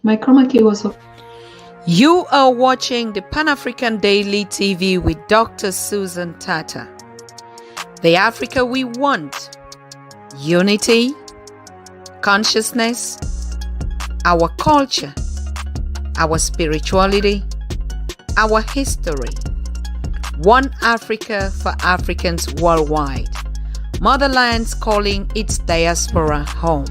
My chroma key was off. You are watching the Pan-African Daily TV with Dr. Susan Tata. The Africa we want. Unity, consciousness, our culture, our spirituality, our history. One Africa for Africans worldwide. Motherlands calling its diaspora home.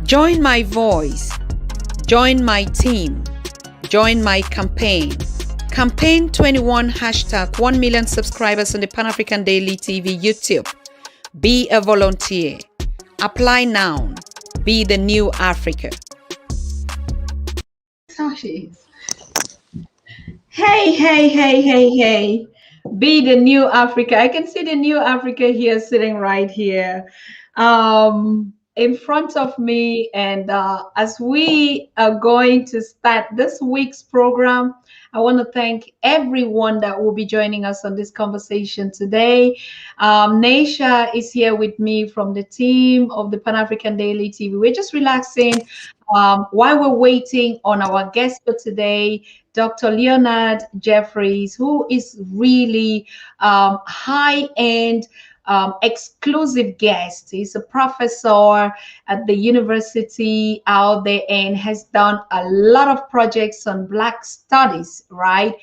Join my voice. Join my team. Join my campaign. Campaign 21 hashtag 1 million subscribers on the Pan-African Daily TV YouTube. Be a volunteer. Apply now. Be the new Africa. How she is. Hey. Be the new Africa. I can see the new Africa here sitting right here in front of me. And as we are going to start this week's program, I want to thank everyone that will be joining us on this conversation today. Naisha is here with me from the team of the Pan-African Daily TV. We're just relaxing while we're waiting on our guest for today, Dr. Leonard Jeffries, who is really high-end, exclusive guest. He's a professor at the university out there and has done a lot of projects on Black studies, right?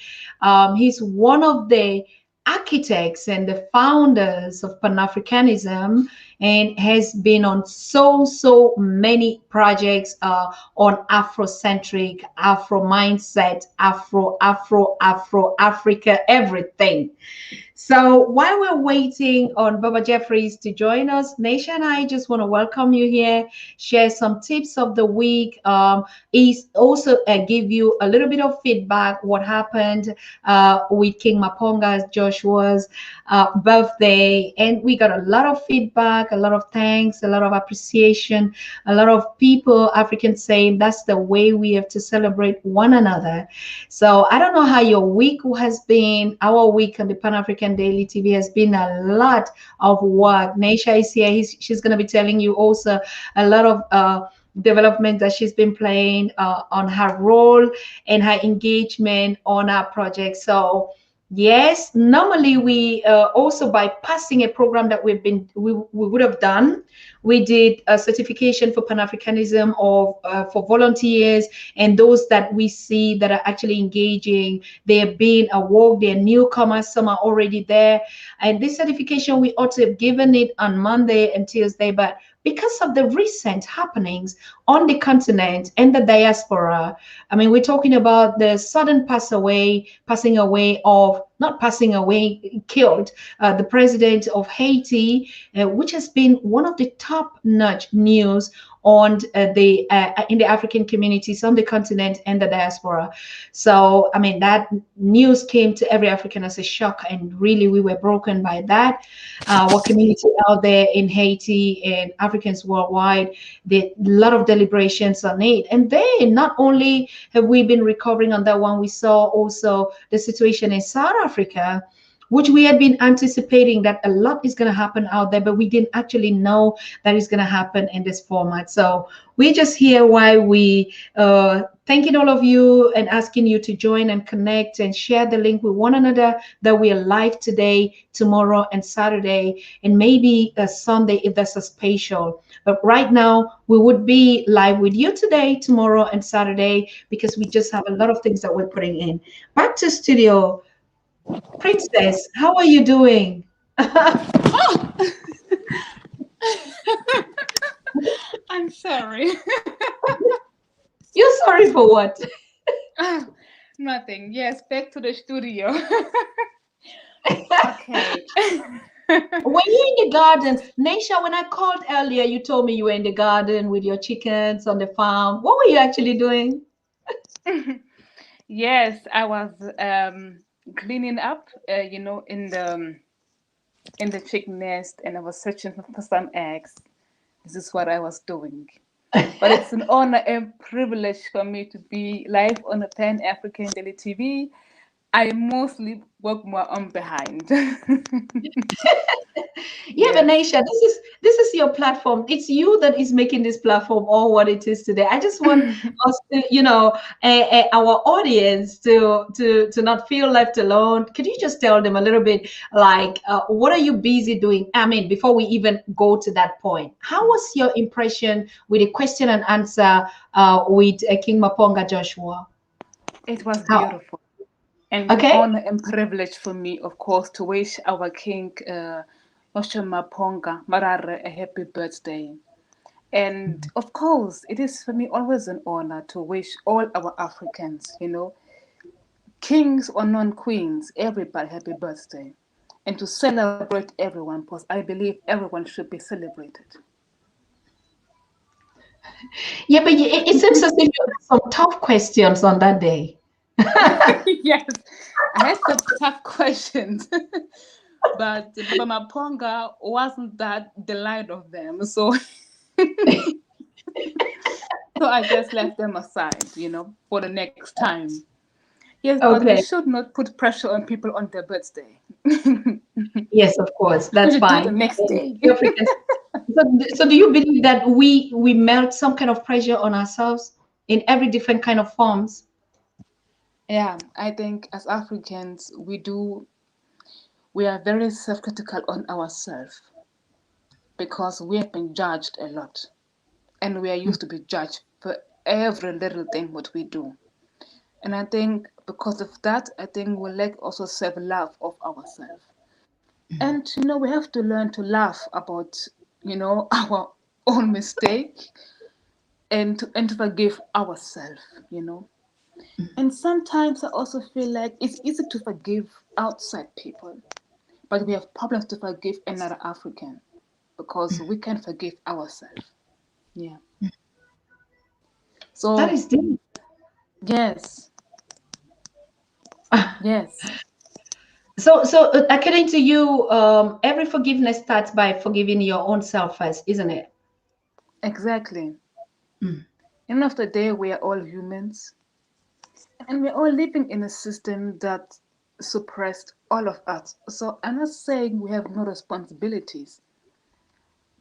He's one of the architects and the founders of Pan-Africanism and has been on so many projects on Afrocentric, Afro mindset, Africa, everything. So while we're waiting on Baba Jeffries to join us, Naisha and I just want to welcome you here, share some tips of the week, is also give you a little bit of feedback, what happened with King Maponga's Joshua's birthday. And we got a lot of feedback, a lot of thanks, a lot of appreciation, a lot of people, Africans saying that's the way we have to celebrate one another. So I don't know how your week has been. Our week on the Pan-African Daily TV has been a lot of work. Naisha is here. She's going to be telling you also a lot of development that she's been playing on her role and her engagement on our project. So yes, normally we also bypassing a program that we would have done. We did a certification for Pan-Africanism for volunteers and those that we see that are actually engaging. They're being awoke, they're newcomers, some are already there. And this certification, we ought to have given it on Monday and Tuesday, but because of the recent happenings on the continent and the diaspora, I mean, we're talking about the sudden passing away of, not passing away, killed, the president of Haiti, which has been one of the top-notch news on in the African communities on the continent and the diaspora. So, I mean, that news came to every African as a shock, and really we were broken by that. Our community out there in Haiti and Africans worldwide, a lot of deliberations on it. And then not only have we been recovering on that one, we saw also the situation in South Africa, which we had been anticipating that a lot is going to happen out there, but we didn't actually know that is going to happen in this format. So we're just here while we thanking all of you and asking you to join and connect and share the link with one another, that we are live today, tomorrow, and Saturday, and maybe Sunday if that's a special. But right now, we would be live with you today, tomorrow, and Saturday, because we just have a lot of things that we're putting in. Back to studio. Princess, how are you doing? Oh. I'm sorry. You're sorry for what? Nothing. Yes, back to the studio. Okay. Were you in the garden? Naisha, when I called earlier, you told me you were in the garden with your chickens on the farm. What were you actually doing? Yes, I was cleaning up, in the chicken nest, and I was searching for some eggs. This is what I was doing. But it's an honor and privilege for me to be live on the Pan African Daily TV I mostly work more on behind. Yeah, but Yes. Naisha, this is your platform. It's you that is making this platform all what it is today. I just want us to, our audience to not feel left alone. Could you just tell them a little bit, like, what are you busy doing? I mean, before we even go to that point, how was your impression with the question and answer with King Maponga Joshua? It was How? beautiful. And an Okay. honor and privilege for me, of course, to wish our King, Oshama Ponga Marare, a happy birthday. And of course, it is for me always an honor to wish all our Africans, kings or non queens, everybody happy birthday. And to celebrate everyone, because I believe everyone should be celebrated. Yeah, but it seems as if you had some tough questions on that day. Yes, I had some tough questions, but Baba Ponga wasn't that the light of them. So I just left them aside, for the next time. Yes, but we Okay. should not put pressure on people on their birthday. Yes, of course. We That's should do the fine. next day. We Africans. So do you believe that we melt some kind of pressure on ourselves in every different kind of forms? Yeah, I think as Africans, we are very self critical on ourselves because we have been judged a lot and we are used to be judged for every little thing what we do. And I think because of that, I think we lack also self love of ourselves. And we have to learn to laugh about our own mistake and to forgive ourselves. And sometimes I also feel like it's easy to forgive outside people, but we have problems to forgive another African because we can't forgive ourselves. Yeah. That So is deep. yes, yes, So according to you, every forgiveness starts by forgiving your own self first, isn't it? exactly. Mm. End of the day, we are all humans, and we're all living in a system that suppressed all of us. So I'm not saying we have no responsibilities,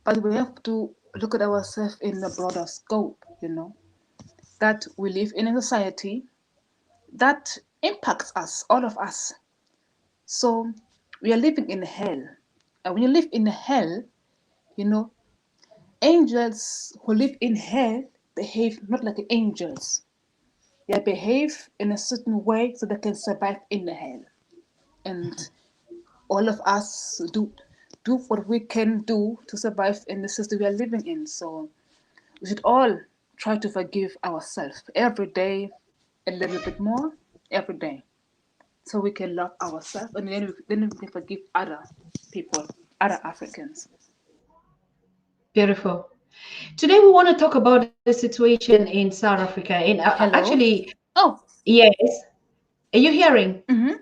but we have to look at ourselves in a broader scope, that we live in a society that impacts us, all of us. So we are living in hell. And when you live in hell, you know, angels who live in hell behave not like angels. They behave in a certain way so they can survive in the hell. And all of us do what we can do to survive in the system we are living in. So we should all try to forgive ourselves every day a little bit more every day, so we can love ourselves and then we can forgive other people, other Africans. Beautiful. Today we want to talk about the situation in South Africa. And Hello. actually, Oh, yes. Are you hearing? mm-hmm.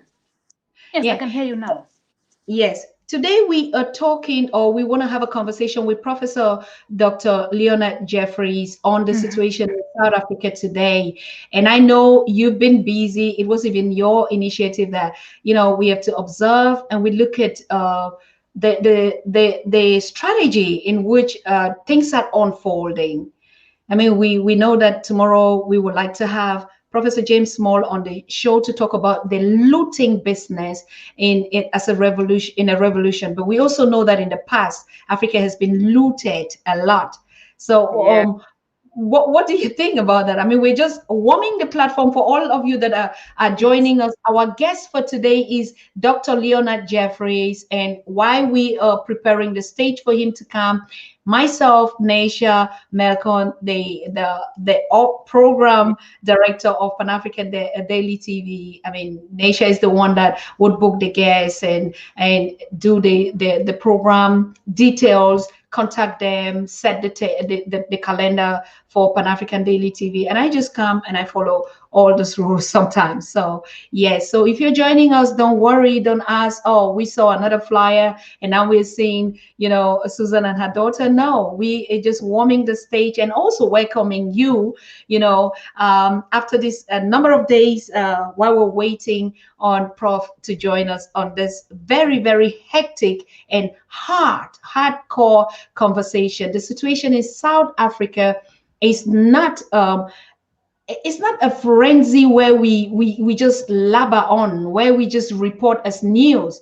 Yes, I Yeah. can hear you now. Yes. Today we are talking, or we want to have a conversation with Professor Dr. Leonard Jeffries on the Mm-hmm. situation in South Africa today. And I know you've been busy. It was even your initiative that, we have to observe and we look at the strategy in which things are unfolding. I mean, we know that tomorrow we would like to have Professor James Small on the show to talk about the looting business as a revolution in a revolution. But we also know that in the past, Africa has been looted a lot. So Yeah. what do you think about that? I mean, we're just warming the platform for all of you that are Yes. joining us. Our guest for today is Dr. Leonard Jeffries, and while we are preparing the stage for him to come, myself, Naisha Melkon, the program director of Pan African Daily TV. I mean, Naisha is the one that would book the guests and do the program details, contact them, set the calendar for Pan African Daily TV, and I just come and I follow all those rules sometimes. So yes, so if you're joining us, don't worry, don't ask. Oh, we saw another flyer, and now we're seeing Susan and her daughter know. We are just warming the stage and also welcoming you, after this number of days while we're waiting on Prof to join us on this very, very hectic and hardcore conversation. The situation in South Africa is not it's not a frenzy where we just labor on, where we just report as news.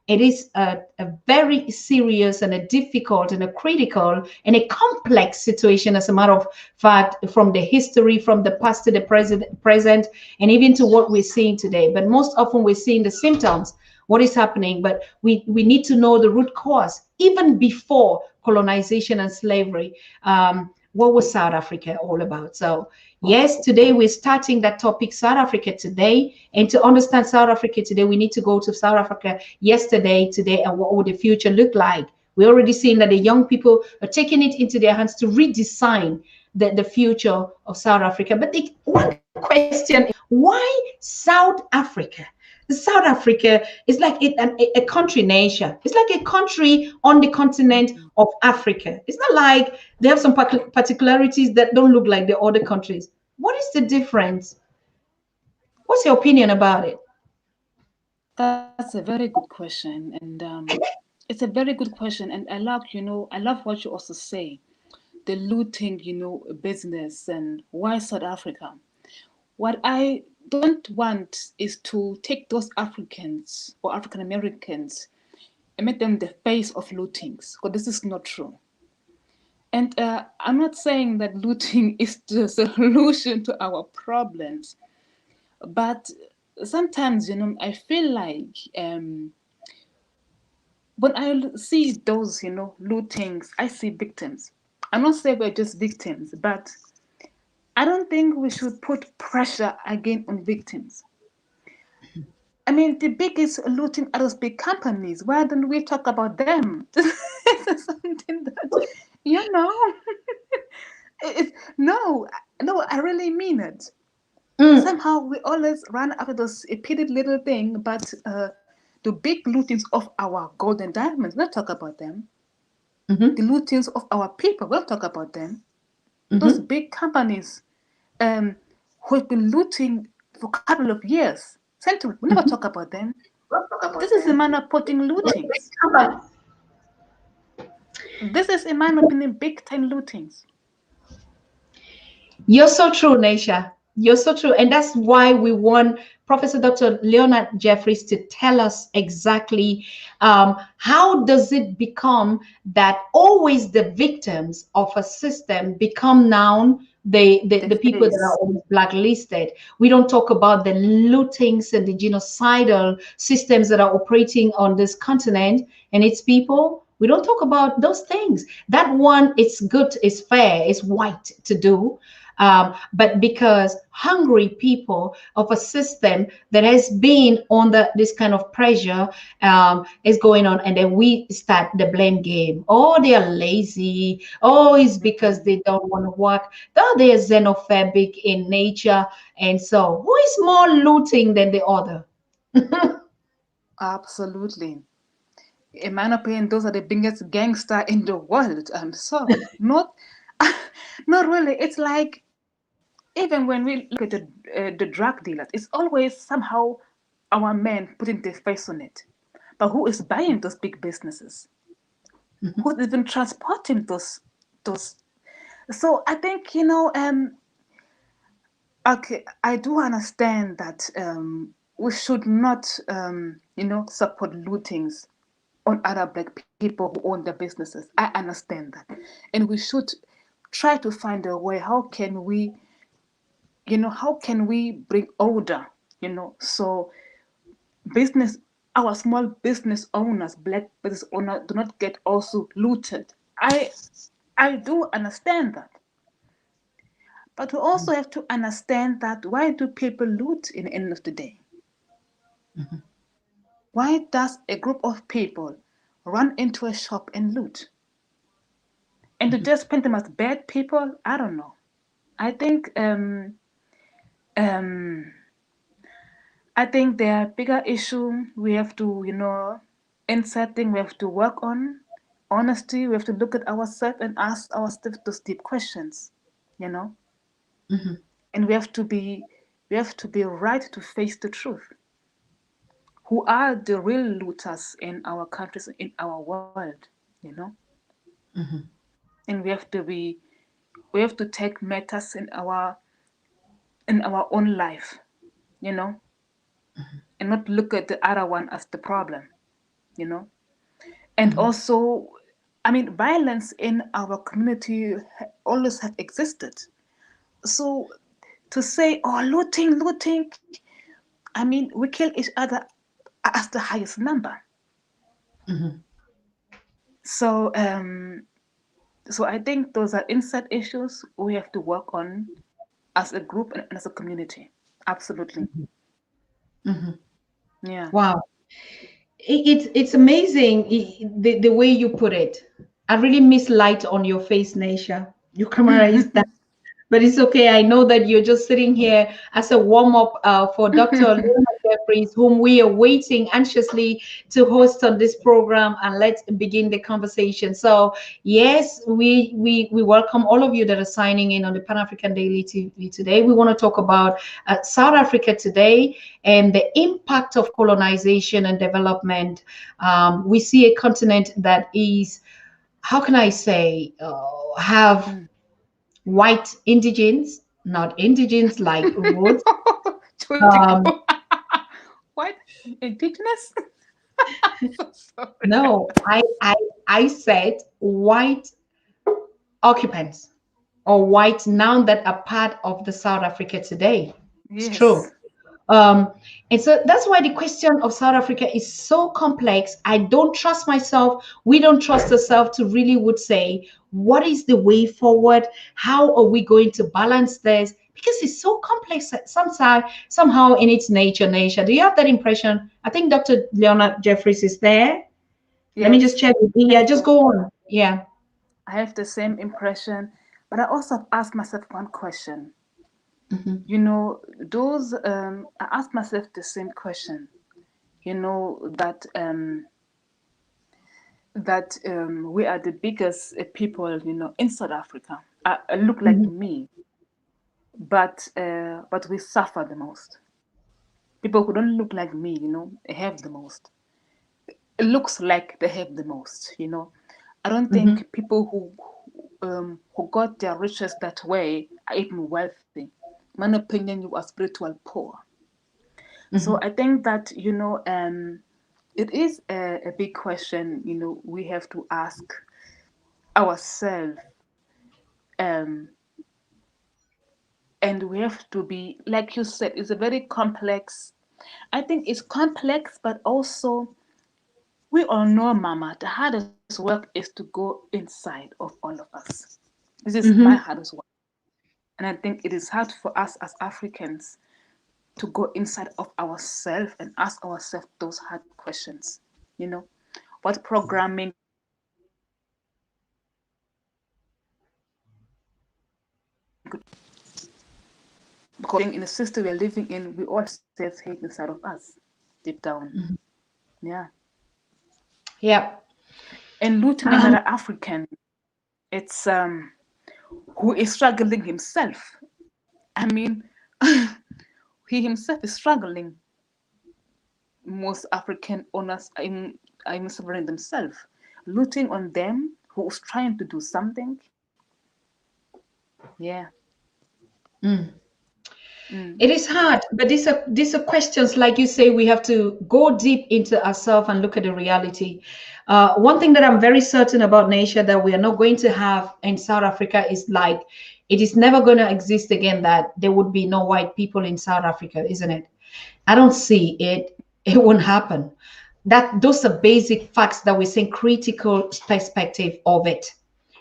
It is a very serious and a difficult and a critical and a complex situation, as a matter of fact, from the history, from the past to the present, and even to what we're seeing today. But most often we're seeing the symptoms, what is happening, but we need to know the root cause. Even before colonization and slavery, what was South Africa all about? So yes, today we're starting that topic, South Africa today. And to understand South Africa today, we need to go to South Africa yesterday, today, and what would the future look like? We're already seeing that the young people are taking it into their hands to redesign the future of South Africa. But one question is, why South Africa? South Africa is like a country nation. It's like a country on the continent of Africa. It's not like they have some particularities that don't look like the other countries. What is the difference? What's your opinion about it? That's a very good question, and it's a very good question. And I love what you also say, the looting, business, and why South Africa. What I don't want is to take those Africans or African Americans and make them the face of lootings, because this is not true. And I'm not saying that looting is the solution to our problems, but sometimes, I feel like when I see those, lootings, I see victims. I'm not saying we're just victims, but I don't think we should put pressure again on victims. I mean, the biggest looting are those big companies. Why don't we talk about them? This is something that, no, I really mean it. Somehow we always run after those petty little thing, but the big lootings of our gold and diamonds, we'll talk about them. The lootings of our people, we'll talk about them. Those big companies who've been looting for a couple of years, centuries, we never talk about them. This is a man of putting lootings. This is, in my opinion, big time lootings. You're so true, Naisha. You're so true. And that's why we want Professor Dr. Leonard Jeffries to tell us exactly how does it become that always the victims of a system become now the people that are always blacklisted. We don't talk about the lootings and the genocidal systems that are operating on this continent and its people. We don't talk about those things. That one, it's good, it's fair, it's white to do. But because hungry people of a system that has been under this kind of pressure is going on, and then we start the blame game. Oh, they are lazy. Oh, it's because they don't want to work. Oh, they are xenophobic in nature. And so who is more looting than the other? Absolutely. In my opinion, those are the biggest gangster in the world. I'm sorry. Not really. It's like, even when we look at the drug dealers, it's always somehow our men putting their face on it. But who is buying those big businesses? Who's even transporting those? So I think, okay, I do understand that we should not, support lootings on other Black people who own their businesses. I understand that. And we should try to find a way, how can we bring order, so our small business owners, Black business owners, do not get also looted. I do understand that. But we also have to understand that, why do people loot in the end of the day? Why does a group of people run into a shop and loot? And to just paint them as bad people, I don't know. I think I think there are bigger issue we have to, insert thing we have to work on honesty. We have to look at ourselves and ask ourselves those deep questions, you know. Mhm. And we have to be right to face the truth. Who are the real looters in our countries, in our world, you know? Mhm. And we have to take matters in our own life, you know, and not look at the other one as the problem, you know. And Mhm. also, I mean, violence in our community always have existed. So to say, oh, looting, looting, I mean, we kill each other as the highest number. Mhm. So, so I think those are inside issues we have to work on as a group and as a community. Absolutely. Mhm. Yeah. Wow. It's amazing the way you put it. I really miss light on your face, Naisha. Your camera is that, but it's okay. I know that you're just sitting here as a warm up for Dr. Leonard Jeffries, whom we are waiting anxiously to host on this program. And let's begin the conversation. So, yes, we welcome all of you that are signing in on the Pan African Daily TV today. We want to talk about South Africa today and the impact of colonization and development. We see a continent that is, how can I say, have Mm. white indigens, not indigens like roots. Chutico. Um, What? Indigenous? So sorry. no, I said white occupants or white now that are part of the South Africa today. It's true. Yes. Um, and so that's why the question of South Africa is so complex. I don't trust myself. We don't trust ourselves to really would say, what is the way forward? How are we going to balance this? Because it's so complex sometimes, somehow in its nature. Do you have that impression? I think Dr. Leonard Jeffries is there. Let me just Yes. check. Yeah, just go on. Yeah. I have the same impression, but I also asked myself one question. Mhm. You know, I asked myself the same question. You know we are the biggest people, you know, in South Africa. Look like Mhm. me, but we suffer the most. People who don't look like me, you know, have the most. It looks like they have the most, you know. I don't Mhm. think people who got their riches that way are even wealthy. In my opinion, you are spiritual poor. So Mhm. I think that, you know, it is a big question, you know, we have to ask ourselves, um, and we have to be, like you said, it's a very complex. I think it's complex, but also we all know, Mama, the hardest work is to go inside of all of us. This is my Mhm. hardest work. And I think it is hard for us as Africans to go inside of ourselves and ask ourselves those hard questions. You know, what programming could we have changed because in the system we are living in, we all self hate inside of us, deep down. Mhm. Yeah. Yeah. And looting Um, another African, it's who is struggling himself. I mean, he himself is struggling. Most African owners are even suffering themselves. Looting on them who's trying to do something. Yeah. mm. Mm. It is hard, but these are questions, like you say, we have to go deep into ourselves and look at the reality. One thing that I'm very certain about, Nature, that we are not going to have in South Africa is like, it is never going to exist again that there would be no white people in South Africa, isn't it? I don't see it. It won't happen. That those are basic facts that we say critical perspective of it,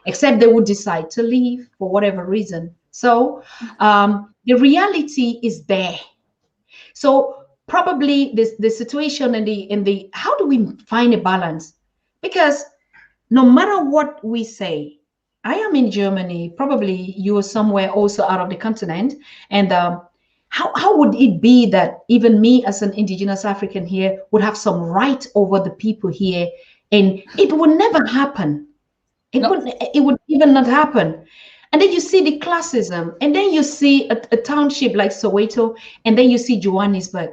except they would decide to leave for whatever reason. So the reality is there. So probably this the situation in the how do we find a balance? Because no matter what we say, I am in Germany, probably you are somewhere also out of the continent, and how would it be that even me as an indigenous African here would have some right over the people here and it would never happen. No. It would even not happen. And then you see the classism, and then you see a township like Soweto, and then you see Johannesburg.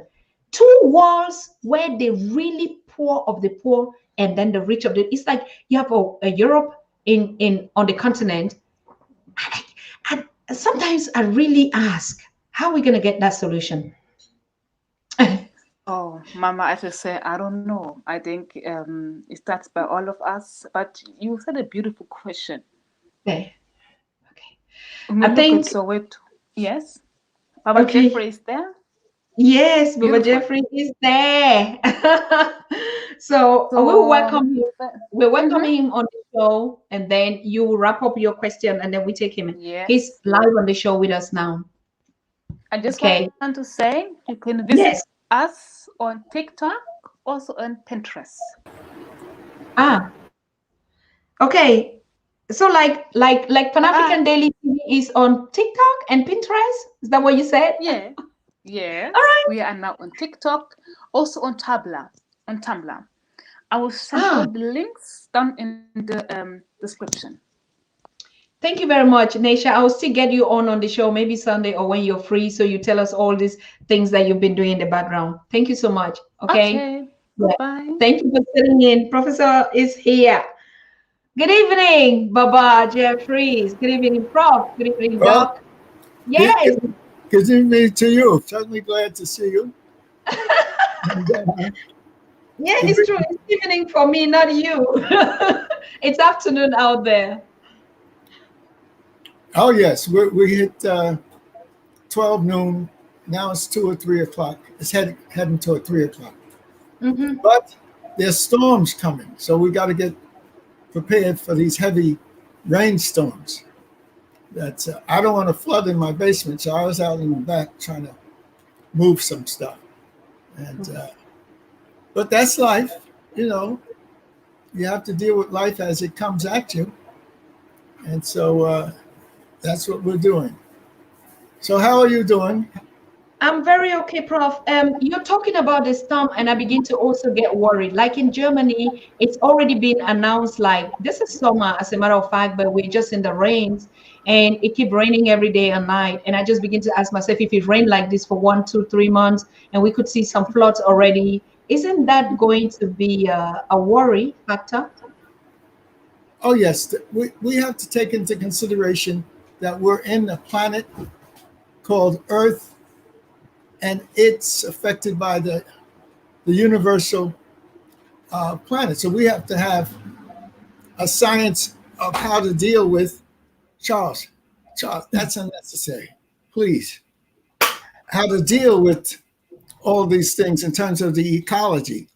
Two walls where the really poor of the poor and then the rich of the. It's like you have a Europe in on the continent. And sometimes I really ask, how are we gonna get that solution? Oh, Mama, I should say, I don't know. I think it starts by all of us. But you said a beautiful question. Okay. When we I look think at Soweto, yes, Baba okay. Jeffrey is there. Yes, Baba Beautiful. Jeffrey is there. So we So, welcome him. We welcome him on the show, and then you wrap up your question, and then we take him in. He's yes, live on the show with us now. I just Okay. want to say you can visit Yes. us on TikTok, also on Pinterest. Ah. Okay. So like Pan Hi. African Daily TV is on TikTok and Pinterest. Is that what you said? Yeah. Yes, All right. we are now on TikTok, also on Tumblr. On Tumblr, I will send Ah. all the links down in the description. Thank you very much, Naisha. I will still get you on the show maybe Sunday or when you're free, so you tell us all these things that you've been doing in the background. Thank you so much. Okay. Okay. Yeah. Bye. Thank you for sitting in. Professor is here. Good evening, Baba Jeffries. Good evening, Prof. Good evening, Well, Doc. Yes. good evening to you. Certainly glad to see you. And, Yeah, it's true. It's evening for me, not you. It's afternoon out there. oh yes, we hit 12 noon. Now it's 2 or 3 o'clock. It's heading toward 3 o'clock. But there's storms coming, so we got to get prepared for these heavy rainstorms. That's I don't want to flood in my basement, so I was out in the back trying to move some stuff. And but that's life, you know. You have to deal with life as it comes at you, and so that's what we're doing. So how are you doing? I'm very okay, Prof. You're talking about the storm, and I begin to also get worried. Like in Germany, it's already been announced like this is summer, as a matter of fact, but we're just in the rains, and it keep raining every day and night. And I just begin to ask myself, if it rained like this for 1, 2, 3 months, and we could see some floods already, isn't that going to be a worry factor? Oh yes, we have to take into consideration that we're in a planet called Earth, and it's affected by the universal planet. So we have to have a science of how to deal with Charles, that's unnecessary. Please, how to deal with all these things in terms of the ecology.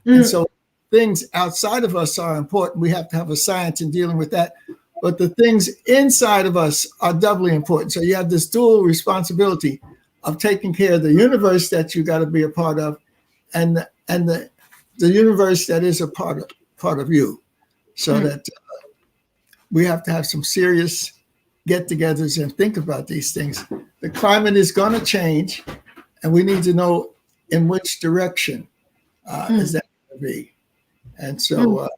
And so things outside of us are important. We have to have a science in dealing with that. But the things inside of us are doubly important. So you have this dual responsibility of taking care of the universe that you got to be a part of, and the universe that is a part of you. So that we have to have some serious get-togethers and think about these things. The climate is going to change, and we need to know in which direction is that going to be. And so,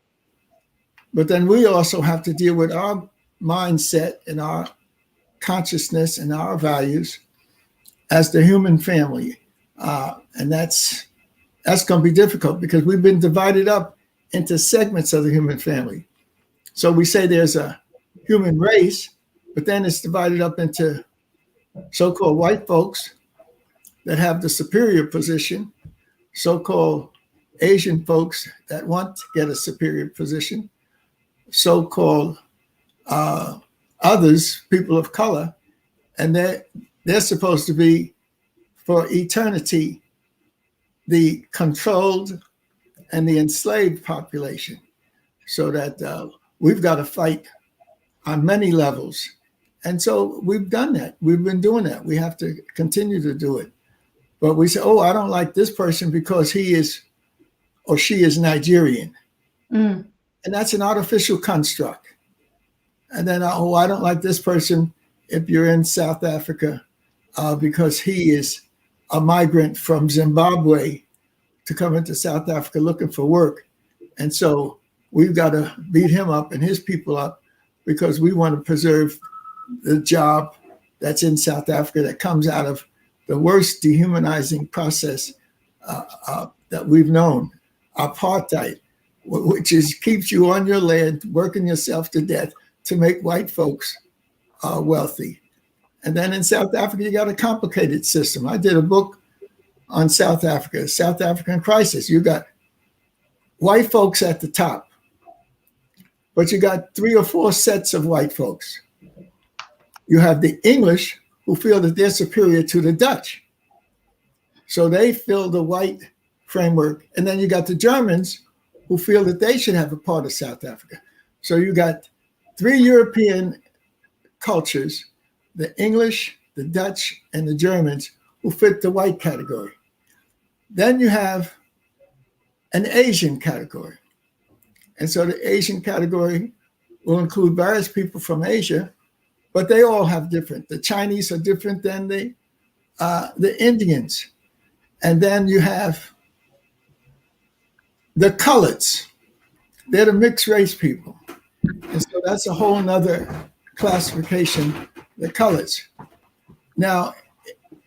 but then we also have to deal with our mindset and our consciousness and our values as the human family. And that's going to be difficult because we've been divided up into segments of the human family. So we say there's a human race, but then it's divided up into so-called white folks that have the superior position, so-called Asian folks that want to get a superior position, so-called others, people of color, and they're supposed to be for eternity the controlled and the enslaved population, so that we've got to fight on many levels. And so we've done that. We've been doing that. We have to continue to do it. But we say, oh, I don't like this person because he is or she is Nigerian. And that's an artificial construct. And then, oh, I don't like this person if you're in South Africa because he is a migrant from Zimbabwe to come into South Africa looking for work. And so we've got to beat him up and his people up because we want to preserve the job that's in South Africa that comes out of the worst dehumanizing process that we've known, apartheid, which is keeps you on your land, working yourself to death to make white folks wealthy. And then in South Africa, you got a complicated system. I did a book on South Africa, South African crisis. You got white folks at the top, but you got 3 or 4 sets of white folks. You have the English who feel that they're superior to the Dutch. So they fill the white framework. And then you got the Germans who feel that they should have a part of South Africa. So you got 3 European cultures, the English, the Dutch, and the Germans, who fit the white category. Then you have an Asian category. And so the Asian category will include various people from Asia, but they all have different. The Chinese are different than the Indians. And then you have the coloreds. They're the mixed race people. And so that's a whole nother classification, the coloreds. Now,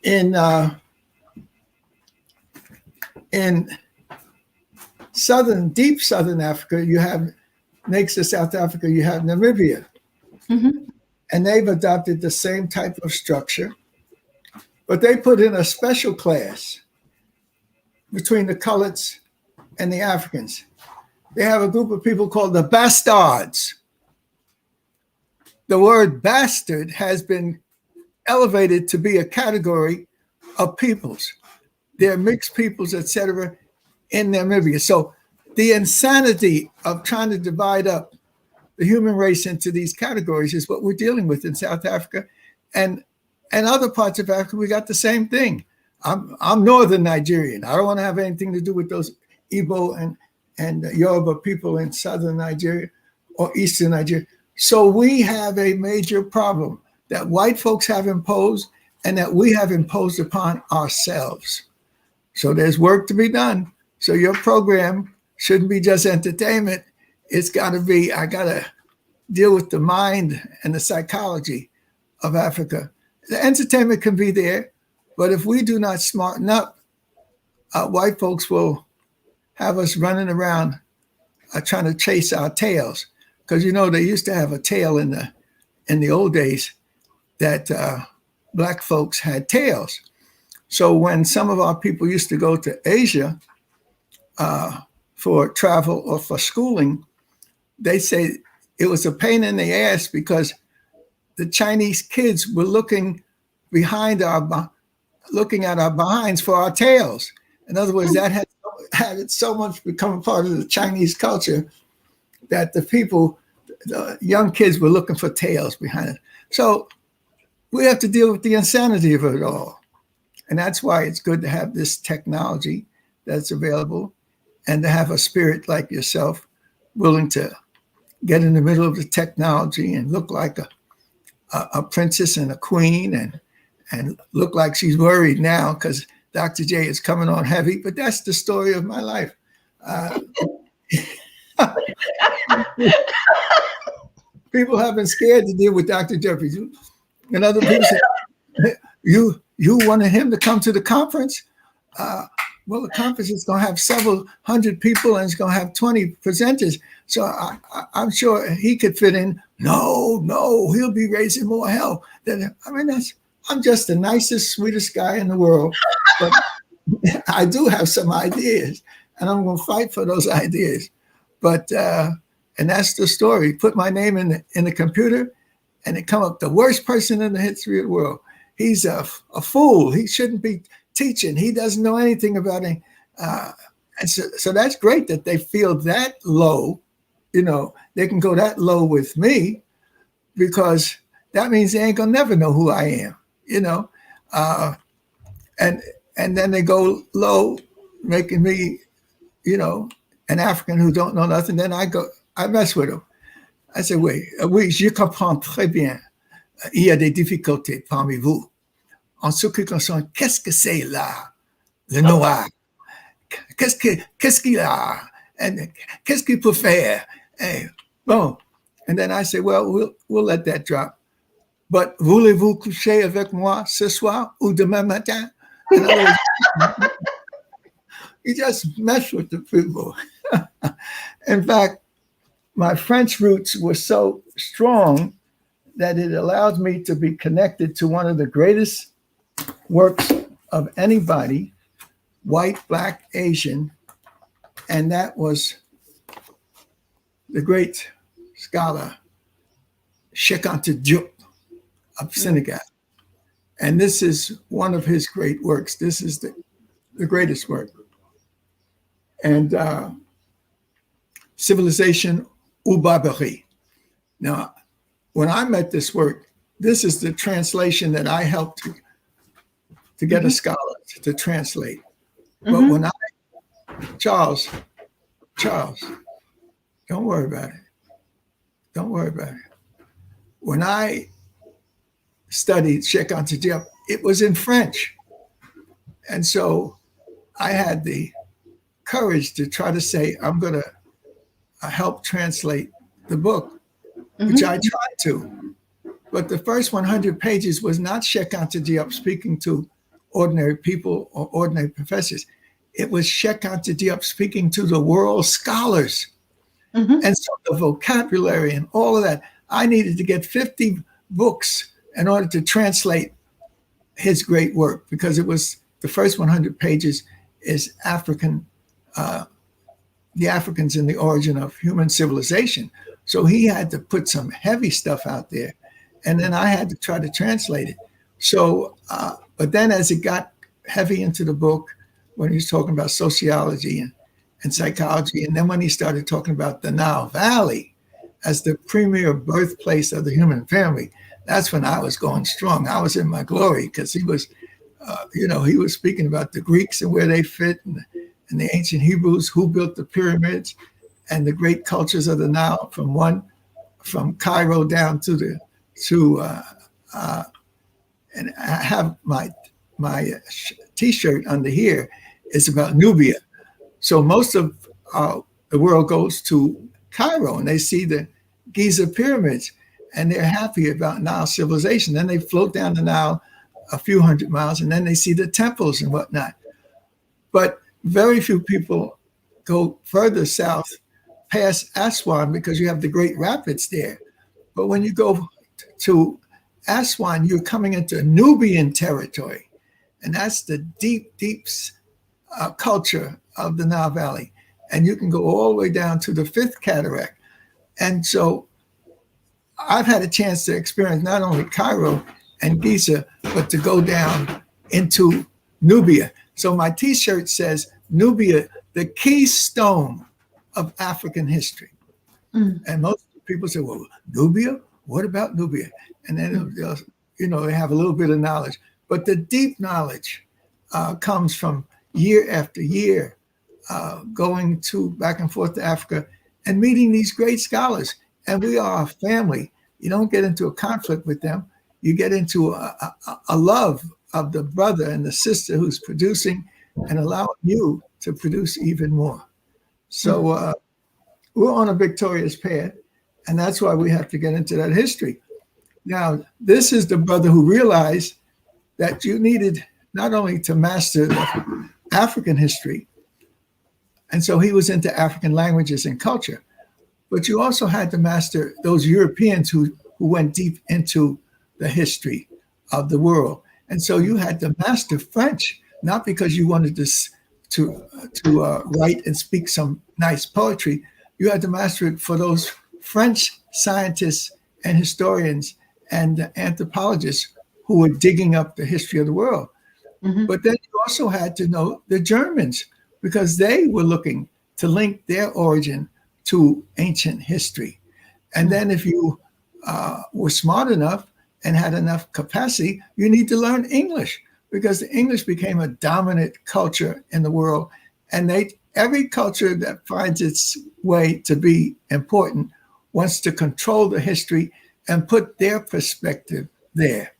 in deep southern Africa, you have, next to South Africa, you have Namibia. Mm-hmm. And they've adopted the same type of structure, but they put in a special class between the coloreds and the Africans. They have a group of people called the bastards. The word bastard has been elevated to be a category of peoples. They're mixed peoples, etc., in Namibia. So the insanity of trying to divide up the human race into these categories is what we're dealing with in South Africa. And other parts of Africa, we got the same thing. I'm Northern Nigerian. I don't want to have anything to do with those Igbo and Yoruba people in Southern Nigeria or Eastern Nigeria. So we have a major problem that white folks have imposed and that we have imposed upon ourselves. So there's work to be done. So your program shouldn't be just entertainment. It's got to be, I got to deal with the mind and the psychology of Africa. The entertainment can be there, but if we do not smarten up, white folks will have us running around trying to chase our tails. Because, you know, they used to have a tale in the old days that Black folks had tails. So when some of our people used to go to Asia for travel or for schooling, they say it was a pain in the ass because the Chinese kids were looking at our behinds for our tails. In other words, that had so much become a part of the Chinese culture that the young kids were looking for tails behind it. So we have to deal with the insanity of it all. And that's why it's good to have this technology that's available and to have a spirit like yourself willing to get in the middle of the technology and look like a princess and a queen and look like she's worried now because Dr. J is coming on heavy. But that's the story of my life. People have been scared to deal with Dr. Jeffries. And other people say, you wanted him to come to the conference? Well, the conference is going to have several hundred people and it's going to have 20 presenters. So I'm sure he could fit in. No, he'll be raising more hell. I'm just the nicest, sweetest guy in the world. But I do have some ideas and I'm going to fight for those ideas. But, and that's the story. Put my name in the computer and it come up the worst person in the history of the world. He's a fool. He shouldn't be teaching. He doesn't know anything about it. And so that's great that they feel that low. You know, they can go that low with me because that means they ain't gonna never know who I am, you know. And then they go low, making me, you know, an African who don't know nothing. Then I mess with them. I say, oui, je comprends très bien. Il y a des difficultés parmi vous. En ce qui concerne, qu'est-ce que c'est là, le noir? Qu'est-ce qu'il a? And qu'est-ce qu'il peut faire? Hey, boom. And then I say, well, we'll let that drop. But voulez-vous coucher avec moi ce soir ou demain matin? In other words, you just mess with the people. In fact, my French roots were so strong that it allowed me to be connected to one of the greatest works of anybody, white, black, Asian, and that was the great scholar Cheikh Anta Diop of Senegal. And this is one of his great works. This is the greatest work. And Civilization ou Barbarie. Now, when I met this work, this is the translation that I helped to get a scholar to translate. But when Charles, don't worry about it. Don't worry about it. When I studied Cheikh Anta Diop, it was in French. And so I had the courage to try to say, I'm going to help translate the book, which I tried to. But the first 100 pages was not Cheikh Anta Diop speaking to ordinary people or ordinary professors. It was Cheikh Anta Diop speaking to the world scholars. And so the vocabulary and all of that, I needed to get 50 books in order to translate his great work, because it was the first 100 pages is African, the Africans in the origin of human civilization. So he had to put some heavy stuff out there, and then I had to try to translate it. So, but then as it got heavy into the book, when he was talking about sociology and psychology, and then when he started talking about the Nile Valley as the premier birthplace of the human family, that's when I was going strong. I was in my glory, because he was, he was speaking about the Greeks and where they fit, and the ancient Hebrews, who built the pyramids, and the great cultures of the Nile, from Cairo down to and I have my T-shirt under here is about Nubia. So most of the world goes to Cairo and they see the Giza pyramids and they're happy about Nile civilization. Then they float down the Nile a few hundred miles and then they see the temples and whatnot. But very few people go further south past Aswan because you have the great rapids there. But when you go to Aswan, you're coming into Nubian territory. And that's the deep culture of the Nile Valley. And you can go all the way down to the fifth cataract. And so I've had a chance to experience not only Cairo and Giza, but to go down into Nubia. So my T-shirt says, Nubia, the keystone of African history. And most people say, well, Nubia? What about Nubia? And then, they have a little bit of knowledge. But the deep knowledge comes from year after year, going back and forth to Africa and meeting these great scholars. And we are a family. You don't get into a conflict with them. You get into a love of the brother and the sister who's producing and allowing you to produce even more. So we're on a victorious path. And that's why we have to get into that history. Now, this is the brother who realized that you needed not only to master the African history, and so he was into African languages and culture, but you also had to master those Europeans who went deep into the history of the world. And so you had to master French, not because you wanted to write and speak some nice poetry. You had to master it for those French scientists and historians and anthropologists who were digging up the history of the world. But then you also had to know the Germans, because they were looking to link their origin to ancient history. And then if you were smart enough and had enough capacity, you need to learn English, because the English became a dominant culture in the world. And every culture that finds its way to be important wants to control the history and put their perspective there.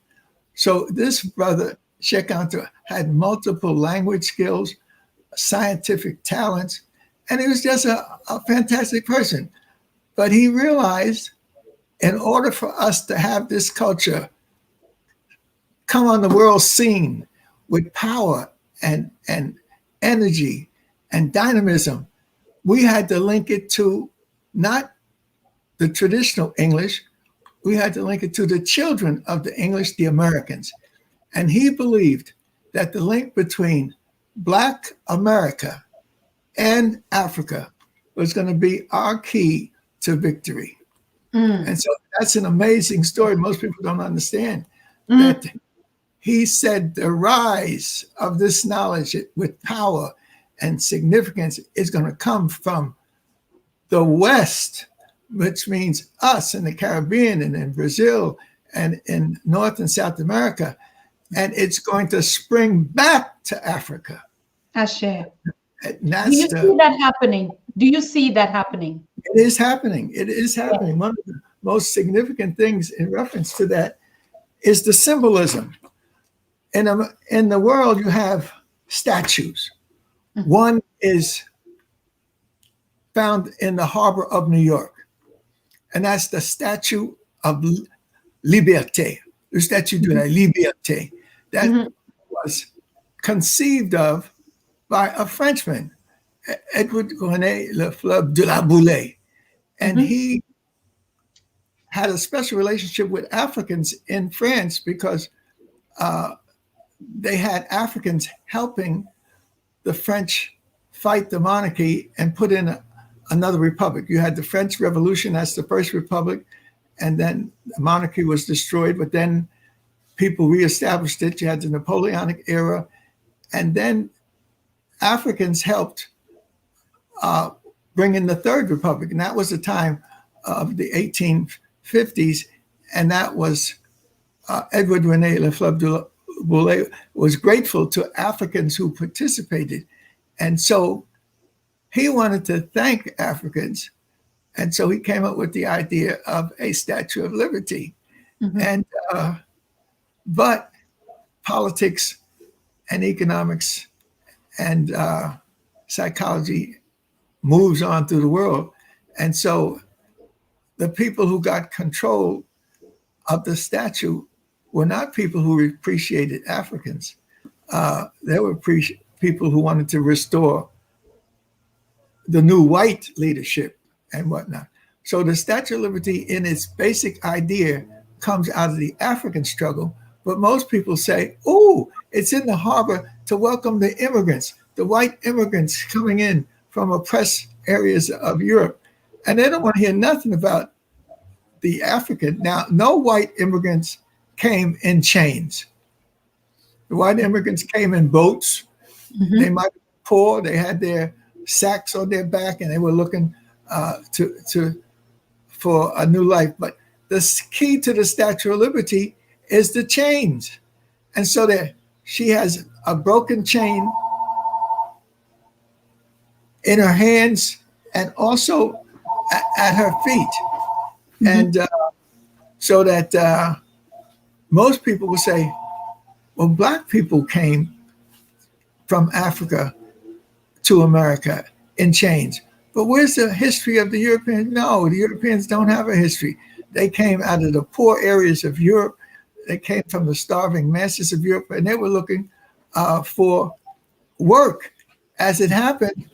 So this brother, Cheikh Anta, had multiple language skills, scientific talents, And he was just a fantastic person. But he realized in order for us to have this culture come on the world scene with power and energy and dynamism, we had to link it to not the traditional English, we had to link it to the children of the English, the Americans. And he believed that the link between Black America and Africa was going to be our key to victory. And so that's an amazing story. Most people don't understand that he said the rise of this knowledge with power and significance is going to come from the West, which means us in the Caribbean and in Brazil and in North and South America. And it's going to spring back to Africa. Ashe. Do you see that happening? Do you see that happening? It is happening. It is happening. One of the most significant things in reference to that is the symbolism. In the world, you have statues. One is found in the harbor of New York, and that's the Statue of Liberté, the Statue de la Liberté, that was conceived of by a Frenchman, Edward René Lefleuve de la Boulaye. And he had a special relationship with Africans in France because they had Africans helping the French fight the monarchy and put in another republic. You had the French Revolution, that's the first republic, and then the monarchy was destroyed, but then people reestablished it. You had the Napoleonic era, and then Africans helped bring in the Third Republic, and that was the time of the 1850s, and that was Edward René Lefleuve de la Boulaye was grateful to Africans who participated, and so he wanted to thank Africans, and so he came up with the idea of a Statue of Liberty. And but politics and economics and psychology moves on through the world. And so the people who got control of the statue were not people who appreciated Africans. They were people who wanted to restore the new white leadership and whatnot. So the Statue of Liberty in its basic idea comes out of the African struggle, but most people say, oh, it's in the harbor to welcome the immigrants, the white immigrants coming in from oppressed areas of Europe. And they don't want to hear nothing about the African. Now, no white immigrants came in chains. The white immigrants came in boats. They might be poor. They had their sacks on their back, and they were looking for a new life. But the key to the Statue of Liberty is the chains. And so that she has a broken chain in her hands and also at her feet. And so that most people will say, well, Black people came from Africa to America in chains. But where's the history of the Europeans? No, the Europeans don't have a history. They came out of the poor areas of Europe. They came from the starving masses of Europe, and they were looking for work. As it happened,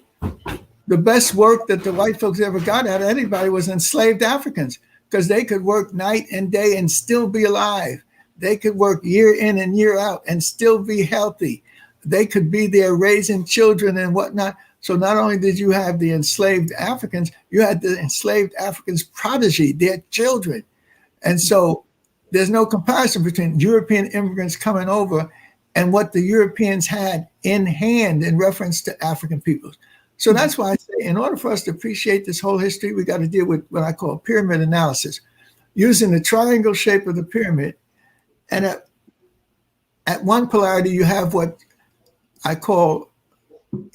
the best work that the white folks ever got out of anybody was enslaved Africans, because they could work night and day and still be alive. They could work year in and year out and still be healthy. They could be there raising children and whatnot. So not only did you have the enslaved Africans, you had the enslaved Africans' prodigy, their children. And so there's no comparison between European immigrants coming over and what the Europeans had in hand in reference to African peoples. So that's why I say, in order for us to appreciate this whole history, we got to deal with what I call pyramid analysis, using the triangle shape of the pyramid. And at one polarity, you have what I call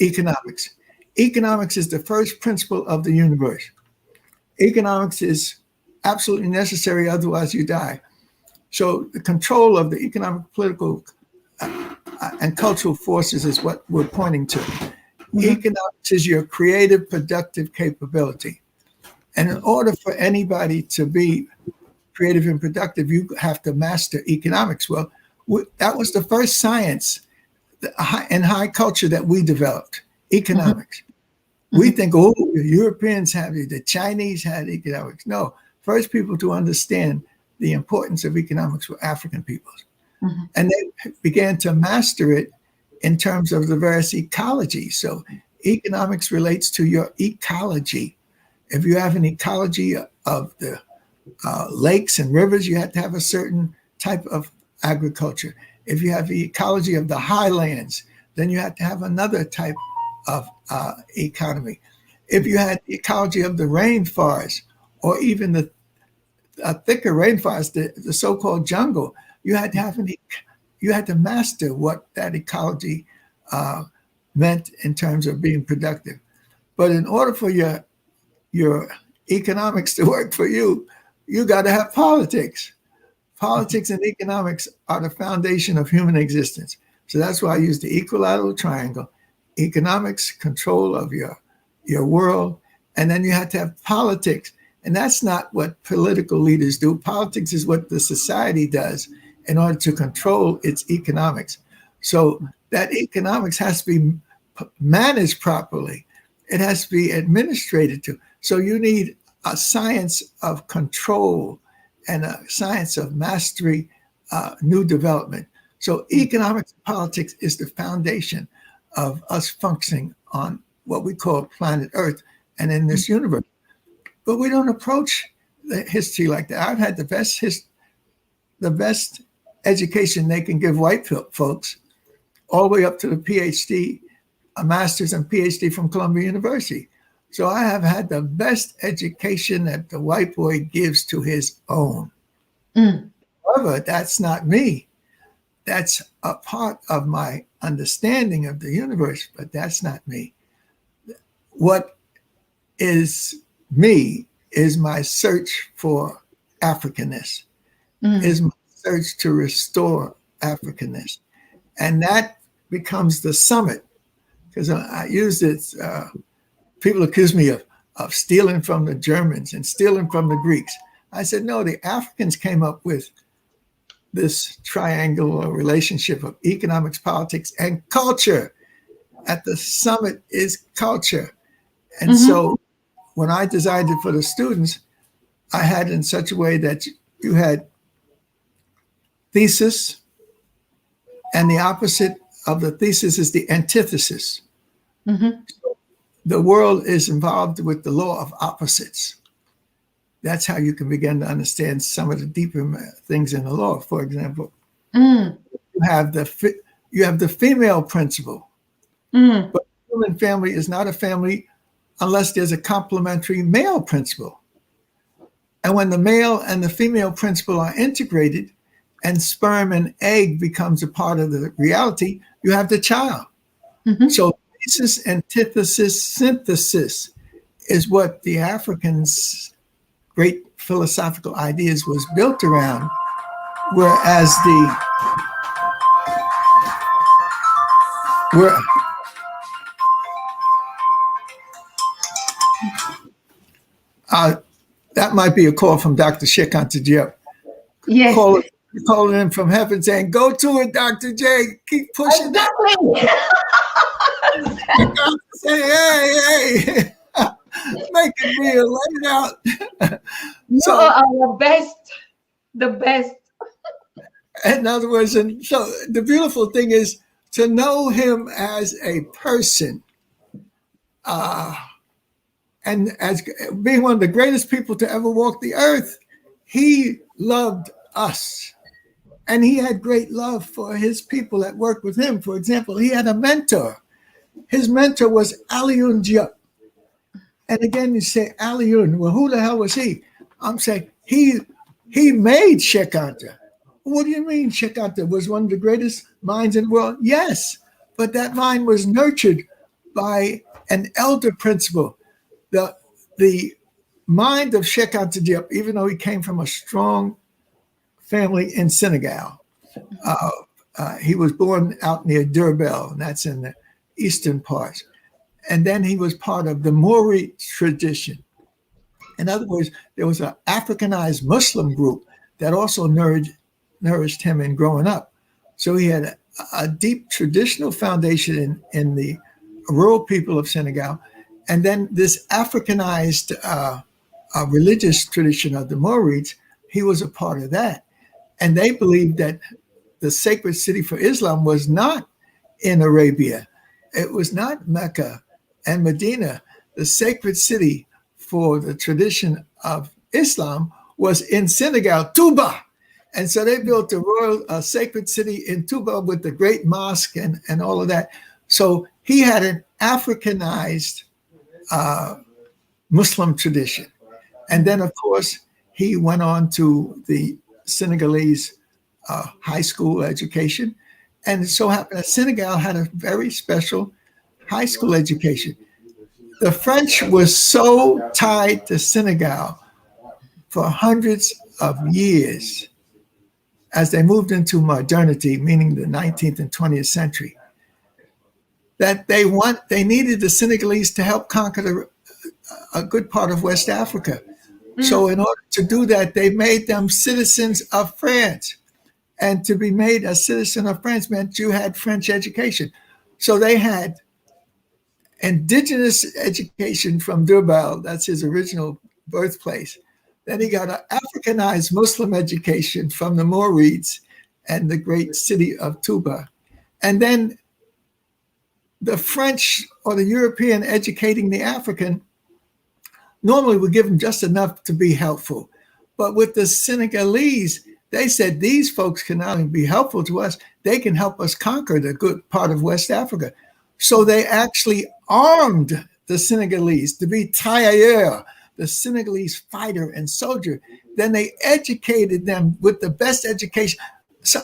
economics. Economics is the first principle of the universe. Economics is absolutely necessary, otherwise you die. So the control of the economic, political, and cultural forces is what we're pointing to. Economics is your creative, productive capability. And in order for anybody to be creative and productive, you have to master economics. Well, that was the first science in high culture that we developed, economics. We think, oh, the Europeans have it, the Chinese had economics. No, first people to understand the importance of economics were African peoples. And they began to master it in terms of the various ecologies. So economics relates to your ecology. If you have an ecology of the lakes and rivers, you have to have a certain type of agriculture. If you have the ecology of the highlands, then you have to have another type of economy. If you had the ecology of the rainforest, or even the thicker rainforest, the so-called jungle, you had to master what that ecology meant in terms of being productive. But in order for your economics to work for you, you got to have politics. Politics and economics are the foundation of human existence. So that's why I use the equilateral triangle: economics, control of your world, and then you have to have politics. And that's not what political leaders do. Politics is what the society does in order to control its economics. So that economics has to be managed properly. It has to be administrated to. So you need a science of control and a science of mastery, new development. So economics and politics is the foundation of us functioning on what we call planet Earth and in this universe. But we don't approach the history like that. I've had the best education they can give white folks, all the way up to the PhD, a master's and PhD from Columbia University. So I have had the best education that the white boy gives to his own. However, that's not me. That's a part of my understanding of the universe, but that's not me. What is me is my search for Africanness, is my search to restore Africanness. And that becomes the summit, because I use it. People accuse me of stealing from the Germans and stealing from the Greeks. I said, no, the Africans came up with this triangular relationship of economics, politics, and culture. At the summit is culture. And so when I designed it for the students, I had it in such a way that you had thesis, and the opposite of the thesis is the antithesis. The world is involved with the law of opposites. That's how you can begin to understand some of the deeper things in the law. For example, you have the female principle, but the human family is not a family unless there's a complementary male principle. And when the male and the female principle are integrated and sperm and egg becomes a part of the reality, you have the child. So thesis, antithesis, synthesis is what the Africans' great philosophical ideas was built around, whereas that might be a call from Dr. Shekanta Diop. Yes. Calling in from heaven saying, go to it, Dr. J. Keep pushing Say, hey. Make it real. Let it out. You are our best. The best. In other words, and so the beautiful thing is to know him as a person, and as being one of the greatest people to ever walk the earth. He loved us, and he had great love for his people that worked with him. For example, he had a mentor. His mentor was Alioune Diop. And again, you say Alioune. Well, who the hell was he? I'm saying he made Cheikh Anta. What do you mean Cheikh Anta was one of the greatest minds in the world? Yes, but that mind was nurtured by an elder principle. The mind of Cheikh Anta Diop, even though he came from a strong family in Senegal, he was born out near Diourbel, and that's in the eastern parts. And then he was part of the Maori tradition. In other words, there was an Africanized Muslim group that also nourished him in growing up. So he had a deep traditional foundation in the rural people of Senegal. And then this Africanized religious tradition of the Maoris, he was a part of that. And they believed that the sacred city for Islam was not in Arabia. It was not Mecca and Medina. The sacred city for the tradition of Islam was in Senegal, Touba. And so they built a royal sacred city in Touba with the great mosque and all of that. So he had an Africanized Muslim tradition. And then, of course, he went on to the Senegalese high school education. And it so happened that Senegal had a very special high school education. The French were so tied to Senegal for hundreds of years as they moved into modernity, meaning the 19th and 20th century, that they needed the Senegalese to help conquer a good part of West Africa. So in order to do that, they made them citizens of France. And to be made a citizen of France meant you had French education. So they had indigenous education from Durbal, that's his original birthplace. Then he got an Africanized Muslim education from the Maorides and the great city of Touba. And then the French or the European educating the African normally would give them just enough to be helpful. But with the Senegalese, they said these folks can not only be helpful to us, they can help us conquer the good part of West Africa. So they actually armed the Senegalese to be tirailleurs, the Senegalese fighter and soldier. Then they educated them with the best education. So,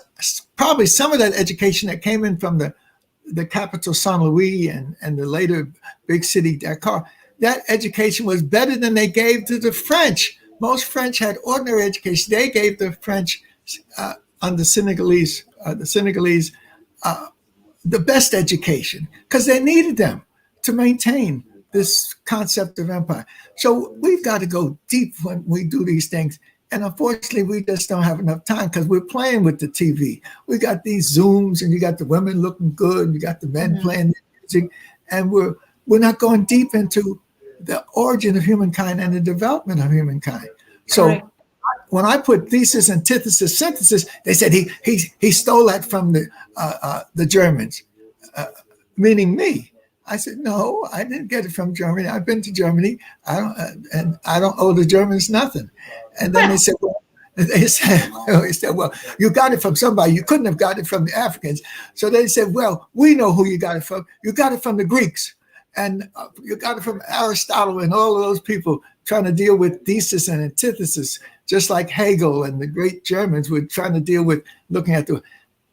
probably some of that education that came in from the capital, Saint Louis, and the later big city, Dakar, that education was better than they gave to the French. Most French had ordinary education. They gave the French on the Senegalese, the best education because they needed them to maintain this concept of empire. So we've got to go deep when we do these things. And unfortunately, we just don't have enough time because we're playing with the TV. We got these Zooms and you got the women looking good, and you got the men playing music, and we're not going deep into the origin of humankind and the development of humankind. So when I put thesis, antithesis, synthesis, they said he stole that from the Germans, meaning me. I said, no, I didn't get it from Germany. I've been to Germany. I don't owe the Germans nothing. And then they said, well, you got it from somebody. You couldn't have got it from the Africans. So they said, well, we know who you got it from. You got it from the Greeks. And you got it from Aristotle and all of those people trying to deal with thesis and antithesis, just like Hegel and the great Germans were trying to deal with looking at the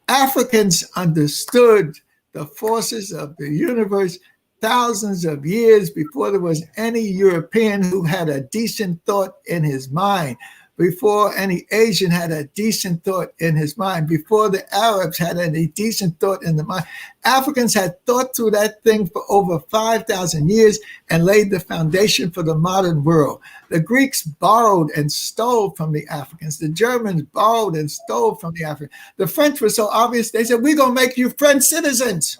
Africans understood the forces of the universe thousands of years before there was any European who had a decent thought in his mind, before any Asian had a decent thought in his mind, before the Arabs had any decent thought in the mind. Africans had thought through that thing for over 5,000 years and laid the foundation for the modern world. The Greeks borrowed and stole from the Africans. The Germans borrowed and stole from the Africans. The French were so obvious, they said, we're going to make you French citizens.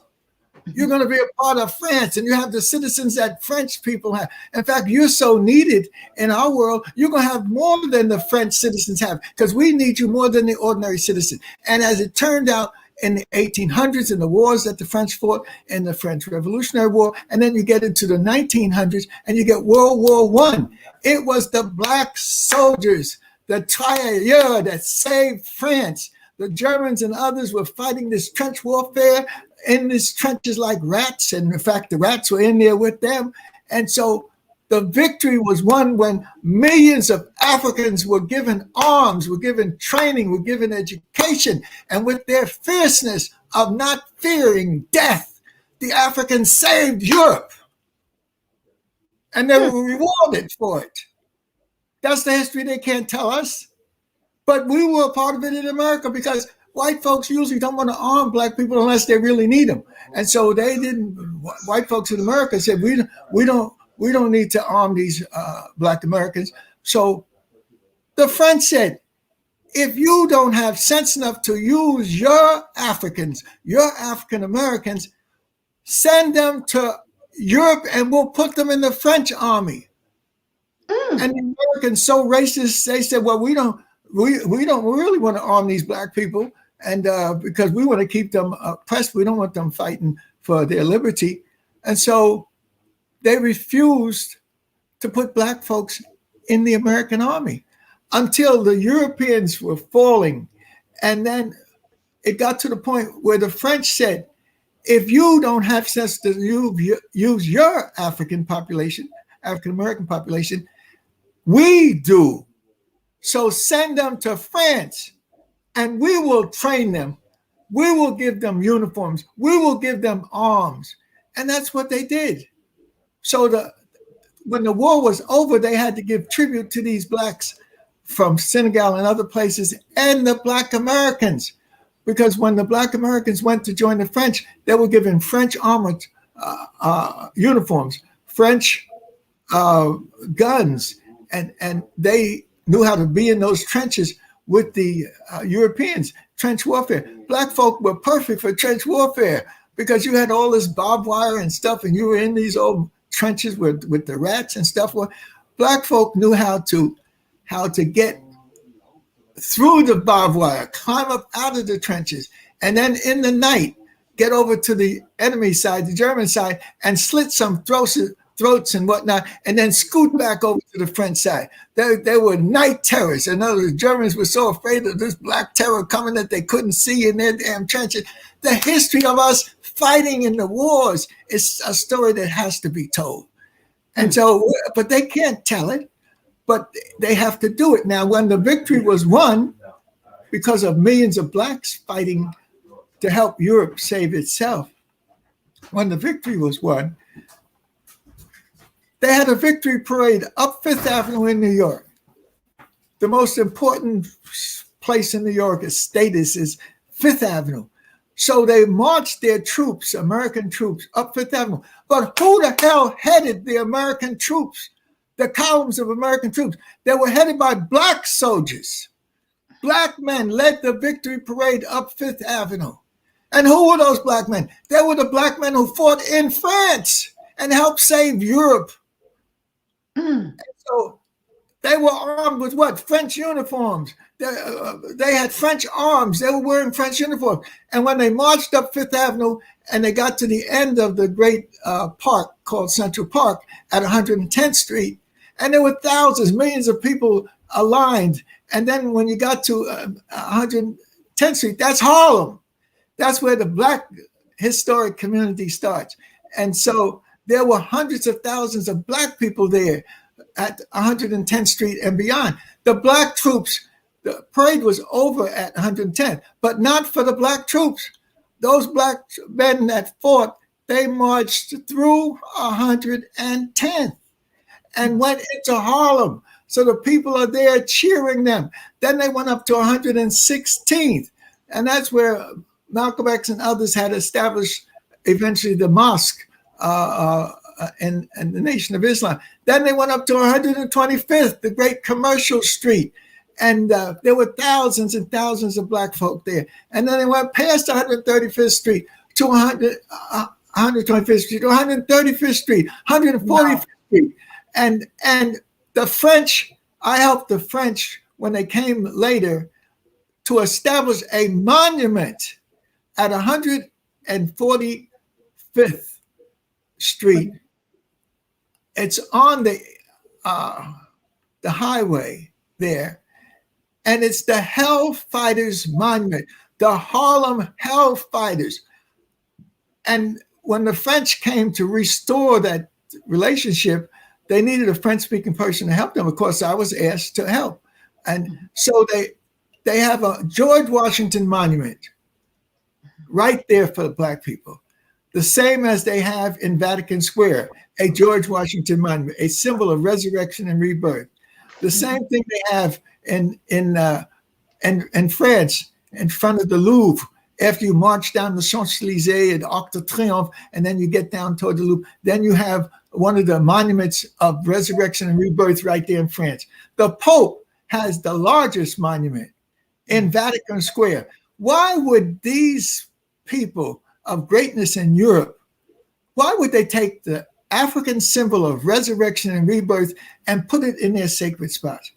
You're going to be a part of France, and you have the citizens that French people have. In fact, you're so needed in our world, you're going to have more than the French citizens have, because we need you more than the ordinary citizen. And as it turned out in the 1800s, in the wars that the French fought, in the French Revolutionary War, and then you get into the 1900s, and you get World War I. It was the black soldiers, the tirailleurs that saved France. The Germans and others were fighting this trench warfare in these trenches like rats. And in fact, the rats were in there with them. And so the victory was won when millions of Africans were given arms, were given training, were given education. And with their fierceness of not fearing death, the Africans saved Europe. And they were rewarded for it. That's the history they can't tell us. But we were a part of it in America because white folks usually don't want to arm black people unless they really need them. And so they didn't. White folks in America said we don't need to arm these black Americans. So the French said, if you don't have sense enough to use your Africans, your African Americans, send them to Europe and we'll put them in the French army. And the Americans, so racist, they said, well, we don't really want to arm these black people, and because we want to keep them oppressed, we don't want them fighting for their liberty. And so they refused to put black folks in the American army until the Europeans were falling. And then it got to the point where the French said, if you don't have sense to use your African American population, we do. So send them to France and we will train them. We will give them uniforms. We will give them arms. And that's what they did. So when the war was over, they had to give tribute to these blacks from Senegal and other places and the black Americans. Because when the black Americans went to join the French, they were given French armored uniforms, French guns, and they knew how to be in those trenches with the Europeans, trench warfare. Black folk were perfect for trench warfare because you had all this barbed wire and stuff, and you were in these old trenches with the rats and stuff. Black folk knew how to get through the barbed wire, climb up out of the trenches, and then in the night, get over to the enemy side, the German side, and slit some throats and whatnot, and then scoot back over to the French side. They were night terrors. In other words, the Germans were so afraid of this black terror coming that they couldn't see in their damn trenches. The history of us fighting in the wars is a story that has to be told. And so, but they can't tell it. But they have to do it. Now, when the victory was won, because of millions of blacks fighting to help Europe save itself, when the victory was won, they had a victory parade up Fifth Avenue in New York. The most important place in New York is status is Fifth Avenue. So they marched their troops, American troops, up Fifth Avenue. But who the hell headed the American troops? The columns of American troops. They were headed by black soldiers. Black men led the victory parade up Fifth Avenue. And who were those black men? They were the black men who fought in France and helped save Europe. And so they were armed with what? French uniforms. They had French arms. They were wearing French uniforms. And when they marched up Fifth Avenue and they got to the end of the great park called Central Park at 110th Street, and there were thousands, millions of people aligned. And then when you got to 110th Street, that's Harlem. That's where the black historic community starts. And so there were hundreds of thousands of black people there at 110th Street and beyond. The black troops, the parade was over at 110th, but not for the black troops. Those black men that fought, they marched through 110th. And went into Harlem. So the people are there cheering them. Then they went up to 116th. And that's where Malcolm X and others had established eventually the mosque and the Nation of Islam. Then they went up to 125th, the great commercial street. And there were thousands and thousands of black folk there. And then they went past 135th Street to 125th Street, to 135th Street, 145th Street. And the French, I helped the French when they came later to establish a monument at 145th Street. It's on the highway there, and it's the Hellfighters Monument, the Harlem Hellfighters. And when the French came to restore that relationship, they needed a French-speaking person to help them. Of course, I was asked to help. And so they have a George Washington monument right there for the black people, the same as they have in Vatican Square, a George Washington monument, a symbol of resurrection and rebirth. The same thing they have in France in front of the Louvre. After you march down the Champs-Élysées and Arc de Triomphe, and then you get down toward the Louvre, then you have one of the monuments of resurrection and rebirth right there in France. The Pope has the largest monument in Vatican Square. Why would these people of greatness in Europe, why would they take the African symbol of resurrection and rebirth and put it in their sacred spots?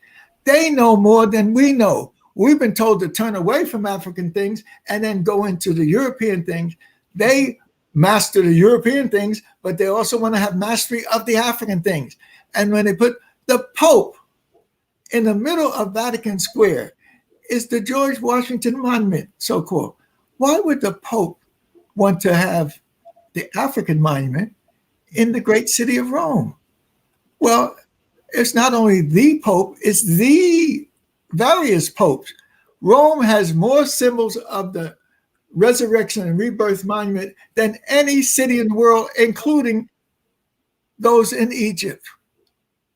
They know more than we know. We've been told to turn away from African things and then go into the European things. They master the European things, but they also want to have mastery of the African things. And when they put the Pope in the middle of Vatican Square, is the George Washington Monument, so-called. Why would the Pope want to have the African monument in the great city of Rome? Well, it's not only the Pope, it's the various popes. Rome has more symbols of the resurrection and rebirth monument than any city in the world, including those in Egypt.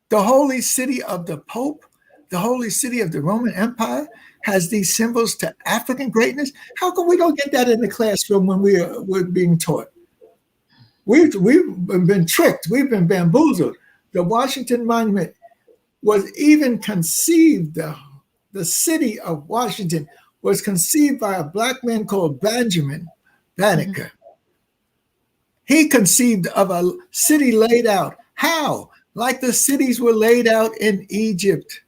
The holy city of the Pope, the holy city of the Roman Empire, has these symbols to African greatness. How come we don't get that in the classroom when we're being taught? We've been tricked. We've been bamboozled. The Washington Monument was even conceived, the city of Washington was conceived by a Black man called Benjamin Banneker. He conceived of a city laid out. How? Like the cities were laid out in Egypt.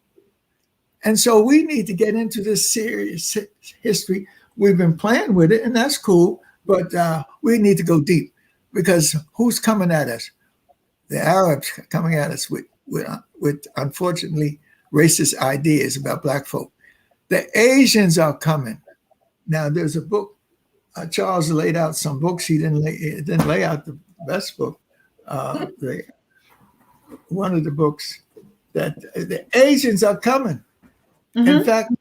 And so we need to get into this serious history. We've been playing with it, and that's cool, but we need to go deep, because who's coming at us? The Arabs coming at us with unfortunately racist ideas about Black folk. The Asians are coming. Now, there's a book. Charles laid out some books. He didn't lay out the best book. One of the books that the Asians are coming. In fact,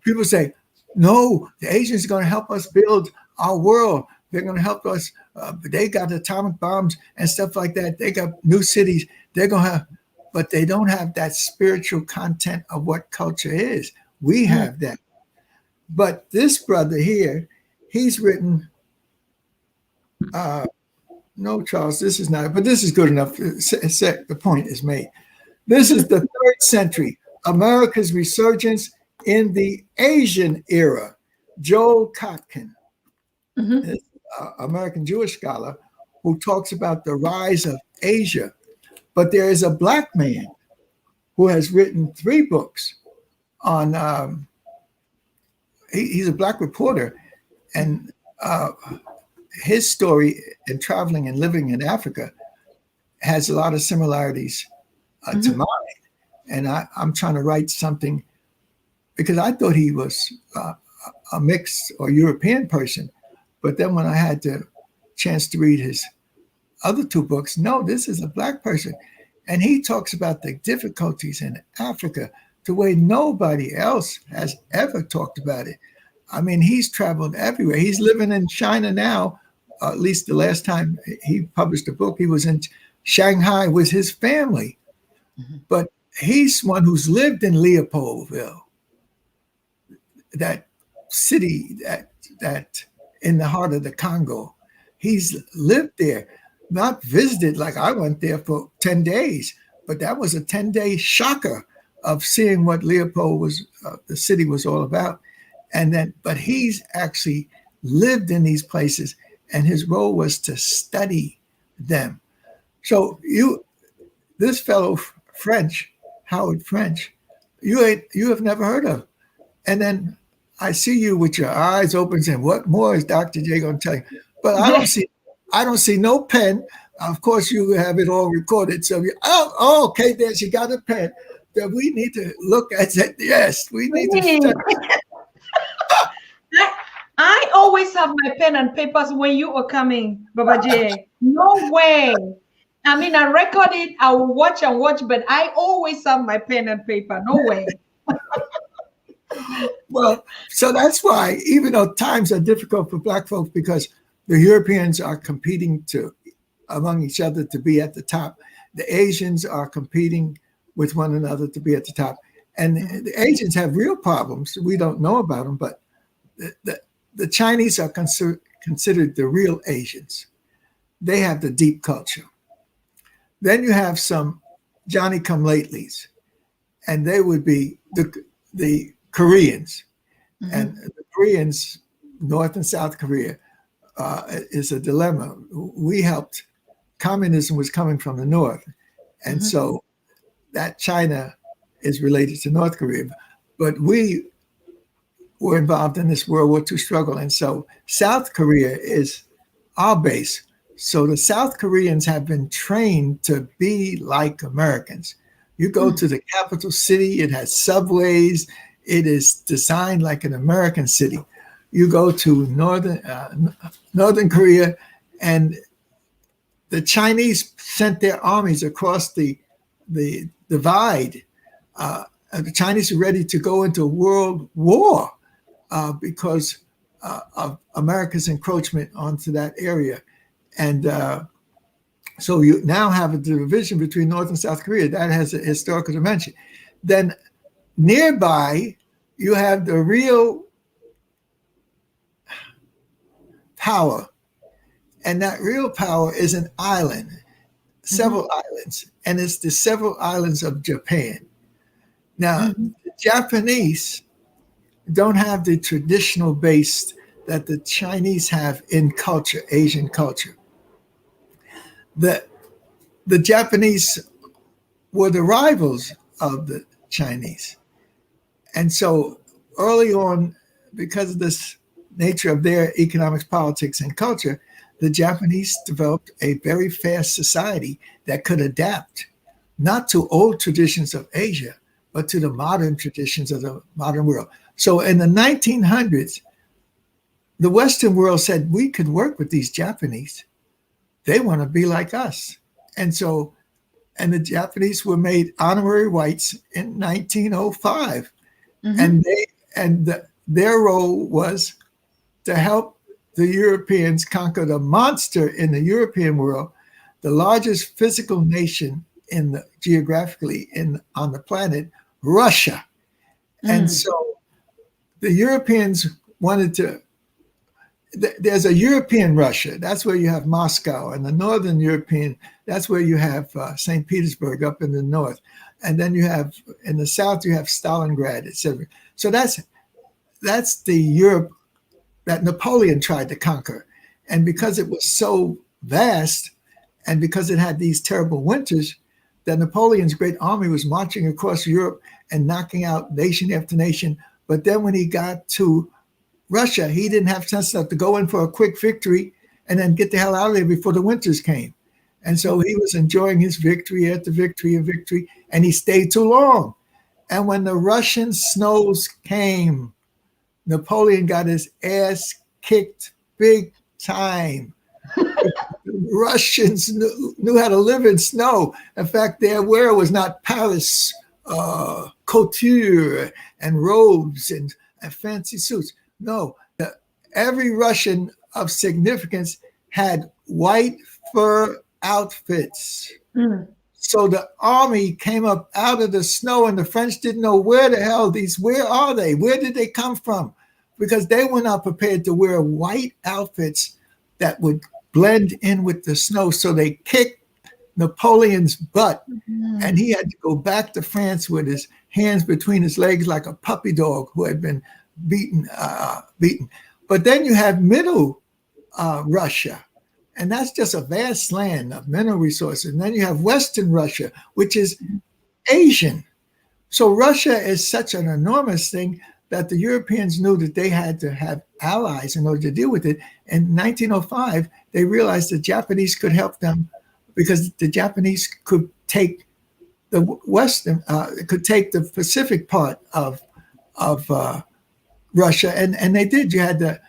people say, no, the Asians are going to help us build our world. They're going to help us. They got atomic bombs and stuff like that. They got new cities. They're going to have, but they don't have that spiritual content of what culture is. We have that. But this brother here, he's written, no, Charles, this is not, but this is good enough. The point is made. This is the 3rd century, America's resurgence in the Asian era. Joel Kotkin, American Jewish scholar, who talks about the rise of Asia. But there is a Black man who has written 3 books on, he's a Black reporter, and his story in traveling and living in Africa has a lot of similarities to mine. And I'm trying to write something, because I thought he was a mixed or European person. But then when I had the chance to read his other 2 books, no, this is a Black person. And he talks about the difficulties in Africa the way nobody else has ever talked about it. I mean, he's traveled everywhere. He's living in China now. At least the last time he published a book, he was in Shanghai with his family. But he's one who's lived in Leopoldville, that city that in the heart of the Congo. He's lived there, not visited like I went there for 10 days, but that was a 10-day shocker of seeing what Leopold was, the city was all about. And then, but he's actually lived in these places, and his role was to study them. So this fellow French, Howard French, you have never heard of. And then I see you with your eyes open saying, what more is Dr. J going to tell you? But I don't see no pen. Of course, you have it all recorded. So okay, there she got a pen that we need to look at. Yes, we need to study. I always have my pen and papers when you are coming, Baba J. No way. I mean, I record it, I will watch and watch, but I always have my pen and paper. No way. Well, so that's why, even though times are difficult for Black folks, because the Europeans are competing among each other to be at the top, the Asians are competing with one another to be at the top. And the Asians have real problems. We don't know about them, but the Chinese are considered the real Asians. They have the deep culture. Then you have some Johnny-come-latelys, and they would be the Koreans. Mm-hmm. And the Koreans, North and South Korea, is a dilemma. We helped. Communism was coming from the North, and Mm-hmm. so that China is related to North Korea. But we were involved in this World War II struggle, and so South Korea is our base. So the South Koreans have been trained to be like Americans. You go to the capital city, it has subways, it is designed like an American city. You go to Northern Korea, and the Chinese sent their armies across the divide. The Chinese are ready to go into a world war because of America's encroachment onto that area. And so you now have a division between North and South Korea. That has a historical dimension. Then nearby, you have the real power. And that real power is an island, several islands. And it's the several islands of Japan. Now, the Japanese don't have the traditional base that the Chinese have in culture, Asian culture. The Japanese were the rivals of the Chinese. And so early on, because of this nature of their economics, politics, and culture, the Japanese developed a very fast society that could adapt, not to old traditions of Asia, but to the modern traditions of the modern world. So in the 1900s, the Western world said, we could work with these Japanese. They want to be like us. And so, and the Japanese were made honorary whites in 1905. Their role was to help the Europeans conquer the monster in the European world, the largest physical nation geographically on the planet, Russia. And so the Europeans wanted to. There's a European Russia. That's where you have Moscow, and the Northern European. That's where you have St. Petersburg up in the north, and then you have in the south you have Stalingrad, etc. So that's the Europe that Napoleon tried to conquer, and because it was so vast, and because it had these terrible winters, that Napoleon's great army was marching across Europe and knocking out nation after nation. But then when he got to Russia, he didn't have sense enough to go in for a quick victory and then get the hell out of there before the winters came. And so he was enjoying his victory after victory and victory, and he stayed too long. And when the Russian snows came, Napoleon got his ass kicked big time. The Russians knew how to live in snow. In fact, their wear was not Paris couture and robes and fancy suits. No, every Russian of significance had white fur outfits. So the army came up out of the snow, and the French didn't know where are they? Where did they come from? Because they were not prepared to wear white outfits that would blend in with the snow. So they kicked Napoleon's butt, and he had to go back to France with his hands between his legs like a puppy dog who had been beaten. But then you have middle Russia, and that's just a vast land of mineral resources. And then you have Western Russia, which is Asian. So Russia is such an enormous thing that the Europeans knew that they had to have allies in order to deal with it. In 1905, they realized the Japanese could help them because the Japanese could take the could take the Pacific part of Russia, and they did. You had the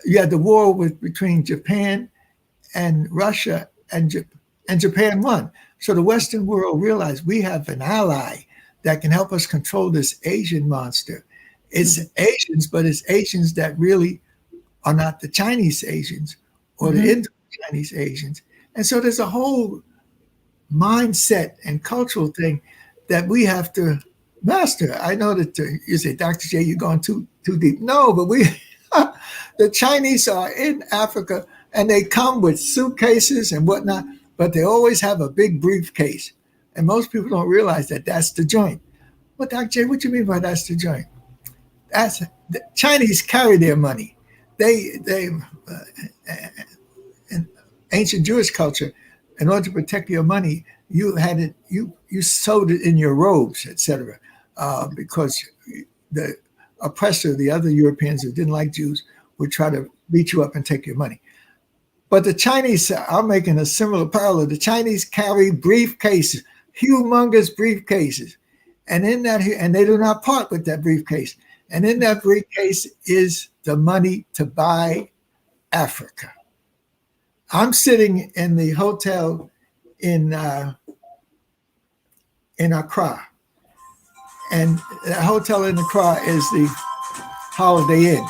you had the war between Japan and Russia, and Japan won. So the Western world realized we have an ally that can help us control this Asian monster. It's Asians, but it's Asians that really are not the Chinese Asians or the Indo-Chinese Asians. And so there's a whole mindset and cultural thing that we have to Master, I know that you say, Dr. J, you're going too deep. No, but the Chinese are in Africa and they come with suitcases and whatnot, but they always have a big briefcase. And most people don't realize that that's the joint. Well, Dr. J, what do you mean by that's the joint? The Chinese carry their money. They in ancient Jewish culture, in order to protect your money, you had it, you sewed it in your robes, etc. Because the oppressor, the other Europeans who didn't like Jews, would try to beat you up and take your money. But the Chinese are making a similar parallel. The Chinese carry briefcases, humongous briefcases, and in that, and they do not part with that briefcase. And in that briefcase is the money to buy Africa. I'm sitting in the hotel in Accra, and the hotel in Accra is the Holiday Inn,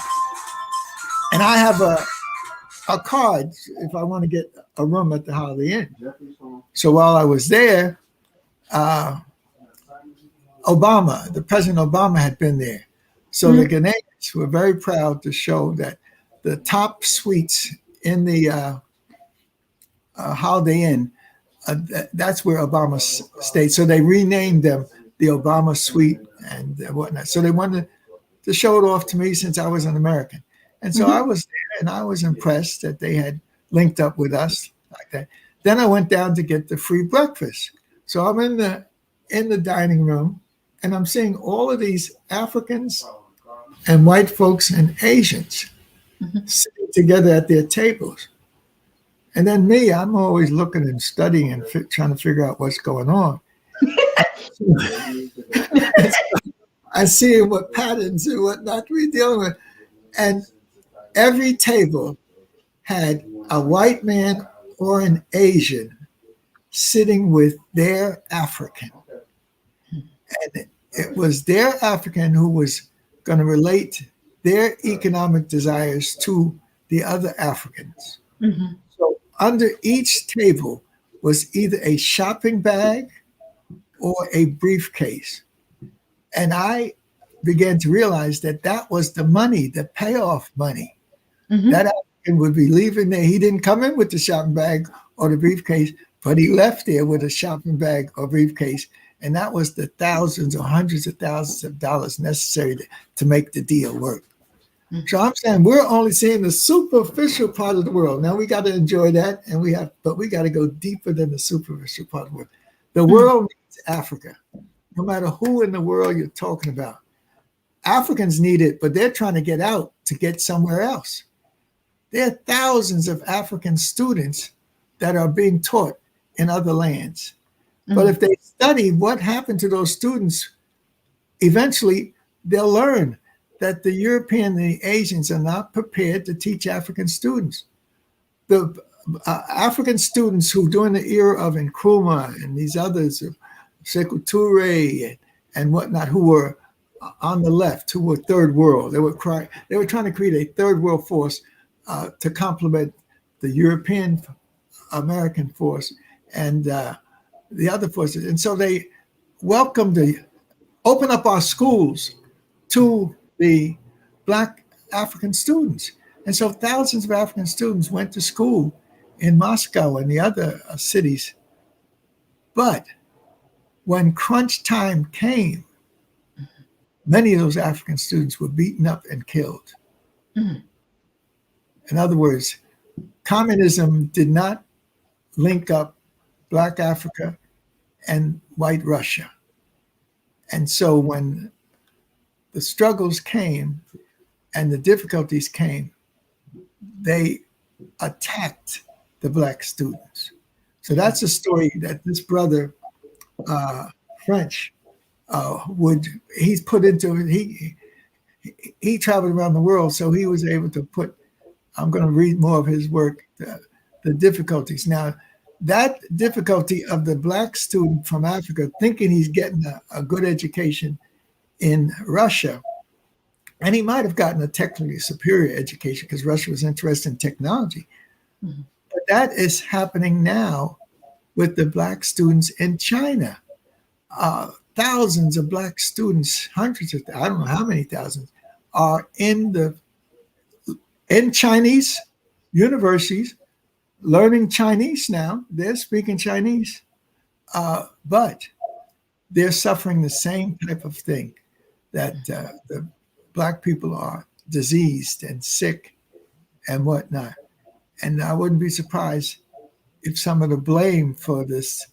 and I have a card if I want to get a room at the Holiday Inn. So while I was there, the President Obama had been there. So the Ghanaians were very proud to show that the top suites in the Holiday Inn, that's where Obama stayed. So they renamed them the Obama Suite and whatnot. So they wanted to show it off to me since I was an American. And so I was there and I was impressed that they had linked up with us like that. Then I went down to get the free breakfast. So I'm in the dining room and I'm seeing all of these Africans and white folks and Asians sitting together at their tables. And then me, I'm always looking and studying and trying to figure out what's going on. I see what patterns and whatnot we're dealing with. And every table had a white man or an Asian sitting with their African. And it was their African who was going to relate their economic desires to the other Africans. So under each table was either a shopping bag or a briefcase. And I began to realize that that was the money, the payoff money. That African would be leaving there. He didn't come in with the shopping bag or the briefcase, but he left there with a shopping bag or briefcase. And that was the thousands or hundreds of thousands of dollars necessary to make the deal work. So I'm saying we're only seeing the superficial part of the world. Now we got to enjoy that, but we got to go deeper than the superficial part of the world. The world needs Africa, no matter who in the world you're talking about. Africans need it, but they're trying to get out to get somewhere else. There are thousands of African students that are being taught in other lands. But if they study what happened to those students, eventually they'll learn that the European and the Asians are not prepared to teach African students. The African students who during the era of Nkrumah and these others, Sekou Toure and whatnot, who were on the left, who were third world, they were trying to create a third world force to complement the European American force and the other forces. And so they welcomed open up our schools to the Black African students. And so thousands of African students went to school in Moscow and the other cities. But when crunch time came, many of those African students were beaten up and killed. In other words, communism did not link up Black Africa and white Russia. And so when the struggles came and the difficulties came, they attacked the Black students. So that's a story that this brother, French, he's put into it. He traveled around the world, so he was able to put, I'm going to read more of his work, the difficulties. Now, that difficulty of the Black student from Africa thinking he's getting a good education in Russia, and he might have gotten a technically superior education because Russia was interested in technology. But that is happening now with the Black students in China. thousands of black students, hundreds of, I don't know how many thousands, are in Chinese universities learning Chinese now. They're speaking Chinese, but they're suffering the same type of thing that the black people are diseased and sick and whatnot. And I wouldn't be surprised if some of the blame for this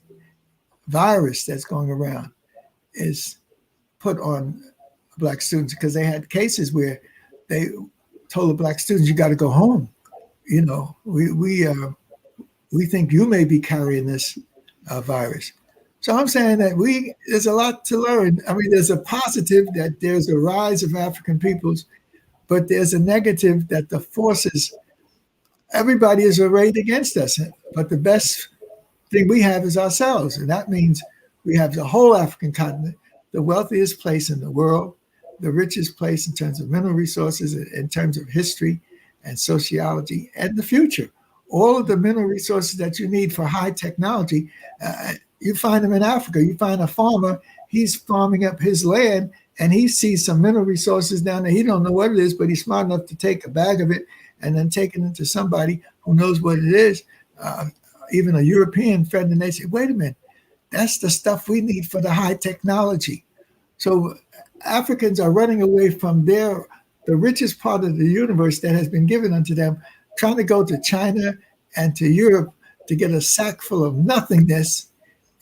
virus that's going around is put on black students, because they had cases where they told the black students, you got to go home. You know, we think you may be carrying this virus. So I'm saying that there's a lot to learn. I mean, there's a positive that there's a rise of African peoples, but there's a negative that the forces, everybody is arrayed against us. But the best thing we have is ourselves. And that means we have the whole African continent, the wealthiest place in the world, the richest place in terms of mineral resources, in terms of history and sociology and the future. All of the mineral resources that you need for high technology, you find them in Africa. You find a farmer, he's farming up his land and he sees some mineral resources down there. He don't know what it is, but he's smart enough to take a bag of it and then take it into somebody who knows what it is, even a European friend, and they say, wait a minute, that's the stuff we need for the high technology. So Africans are running away from the richest part of the universe that has been given unto them, trying to go to China and to Europe to get a sack full of nothingness.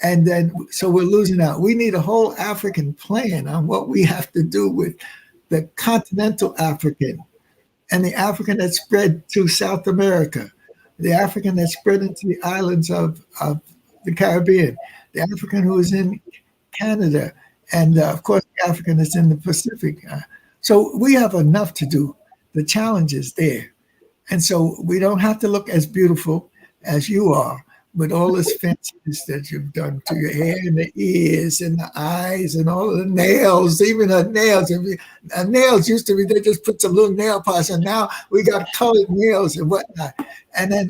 And then, so we're losing out. We need a whole African plan on what we have to do with the continental African and the African that spread to South America, the African that spread into the islands of the Caribbean, the African who is in Canada, and of course, the African that's in the Pacific. So we have enough to do. The challenge is there. And so we don't have to look as beautiful as you are with all this fanciness that you've done to your hair and the ears and the eyes and all of the nails, even the nails. Nails used to be, they just put some little nail polish, and now we got colored nails and whatnot. And then,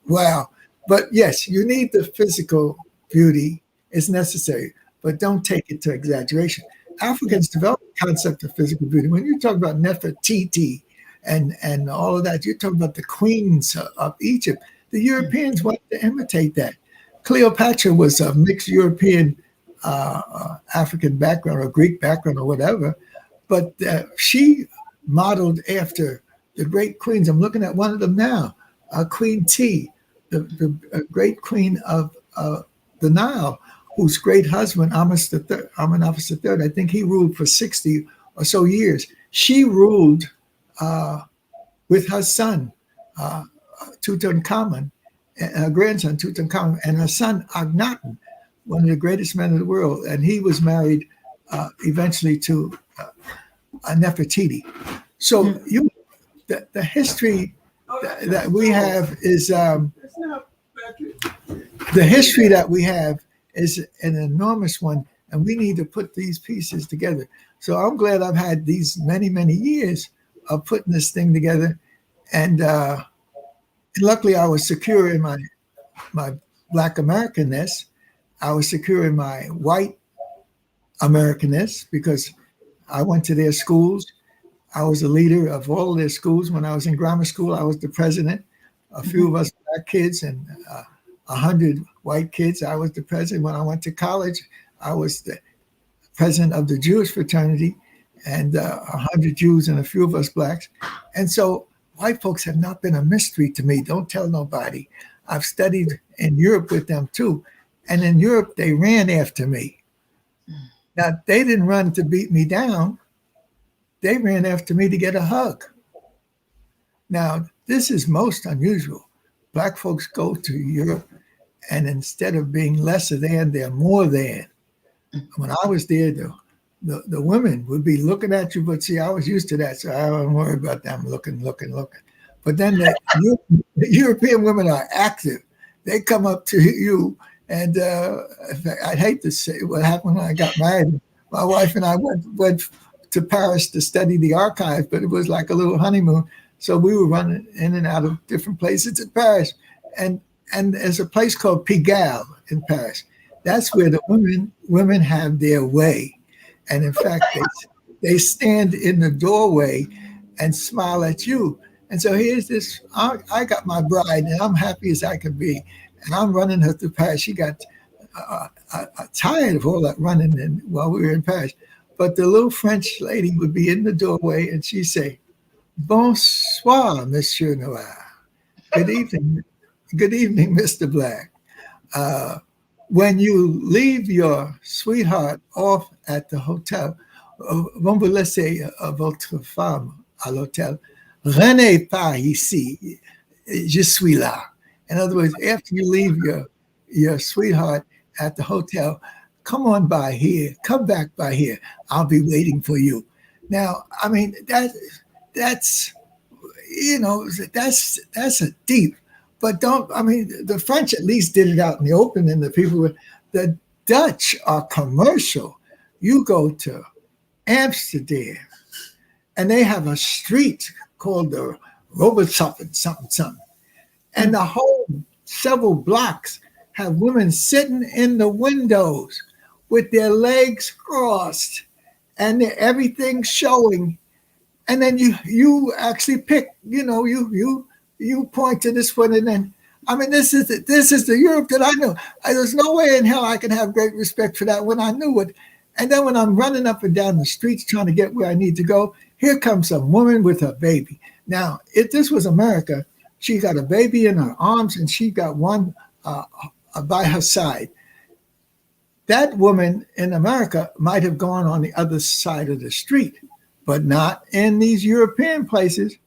wow. But yes, you need the physical beauty. It's necessary, but don't take it to exaggeration. Africans developed the concept of physical beauty. When you talk about Nefertiti and all of that, you're talking about the queens of Egypt. The Europeans wanted to imitate that. Cleopatra was a mixed European African background or Greek background or whatever, but she modeled after the great queens. I'm looking at one of them now, Queen T, the great queen of the Nile, whose great husband, Amenephis III, I think he ruled for 60 or so years. She ruled with her son, Tutankhamun, her grandson Tutankhamun, and her son Akhenaten, one of the greatest men of the world. And he was married eventually to Nefertiti. So the history that we have is the history that we have is an enormous one, and we need to put these pieces together. So I'm glad I've had these many, many years of putting this thing together, and luckily I was secure in my Black Americanness. I was secure in my white Americanness because I went to their schools. I was a leader of all of their schools. When I was in grammar school, I was the president. A few of us black kids and 100 white kids, I was the president. When I went to college, I was the president of the Jewish fraternity, and 100 Jews and a few of us blacks. And so white folks have not been a mystery to me. Don't tell nobody. I've studied in Europe with them too. And in Europe, they ran after me. Now, they didn't run to beat me down. They ran after me to get a hug. Now, this is most unusual. Black folks go to Europe, and instead of being lesser than, they're more than. When I was there, the women would be looking at you, but see, I was used to that, so I don't worry about them looking. But then the European women are active. They come up to you, and I'd hate to say what happened when I got married. My wife and I went to Paris to study the archives, but it was like a little honeymoon. So we were running in and out of different places in Paris. And there's a place called Pigalle in Paris That's where the women have their way. And in fact, they stand in the doorway and smile at you. And so here's this, I got my bride and I'm happy as I can be. And I'm running her through Paris. She got tired of all that running while we were in Paris. But the little French lady would be in the doorway and she'd say, "Bonsoir, Monsieur Noir. Good evening. Good evening, Mr. Black. When you leave your sweetheart off at the hotel, vont vous laisser votre femme à l'hôtel. Renez pas ici. Je suis là." In other words, after you leave your sweetheart at the hotel, come on by here. Come back by here. I'll be waiting for you. Now, I mean, that's that's a deep. But the French at least did it out in the open, and the Dutch are commercial. You go to Amsterdam, and they have a street called the Robert something. And the whole several blocks have women sitting in the windows with their legs crossed and everything showing. And then you actually pick, you point to this one, and then this is the Europe that I know. There's no way in hell I can have great respect for that when I knew it. And then when I'm running up and down the streets trying to get where I need to go, here comes some woman with her baby. Now, if this was America, she got a baby in her arms and she got one by her side. That woman in America might have gone on the other side of the street, but not in these European places.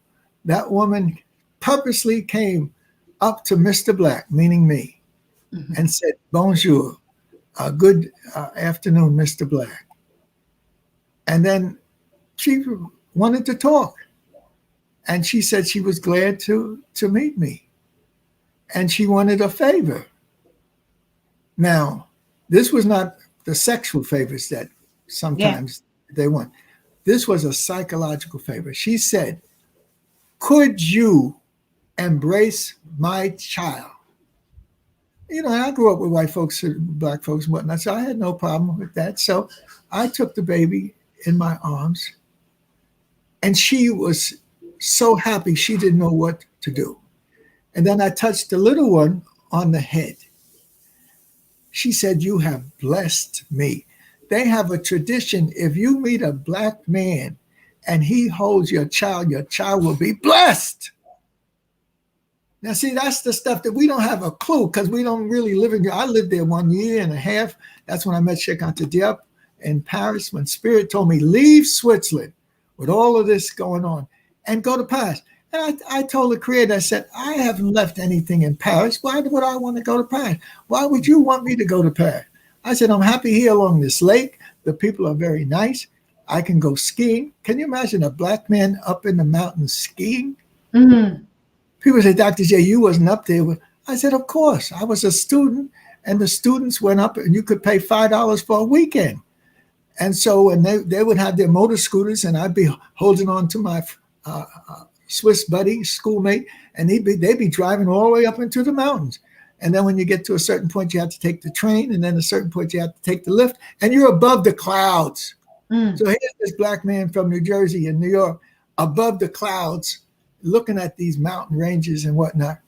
That woman purposely came up to Mr. Black, meaning me, and said, "Bonjour, good afternoon, Mr. Black." And then she wanted to talk. And she said she was glad to meet me. And she wanted a favor. Now, this was not the sexual favors that sometimes they want. This was a psychological favor. She said, "Could you embrace my child?" I grew up with white folks, black folks, and whatnot, so I had no problem with that. So I took the baby in my arms, and she was so happy she didn't know what to do. And then I touched the little one on the head. She said, "You have blessed me." They have a tradition. If you meet a black man and he holds your child will be blessed. Now, see, that's the stuff that we don't have a clue because we don't really live in. I lived there 1 year and a half. That's when I met Cheikh Anta Diop in Paris, when Spirit told me, leave Switzerland with all of this going on and go to Paris. And I told the creator, I said, "I haven't left anything in Paris. Why would I want to go to Paris? Why would you want me to go to Paris?" I said, "I'm happy here along this lake. The people are very nice. I can go skiing." Can you imagine a black man up in the mountains skiing? Mm-hmm. People say, "Dr. J, you wasn't up there." I said, "Of course. I was a student, and the students went up, and you could pay $5 for a weekend." And so when they would have their motor scooters, and I'd be holding on to my Swiss buddy, schoolmate, and they'd be driving all the way up into the mountains. And then when you get to a certain point, you have to take the train, and then at a certain point, you have to take the lift, and you're above the clouds. So here's this black man from New Jersey and New York above the clouds, looking at these mountain ranges and whatnot.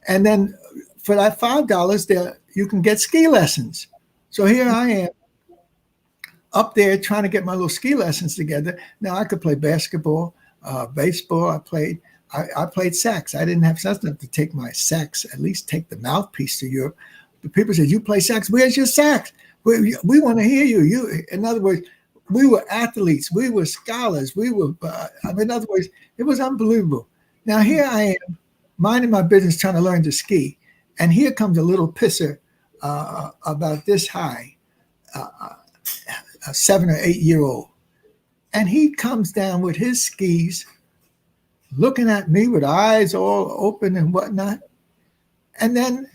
And then for that $5 there, you can get ski lessons. So here I am up there trying to get my little ski lessons together. Now I could play basketball, baseball. I played sax. I didn't have sense enough to take my sax, at least take the mouthpiece to Europe. The people said, "You play sax? Where's your sax? We want to hear you." In other words, we were athletes. We were scholars. In other words, it was unbelievable. Now here I am, minding my business, trying to learn to ski. And here comes a little pisser about this high, a 7 or 8 year old. And he comes down with his skis, looking at me with eyes all open and whatnot. And then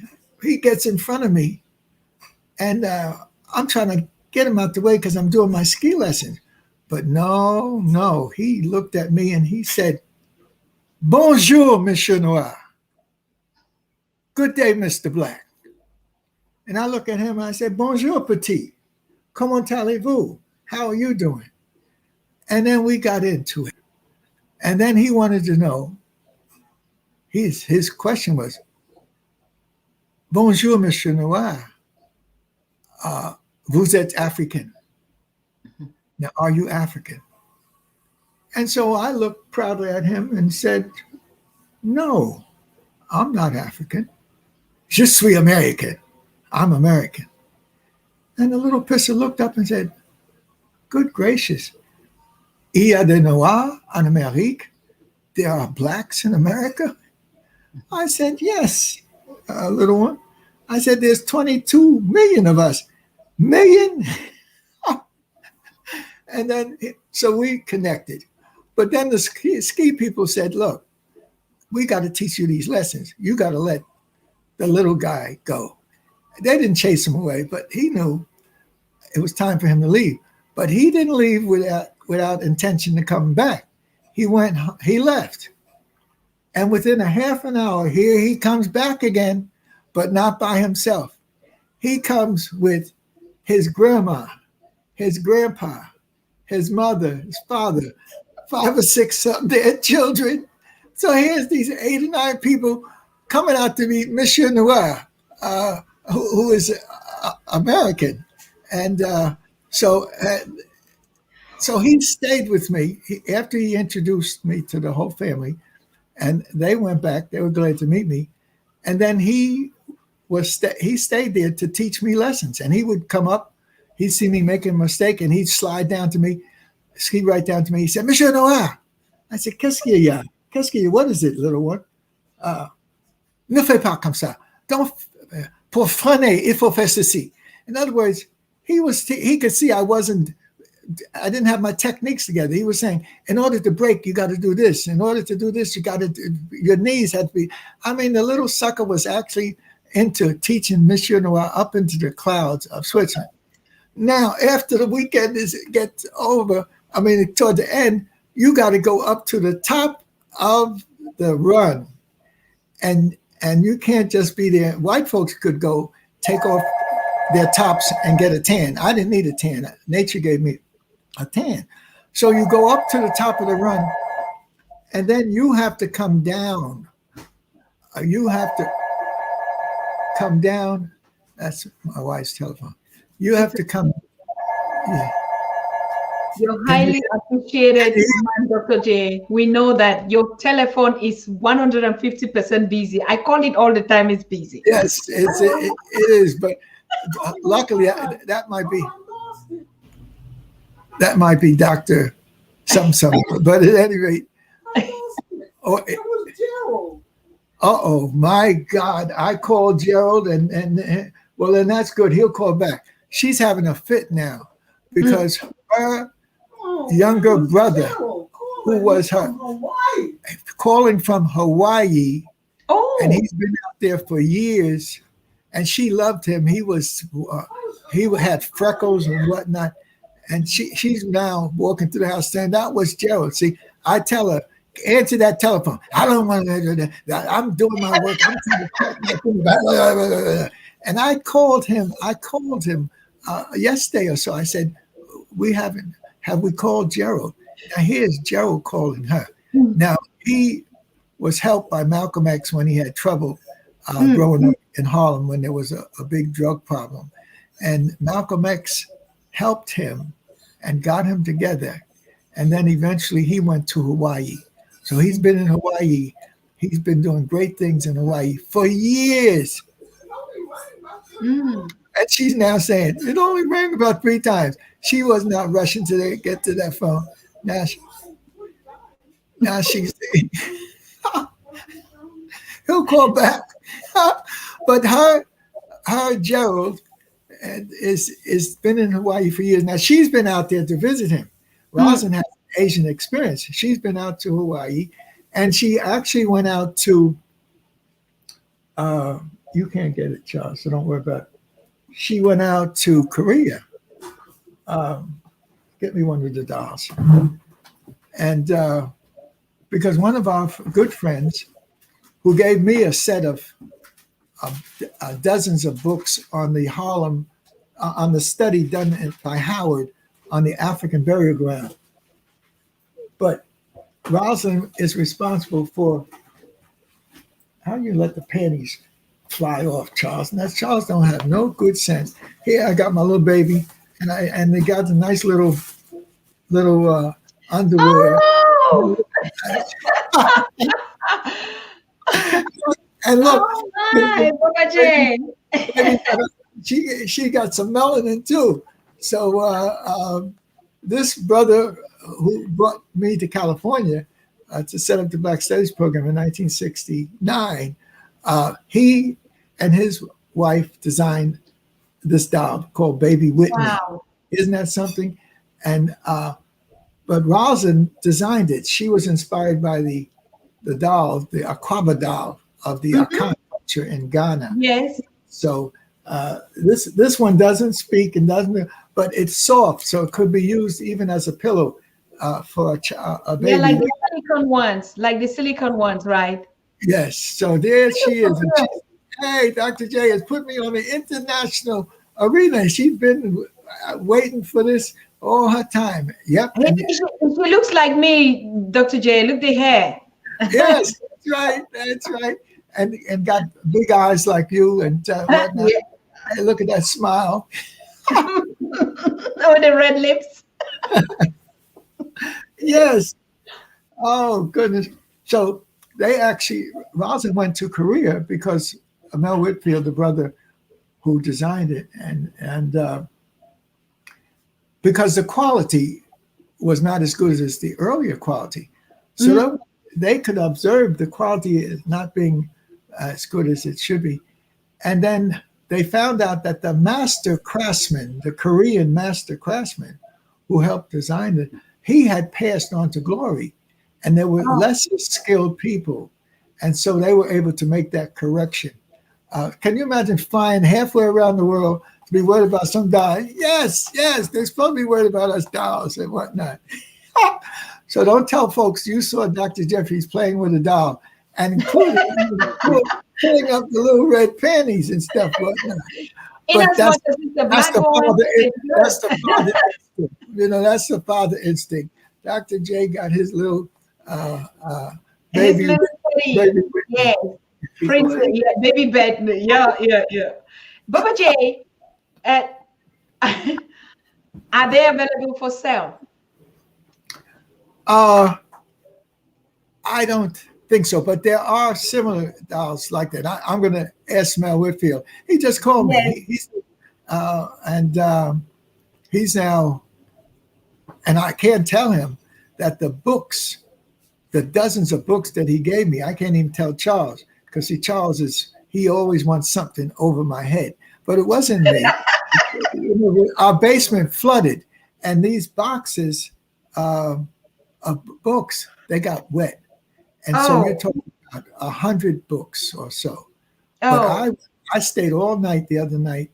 he gets in front of me, and I'm trying to get him out the way because I'm doing my ski lesson. But no, he looked at me and he said, "Bonjour, Monsieur Noir. Good day, Mr. Black." And I look at him and I said, bonjour, petit. Comment allez-vous? How are you doing? And then we got into it. And then he wanted to know, his question was, bonjour, Monsieur Noir. Vous êtes African. Now, are you African? And so I looked proudly at him and said, no, I'm not African. Je suis American. I'm American. And the little pisser looked up and said, good gracious, il y a des Noirs en Amérique? There are blacks in America? I said, yes, little one. I said, there's 22 million of us. Million? And then, so we connected. But then the ski people said, look, we got to teach you these lessons. You got to let the little guy go. They didn't chase him away, but he knew it was time for him to leave. But he didn't leave without intention to come back. He left. And within a half an hour, here he comes back again, but not by himself. He comes with his grandma, his grandpa, his mother, his father, 5 or 6 of their children. So here's these 8 or 9 people coming out to meet Monsieur Noir, who is American. And so he stayed with me after he introduced me to the whole family. And they went back. They were glad to meet me. And then he stayed there to teach me lessons. And he would come up. He'd see me making a mistake, and he'd slide down to me, ski right down to me. He said, Monsieur Noir. I said, qu'est-ce qu'il y a? Qu'est-ce qu'il y a? What is it, little one? Ne fais pas comme ça. Don't, pour freiner, il faut faire ceci. In other words, he could see I didn't have my techniques together. He was saying, in order to break, you got to do this. In order to do this, your knees had to be. I mean, the little sucker was actually into teaching Monsieur Noir up into the clouds of Switzerland. Now, after the weekend gets over, I mean, toward the end, you got to go up to the top of the run. And you can't just be there. White folks could go take off their tops and get a tan. I didn't need a tan. Nature gave me a tan. So you go up to the top of the run, and then you have to come down. You have to come down. That's my wife's telephone. You have to come. Yeah. You're highly appreciated, Dr. J. We know that your telephone is 150% busy. I call it all the time. It's busy. Yes, it is. But luckily, that might be Dr. Some. But at any rate, my God! I called Gerald, and well, then that's good. He'll call back. She's having a fit now because her younger brother, who was her, calling from Hawaii, and he's been out there for years, and she loved him. He had freckles and whatnot, and she's now walking through the house saying, that was Gerald. See, I tell her, answer that telephone. I don't want to. I'm doing my work. I'm trying to. And I called him yesterday or so. I said, have we called Gerald? Now here's Gerald calling her. Now he was helped by Malcolm X when he had trouble growing up in Harlem when there was a big drug problem. And Malcolm X helped him and got him together. And then eventually he went to Hawaii. So he's been in Hawaii. He's been doing great things in Hawaii for years. And she's now saying, it only rang about 3 times. She was not rushing to get to that phone. Now she's saying, he'll call back. But her Gerald is been in Hawaii for years. Now she's been out there to visit him. Rosin has Asian experience. She's been out to Hawaii, and she actually went out to, you can't get it, Charles, so don't worry about it. She went out to Korea. Get me one with the dolls. And because one of our good friends who gave me a set of dozens of books on the Harlem, on the study done by Howard on the African burial ground. But Rosalind is responsible for how you let the panties fly off, Charles. And that Charles don't have no good sense. Here I got my little baby, and they got the nice little underwear. Oh, And look, oh my, Baba J. she got some melanin too. So this brother who brought me to California to set up the Black Studies program in 1969, he and his wife designed this doll called Baby Whitney. Wow. Isn't that something? And but Rosalind designed it. She was inspired by the doll, the Akwaba doll of the Akan culture in Ghana. Yes. So this one doesn't speak and doesn't, but it's soft, so it could be used even as a pillow for a baby. Yeah, like the silicone ones, right? Yes. So there she is. And she, hey, Dr. J has put me on the international arena. She's been waiting for this all her time. Yep. She looks like me, Dr. J. Look the hair. Yes, that's right. That's right. And got big eyes like you and whatnot. Yeah. Hey, look at that smile. Oh, the red lips. Yes. Oh, goodness. So they actually, Rosalind went to Korea because Mel Whitfield, the brother who designed it, and because the quality was not as good as the earlier quality. So they could observe the quality as not being as good as it should be. And then they found out that the master craftsman, the Korean master craftsman who helped design it, he had passed on to glory. And there were less skilled people. And so they were able to make that correction. Can you imagine flying halfway around the world to be worried about some doll? Yes, they're supposed to be worried about us dolls and whatnot. So don't tell folks you saw Dr. Jeffries playing with a doll and including pulling up the little red panties and stuff. Whatnot. But that's the father instinct. You know, that's the father instinct. Dr. J got his little baby. Yeah, Prince, yeah, baby bed. Yeah. Baba J, are they available for sale? I don't think so, but there are similar dolls like that. I'm going to ask Mel Whitfield. He just called me. He's now, and I can't tell him that the books, the dozens of books that he gave me, I can't even tell Charles because Charles he always wants something over my head. But it wasn't me. Our basement flooded, and these boxes of books, they got wet. And so you're talking about 100 books or so. But I stayed all night the other night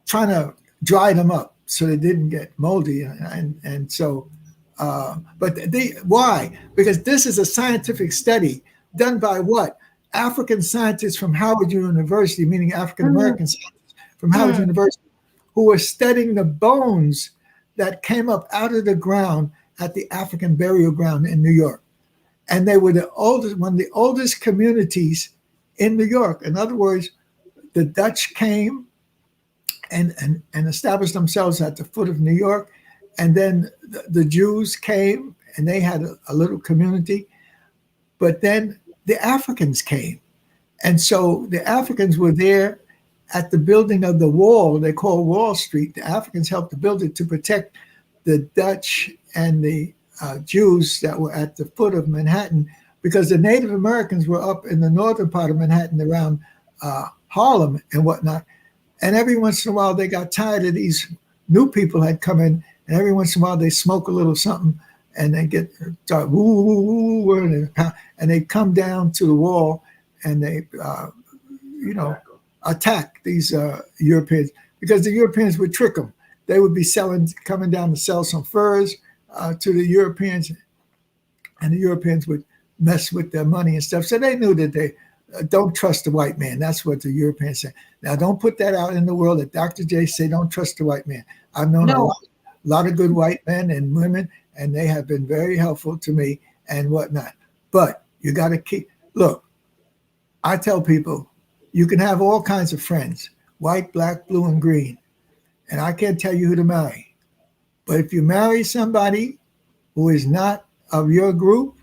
trying to dry them up so they didn't get moldy. And so, but why? Because this is a scientific study done by what? African scientists from Howard University, meaning African American scientists from Howard University, who were studying the bones that came up out of the ground at the African burial ground in New York. And they were one of the oldest communities in New York. In other words, the Dutch came and established themselves at the foot of New York. And then the Jews came and they had a little community. But then the Africans came. And so the Africans were there at the building of the wall they call Wall Street. The Africans helped to build it to protect the Dutch and the Jews that were at the foot of Manhattan, because the Native Americans were up in the northern part of Manhattan around Harlem and whatnot. And every once in a while they got tired of these new people had come in, and every once in a while they smoke a little something and they start woo, woo, woo, woo, and they come down to the wall and they attack these Europeans, because the Europeans would trick them. They would be coming down to sell some furs to the Europeans, and the Europeans would mess with their money and stuff. So they knew that they don't trust the white man. That's what the Europeans said. Now, don't put that out in the world that Dr. J say, don't trust the white man. I've known a lot of good white men and women, and they have been very helpful to me and whatnot. But you got to look, I tell people, you can have all kinds of friends, white, black, blue, and green. And I can't tell you who to marry. But if you marry somebody who is not of your group,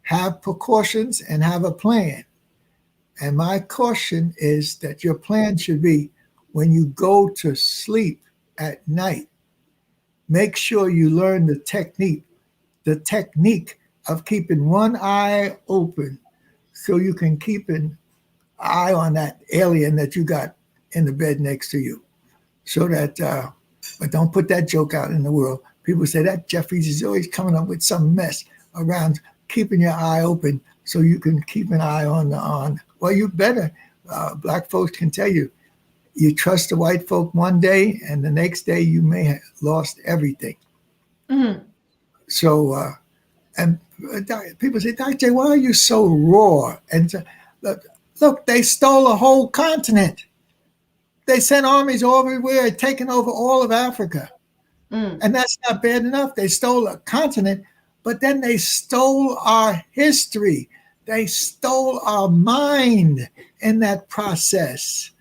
have precautions and have a plan. And my caution is that your plan should be when you go to sleep at night, make sure you learn the technique of keeping one eye open so you can keep an eye on that alien that you got in the bed next to you. So that, but don't put that joke out in the world. People say that Jeffries is always coming up with some mess around keeping your eye open so you can keep an eye on. Well, you better. Black folks can tell you, you trust the white folk one day and the next day you may have lost everything. Mm-hmm. So, and people say, Dr. J, why are you so raw? And look, they stole a whole continent. They sent armies everywhere, taking over all of Africa. And that's not bad enough. They stole a continent, but then they stole our history. They stole our mind in that process.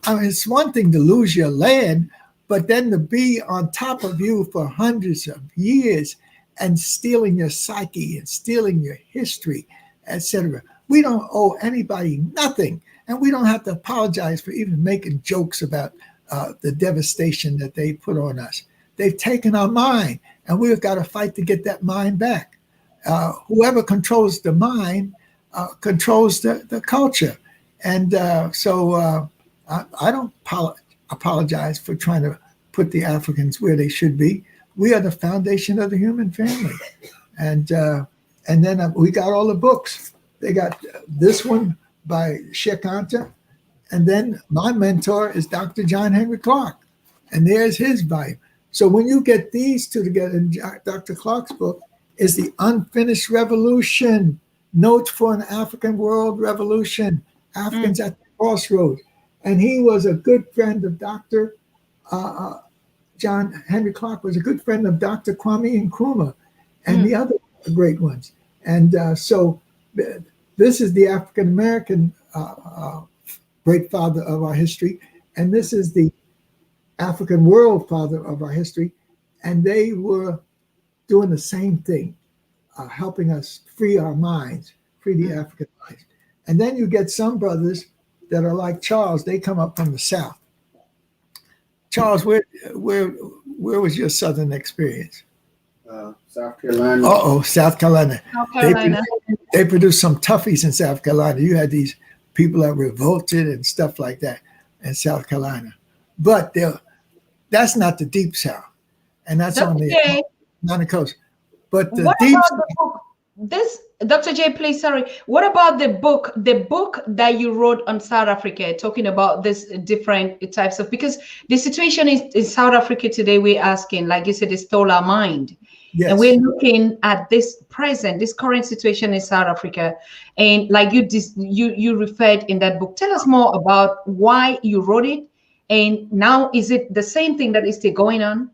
I mean, it's one thing to lose your land, but then to be on top of you for hundreds of years and stealing your psyche and stealing your history, etc. We don't owe anybody nothing. And we don't have to apologize for even making jokes about the devastation that they put on us. They've taken our mind, and we've got to fight to get that mind back. Whoever controls the mind controls the culture. And so I don't apologize for trying to put the Africans where they should be. We are the foundation of the human family. And then we got all the books. They got this one by Sheikh Anta. And then my mentor is Dr. John Henry Clark. And there's his volume. So when you get these two together, in Dr. Clark's book is The Unfinished Revolution, Notes for an African World Revolution, Africans at the Crossroads. And he was a good friend of Dr. John Henry Clark was a good friend of Dr. Kwame Nkrumah and the other great ones. And so this is the African-American great father of our history. And this is the African world father of our history. And they were doing the same thing, helping us free our minds, free the African minds. And then you get some brothers that are like Charles. They come up from the South. Charles, where was your Southern experience? South Carolina. South Carolina. South Carolina. They produced some toughies in South Carolina. You had these people that revolted and stuff like that in South Carolina. But that's not the deep South. And that's on the coast. But the deep South. This, Dr. J, please, sorry. What about the book that you wrote on South Africa, talking about this different types of, because the situation is in South Africa today, we're asking, like you said, they stole our mind. Yes. And we're looking at this current situation in South Africa. And like you referred in that book, tell us more about why you wrote it. And now, is it the same thing that is still going on?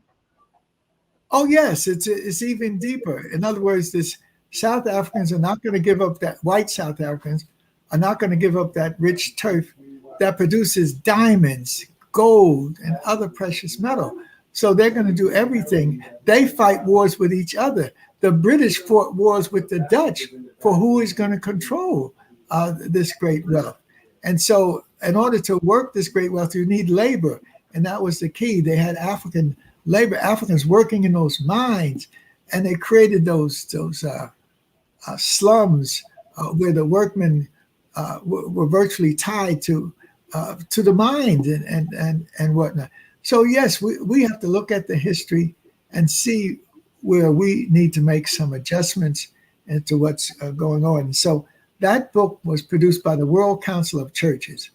Oh, yes, it's even deeper. In other words, this South Africans are not going to give up that, white South Africans are not going to give up that rich turf that produces diamonds, gold, and other precious metal. So they're going to do everything. They fight wars with each other. The British fought wars with the Dutch for who is going to control this great wealth. And so in order to work this great wealth, you need labor. And that was the key. They had African labor, Africans working in those mines, and they created those slums where the workmen were virtually tied to the mines and whatnot. So yes, we have to look at the history and see where we need to make some adjustments into what's going on. And so that book was produced by the World Council of Churches.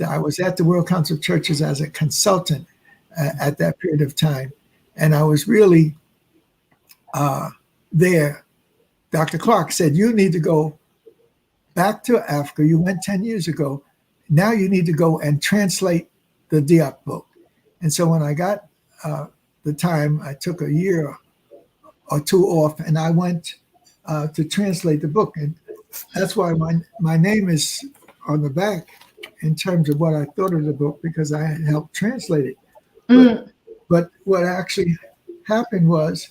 I was at the World Council of Churches as a consultant at that period of time, and I was really there Dr. Clark said, you need to go back to Africa. You went 10 years ago. Now you need to go and translate the Diop book. And so when I got the time, I took a year or two off, and I went to translate the book. And that's why my name is on the back in terms of what I thought of the book, because I had helped translate it. But what actually happened was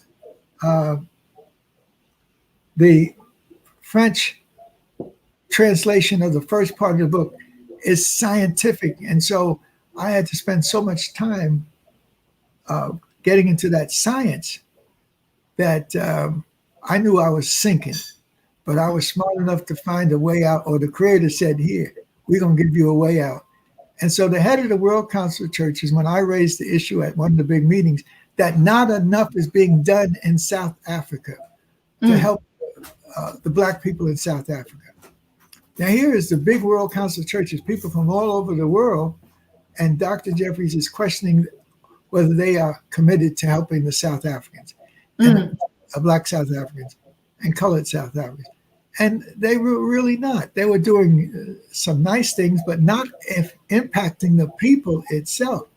the French translation of the first part of the book is scientific. And so I had to spend so much time getting into that science that I knew I was sinking. But I was smart enough to find a way out, or the creator said, here, we're going to give you a way out. And so the head of the World Council of Churches, when I raised the issue at one of the big meetings, that not enough is being done in South Africa to help the Black people in South Africa. Now here is the big World Council of Churches, people from all over the world, and Dr. Jeffries is questioning whether they are committed to helping the South Africans, and Black South Africans and colored South Africans. And they were really not. They were doing some nice things, but not impacting the people itself.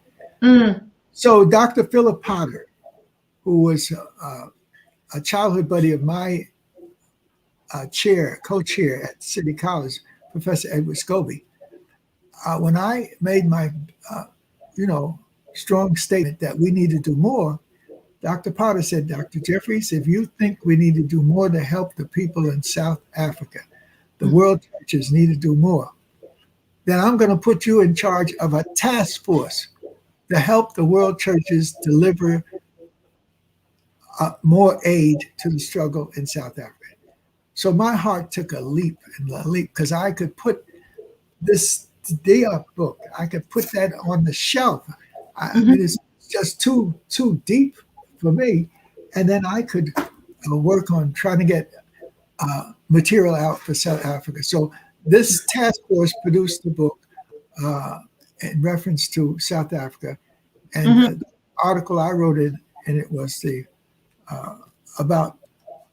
So Dr. Philip Potter, who was a childhood buddy of my co-chair at City College, Professor Edward Scobie, when I made my, strong statement that we need to do more, Dr. Potter said, Dr. Jeffries, if you think we need to do more to help the people in South Africa, the world churches need to do more, then I'm going to put you in charge of a task force to help the world churches deliver more aid to the struggle in South Africa. So my heart took a leap, because I could put this Diop book, I could put that on the shelf. I mean, it's just too deep for me. And then I could work on trying to get material out for South Africa. So this task force produced the book in reference to South Africa. And the article I wrote in it was about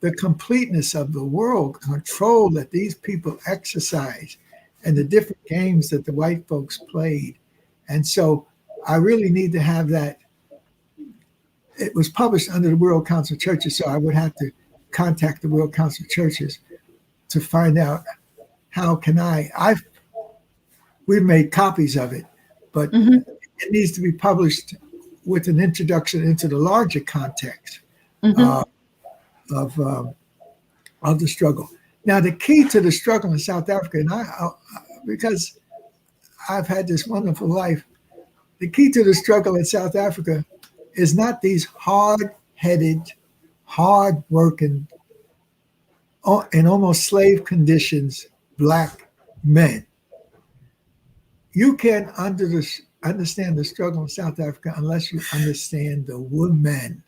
the completeness of the world control that these people exercise and the different games that the white folks played. And so I really need to have that. It was published under the World Council of Churches, so I would have to contact the World Council of Churches to find out how can we've made copies of it, but it needs to be published with an introduction into the larger context of the struggle. Now, the key to the struggle in South Africa, and because I've had this wonderful life, the key to the struggle in South Africa is not these hard-headed, hard-working, in almost slave conditions, Black men. You can't understand the struggle in South Africa unless you understand the woman,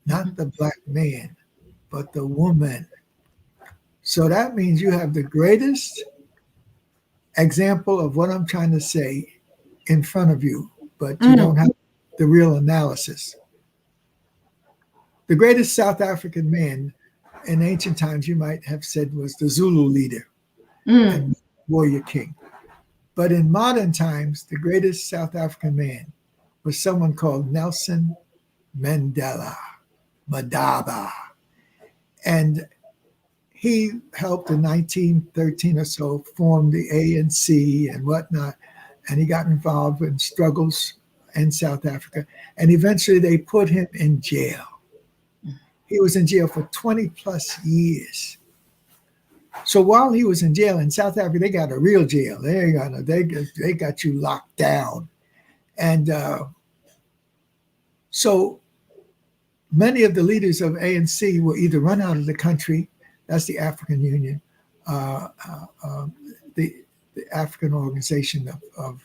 not the Black man, but the woman. So that means you have the greatest example of what I'm trying to say in front of you, but you don't have the real analysis. The greatest South African man in ancient times, you might have said, was the Zulu leader and warrior king. But in modern times, the greatest South African man was someone called Nelson Mandela, Madaba. And he helped in 1913 or so form the ANC and whatnot. And he got involved in struggles in South Africa. And eventually they put him in jail. He was in jail for 20 plus years. So while he was in jail in South Africa, they got a real jail. They got you locked down. And so many of the leaders of ANC were either run out of the country, that's the African Union, the African organization of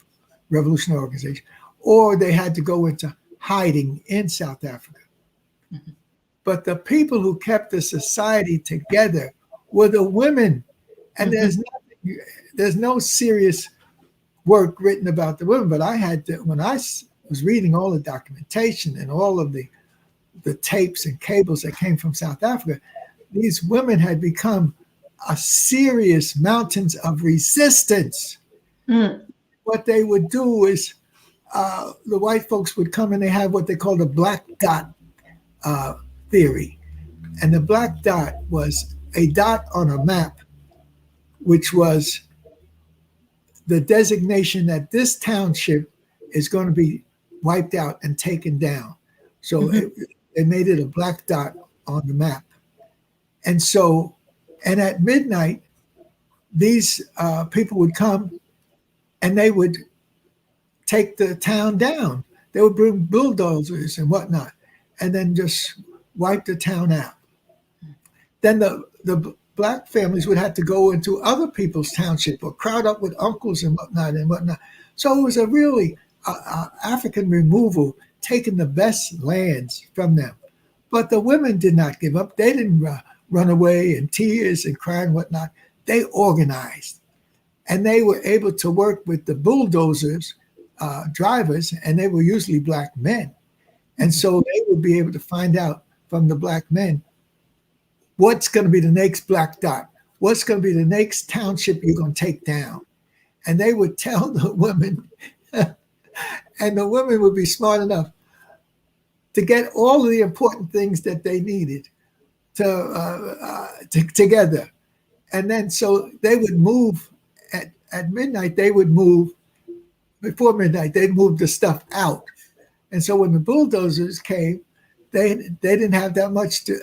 revolutionary organization, or they had to go into hiding in South Africa. But the people who kept the society together were the women. And there's no serious work written about the women, but I had to, when I was reading all the documentation and all of the tapes and cables that came from South Africa, these women had become a serious mountains of resistance. Mm. What they would do is the white folks would come and they have what they call the black dot theory. And the black dot was a dot on a map, which was the designation that this township is going to be wiped out and taken down. So they made it a black dot on the map. And so, and at midnight, these people would come and they would take the town down. They would bring bulldozers and whatnot, and then just wipe the town out. Then the black families would have to go into other people's township or crowd up with uncles and whatnot. So it was a really African removal, taking the best lands from them. But the women did not give up. They didn't run away in tears and cry and whatnot. They organized, and they were able to work with the bulldozers, drivers, and they were usually black men. And so they would be able to find out from the black men what's going to be the next black dot, what's going to be the next township you're going to take down. And they would tell the women, and the women would be smart enough to get all of the important things that they needed together. And then so they would move at midnight, they would move, before midnight, they'd move the stuff out. And so when the bulldozers came, they didn't have that much to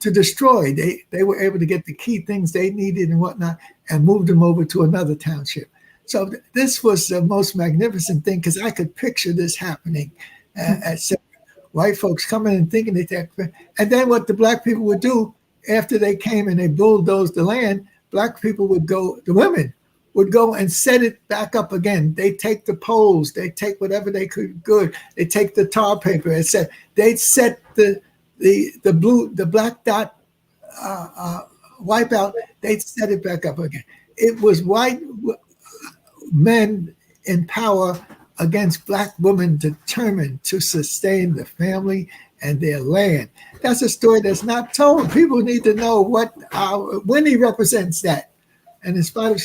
destroy. They were able to get the key things they needed and whatnot and move them over to another township. So this was the most magnificent thing, because I could picture this happening as white folks coming and thinking that. And then what the black people would do after they came and they bulldozed the land, black people would go, the women would go and set it back up again. They take the poles, they take whatever they could good, they take the tar paper and set, they'd set the black dot wipeout, they'd set it back up again. It was white men in power against black women determined to sustain the family and their land. That's a story that's not told. People need to know what Winnie represents that. And in spite of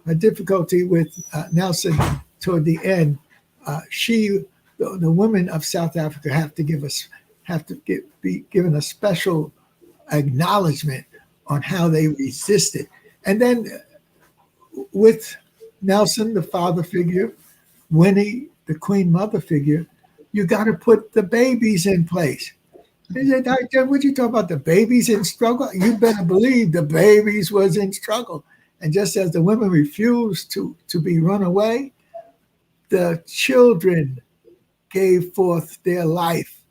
her difficulty with Nelson toward the end, the women of South Africa have to be given a special acknowledgement on how they resisted. And then with Nelson, the father figure, Winnie, the queen mother figure, you got to put the babies in place. They said, what you talk about, the babies in struggle? You better believe the babies was in struggle. And just as the women refused to be run away, the children gave forth their life.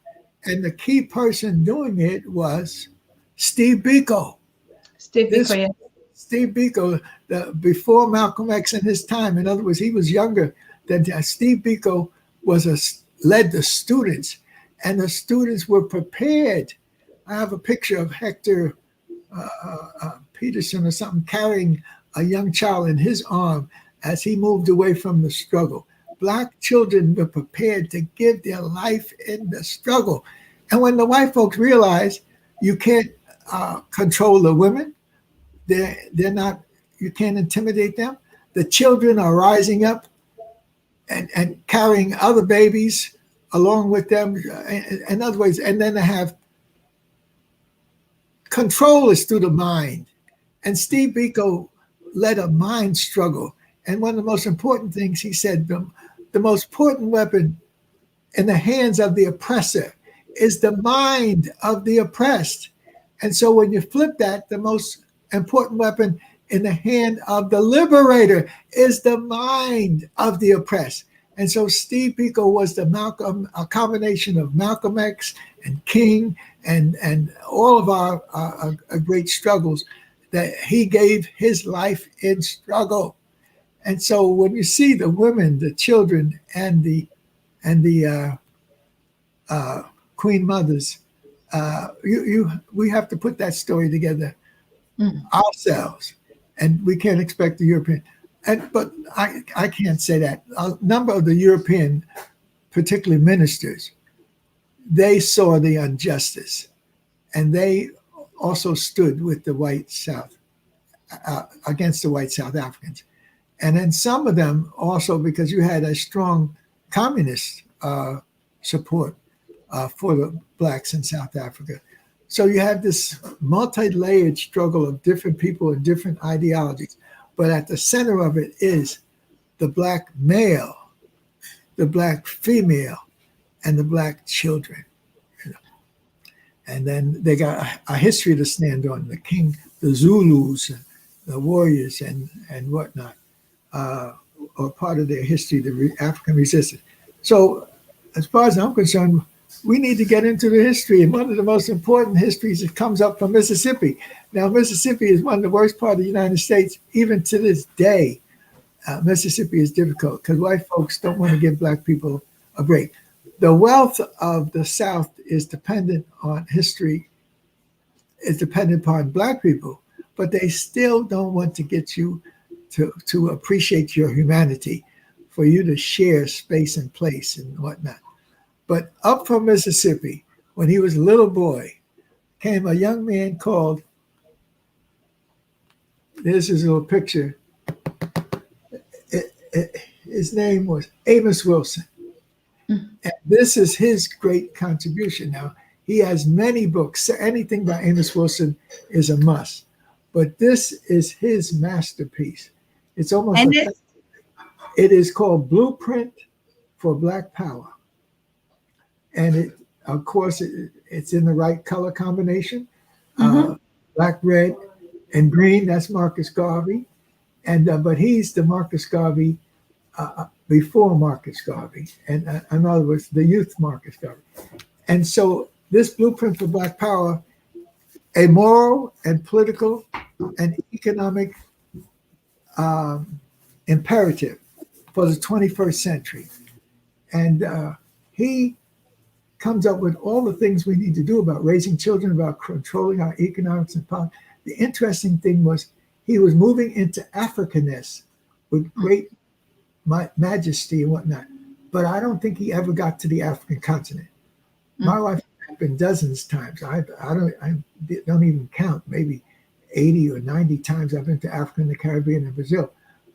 And the key person doing it was Steve Biko. Steve Biko, before Malcolm X in his time, in other words, he was younger than Steve Biko led the students, and the students were prepared. I have a picture of Hector Peterson or something carrying a young child in his arm as he moved away from the struggle. Black children were prepared to give their life in the struggle. And when the white folks realized you can't control the women, they're not, you can't intimidate them. The children are rising up and carrying other babies along with them in other ways. And then they have control is through the mind. And Steve Biko led a mind struggle. And one of the most important things he said, the most important weapon in the hands of the oppressor is the mind of the oppressed. And so when you flip that, the most important weapon in the hand of the liberator is the mind of the oppressed. And so Steve Biko was a combination of Malcolm X and King and all of our great struggles, that he gave his life in struggle. And so when you see the women, the children, and the queen mothers, we have to put that story together ourselves, and we can't expect the European. But I can't say that. A number of the European, particularly ministers, they saw the injustice, and they also stood with the white South against the white South Africans. And then some of them also, because you had a strong communist support for the blacks in South Africa. So you have this multi-layered struggle of different people and different ideologies. But at the center of it is the black male, the black female, and the black children. And then they got a history to stand on, the king, the Zulus, and the warriors and whatnot, are part of their history, the African resistance. So as far as I'm concerned, we need to get into the history. And one of the most important histories that comes up from Mississippi. Now, Mississippi is one of the worst part of the United States. Even to this day, Mississippi is difficult because white folks don't want to give black people a break. The wealth of the South is dependent on history, is dependent upon black people, but they still don't want to get you to appreciate your humanity, for you to share space and place and whatnot. But up from Mississippi, when he was a little boy, came a young man called, this is a little picture. His name was Amos Wilson. And this is his great contribution. Now, he has many books. Anything by Amos Wilson is a must. But this is his masterpiece. It's almost it is called Blueprint for Black Power. And it, of course, it's in the right color combination. Black, red, and green. That's Marcus Garvey. And but he's the Marcus Garvey before Marcus Garvey. And in other words, the youth Marcus Garvey. And so this Blueprint for Black Power, a moral and political and economic imperative for the 21st century. And he comes up with all the things we need to do about raising children, about controlling our economics and politics. The interesting thing was he was moving into Africanness with great majesty and whatnot. But I don't think he ever got to the African continent. My wife has been dozens of times. I don't even count, maybe 80 or 90 times I've been to Africa and the Caribbean and Brazil.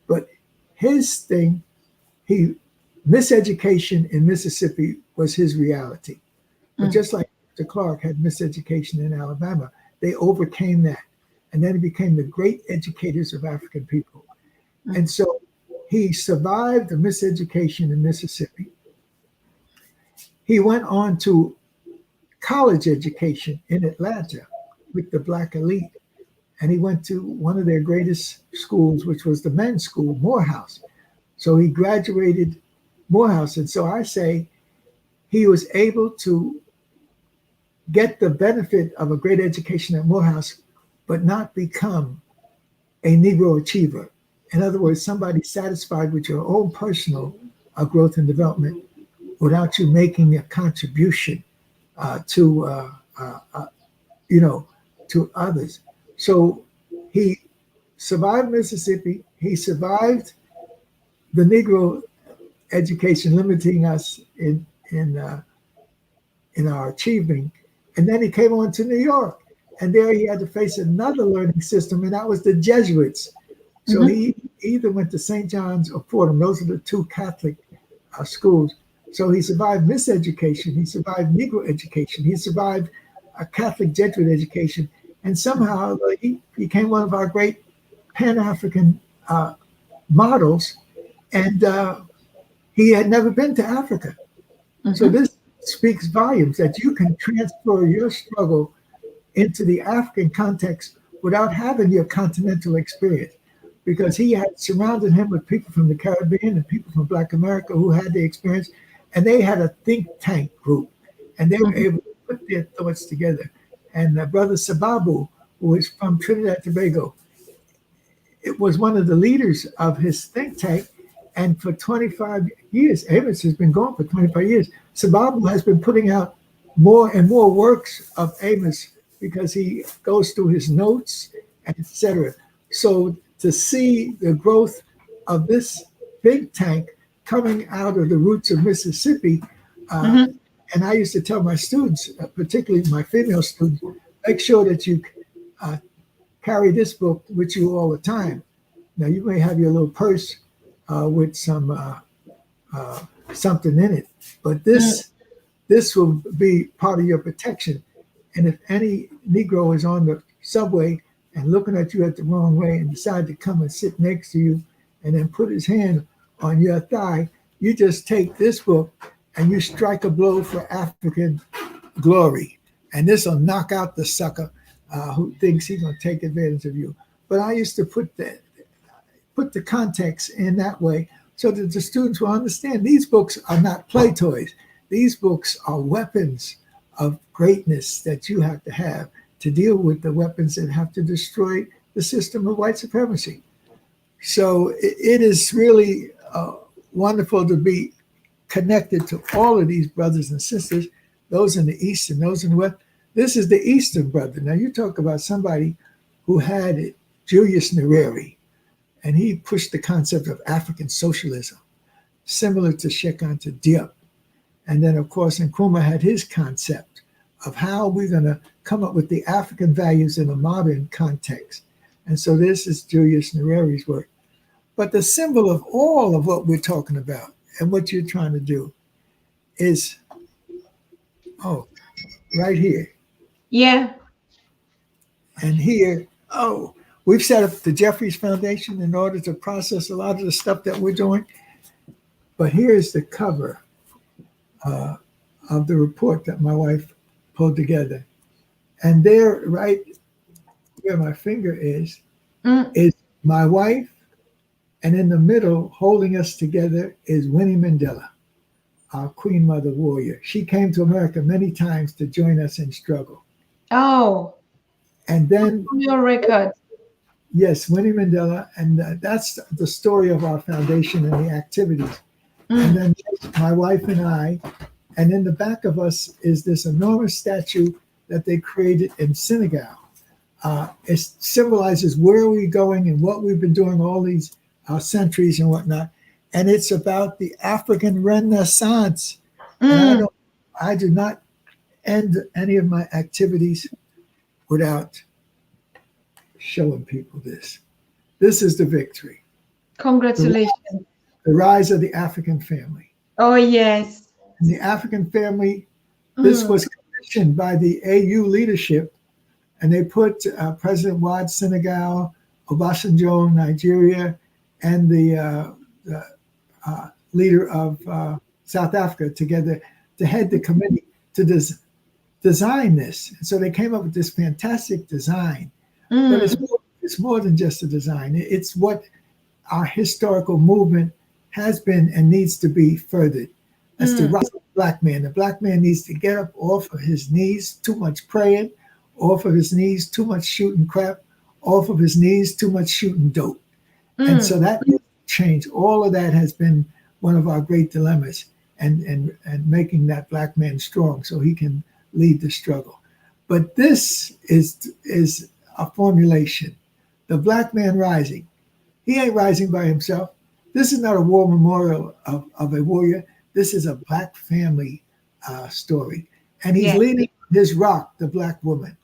But his thing, miseducation in Mississippi was his reality. But just like Mr. Clark had miseducation in Alabama, they overcame that. And then he became the great educators of African people. And so he survived the miseducation in Mississippi. He went on to college education in Atlanta with the Black elite. And he went to one of their greatest schools, which was the men's school, Morehouse. So he graduated Morehouse. And so I say he was able to get the benefit of a great education at Morehouse, but not become a Negro achiever. In other words, somebody satisfied with your own personal growth and development without you making a contribution to others. So he survived Mississippi. He survived the Negro education limiting us in our achieving. And then he came on to New York. And there he had to face another learning system, and that was the Jesuits. So he either went to St. John's or Fordham. Those are the two Catholic schools. So he survived miseducation. He survived Negro education. He survived a Catholic Jesuit education. And somehow he became one of our great Pan-African models. And he had never been to Africa. So this speaks volumes that you can transfer your struggle into the African context without having your continental experience, because he had surrounded him with people from the Caribbean and people from Black America who had the experience, and they had a think tank group, and they were able to put their thoughts together. And Brother Sababu, who is from Trinidad and Tobago, it was one of the leaders of his think tank. And for 25 years, Amos has been gone for 25 years. Sababu has been putting out more and more works of Amos because he goes through his notes, etc. So to see the growth of this think tank coming out of the roots of Mississippi, and I used to tell my students, particularly my female students, make sure that you carry this book with you all the time. Now, you may have your little purse with some something in it, but this will be part of your protection. And if any Negro is on the subway and looking at you at the wrong way and decide to come and sit next to you and then put his hand on your thigh, you just take this book and you strike a blow for African glory. And this will knock out the sucker who thinks he's going to take advantage of you. But I used to put the context in that way so that the students will understand these books are not play toys. These books are weapons of greatness that you have to deal with the weapons that have to destroy the system of white supremacy. So it is really wonderful to be connected to all of these brothers and sisters, those in the East and those in the West. This is the Eastern brother. Now you talk about somebody who had it, Julius Nyerere, and he pushed the concept of African socialism, similar to Cheikh Anta Diop. And then, of course, Nkrumah had his concept of how we're going to come up with the African values in a modern context. And so this is Julius Nyerere's work. But the symbol of all of what we're talking about and what you're trying to do is, right here. Yeah. And here, we've set up the Jeffries Foundation in order to process a lot of the stuff that we're doing. But here's the cover of the report that my wife pulled together. And there, right where my finger is my wife. And in the middle, holding us together, is Winnie Mandela, our Queen Mother warrior. She came to America many times to join us in struggle. Oh. And then your record. Yes, Winnie Mandela. And that's the story of our foundation and the activities. And then my wife and I, and in the back of us is this enormous statue that they created in Senegal. It symbolizes where we're going and what we've been doing all these centuries and whatnot. And it's about the African Renaissance. And I do not end any of my activities without showing people this. This is the victory. Congratulations. The rise of the African family. Oh, yes. And the African family, this was commissioned by the AU leadership, and they put President Wade, Senegal, Obasanjo, Nigeria, and the leader of South Africa together to head the committee to design this. And so they came up with this fantastic design. But it's more than just a design. It's what our historical movement has been and needs to be furthered. That's the rise of the black man. The black man needs to get up off of his knees, too much praying, off of his knees, too much shooting crap, off of his knees, too much shooting dope. And so that change, all of that has been one of our great dilemmas, and making that black man strong so he can lead the struggle. But this is a formulation. The black man rising. He ain't rising by himself. This is not a war memorial of a warrior. This is a black family story. And he's leading his rock, the black woman.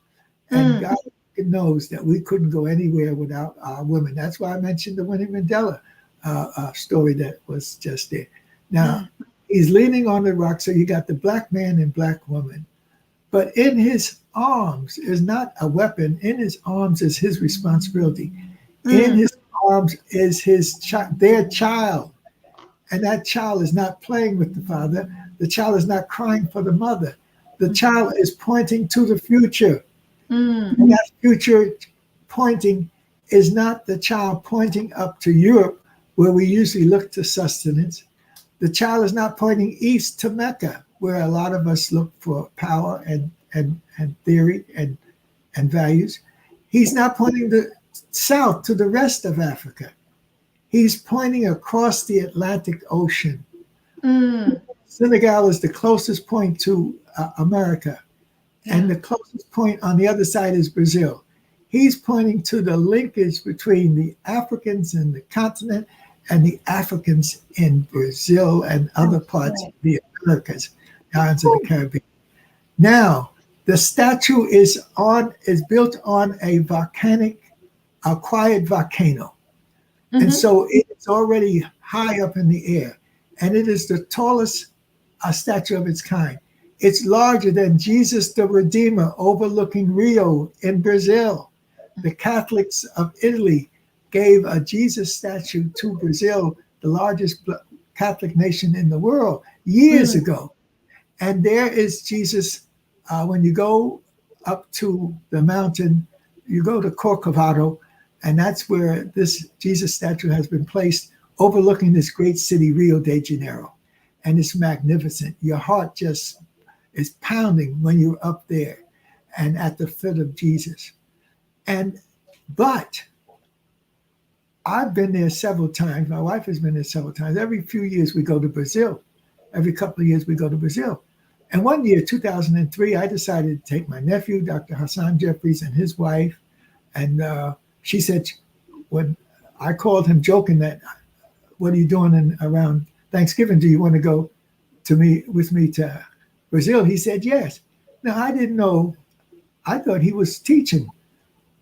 And God knows that we couldn't go anywhere without our women. That's why I mentioned the Winnie Mandela story that was just there. Now, he's leaning on the rock. So you got the black man and black woman. But in his arms is not a weapon. In his arms is his responsibility. In his arms is their child. And that child is not playing with the father. The child is not crying for the mother. The child is pointing to the future. And that future pointing is not the child pointing up to Europe, where we usually look to sustenance. The child is not pointing east to Mecca, where a lot of us look for power and theory and values. He's not pointing south to the rest of Africa. He's pointing across the Atlantic Ocean. Senegal is the closest point to America. And the closest point on the other side is Brazil. He's pointing to the linkage between the Africans in the continent and the Africans in Brazil and other parts of the Americas, islands of the Caribbean. Now, The statue is built on a quiet volcano. Mm-hmm. And so it's already high up in the air. And it is the tallest statue of its kind. It's larger than Jesus the Redeemer overlooking Rio in Brazil. The Catholics of Italy gave a Jesus statue to Brazil, the largest Catholic nation in the world, years ago. And there is Jesus. When you go up to the mountain, you go to Corcovado, and that's where this Jesus statue has been placed, overlooking this great city, Rio de Janeiro. And it's magnificent. Your heart just is pounding when you're up there and at the foot of Jesus. But I've been there several times. My wife has been there several times. Every few years we go to Brazil. Every couple of years we go to Brazil. And one year, 2003, I decided to take my nephew, Dr. Hassan Jeffries, and his wife. And she said, when I called him joking that, what are you doing around Thanksgiving? Do you want to go with me to Brazil? He said, yes. Now, I didn't know. I thought he was teaching,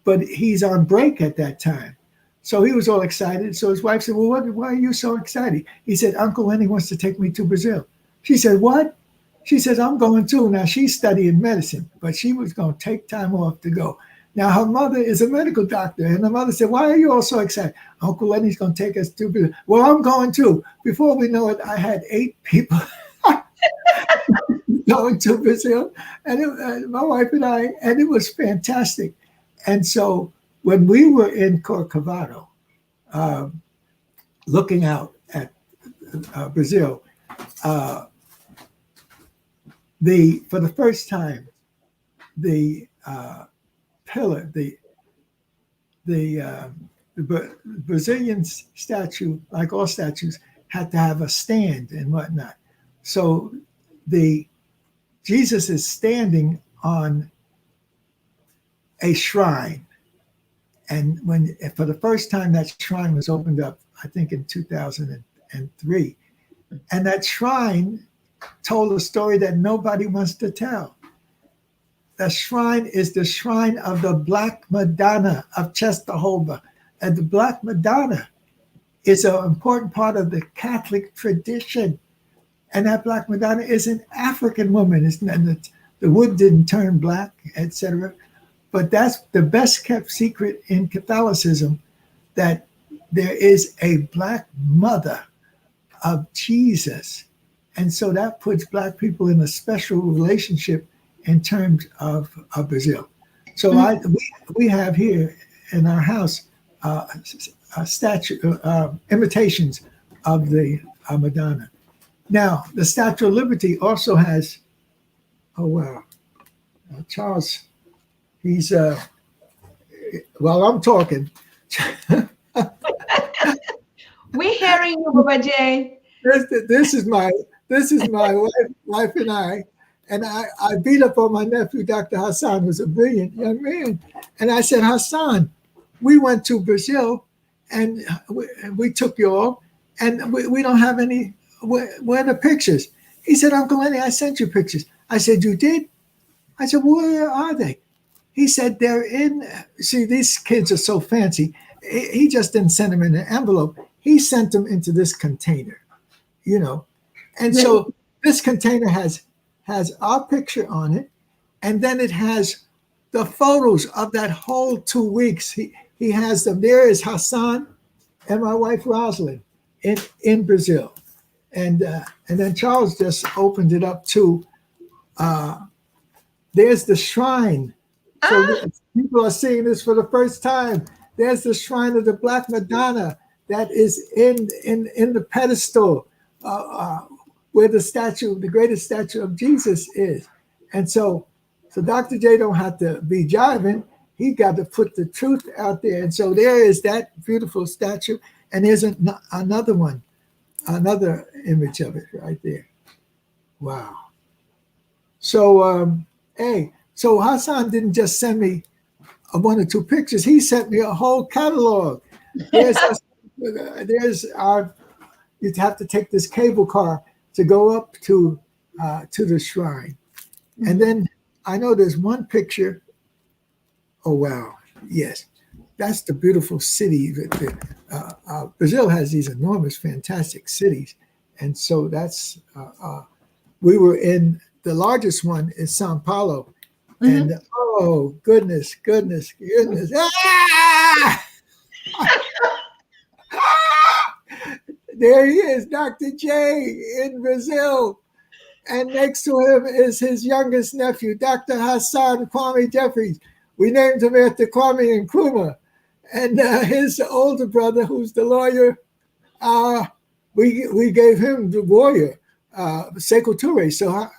but he's on break at that time. So he was all excited. So his wife said, well, why are you so excited? He said, Uncle Lenny wants to take me to Brazil. She said, what? She says, I'm going too. Now, she's studying medicine, but she was going to take time off to go. Now, her mother is a medical doctor, and her mother said, why are you all so excited? Uncle Lenny's going to take us to Brazil. Well, I'm going too. Before we know it, I had 8 people going to Brazil, and my wife and I, and it was fantastic. And so when we were in Corcovado, looking out at Brazil, for the first time, the pillar, the Brazilian statue, like all statues, had to have a stand and whatnot. So Jesus is standing on a shrine. And for the first time, that shrine was opened up, I think in 2003. And that shrine told a story that nobody wants to tell. The shrine is the shrine of the Black Madonna of Czestochowa. And the Black Madonna is an important part of the Catholic tradition. And that Black Madonna is an African woman. And the wood didn't turn black, etc. But that's the best kept secret in Catholicism, that there is a Black mother of Jesus. And so that puts Black people in a special relationship in terms of Brazil. So we have here in our house a statue, imitations of the Madonna. Now, the Statue of Liberty also has, Charles, he's, while I'm talking. We're hearing you, Baba J. This is my wife and I beat up on my nephew, Dr. Hassan, who's a brilliant young man. And I said, Hassan, we went to Brazil and we took you all, and we don't have any, where are the pictures? He said, Uncle Lenny, I sent you pictures. I said, you did? I said, where are they? He said, they're see, these kids are so fancy. He just didn't send them in an envelope. He sent them into this container, And so this container has our picture on it, and then it has the photos of that whole 2 weeks. He has them. There is Hassan and my wife Rosalind in Brazil, and then Charles just opened it up too. There's the shrine. So people are seeing this for the first time. There's the shrine of the Black Madonna that is in the pedestal where the greatest statue of Jesus is. And so Dr. J don't have to be jiving. He got to put the truth out there. And so there is that beautiful statue. And there's another one, another image of it right there. Wow. So, so Hassan didn't just send me 1 or 2 pictures. He sent me a whole catalog. There's you'd have to take this cable car to go up to the shrine. And then I know there's one picture. Oh, wow. Yes. That's the beautiful city. Brazil has these enormous, fantastic cities. And so we were in, the largest one is Sao Paulo. Mhm. And oh, goodness, goodness, goodness. Ah! There he is, Dr. J in Brazil. And next to him is his youngest nephew, Dr. Hassan Kwame Jeffries. We named him after Kwame Nkrumah. And his older brother, who's the lawyer, we gave him the warrior, Sekou Touré. So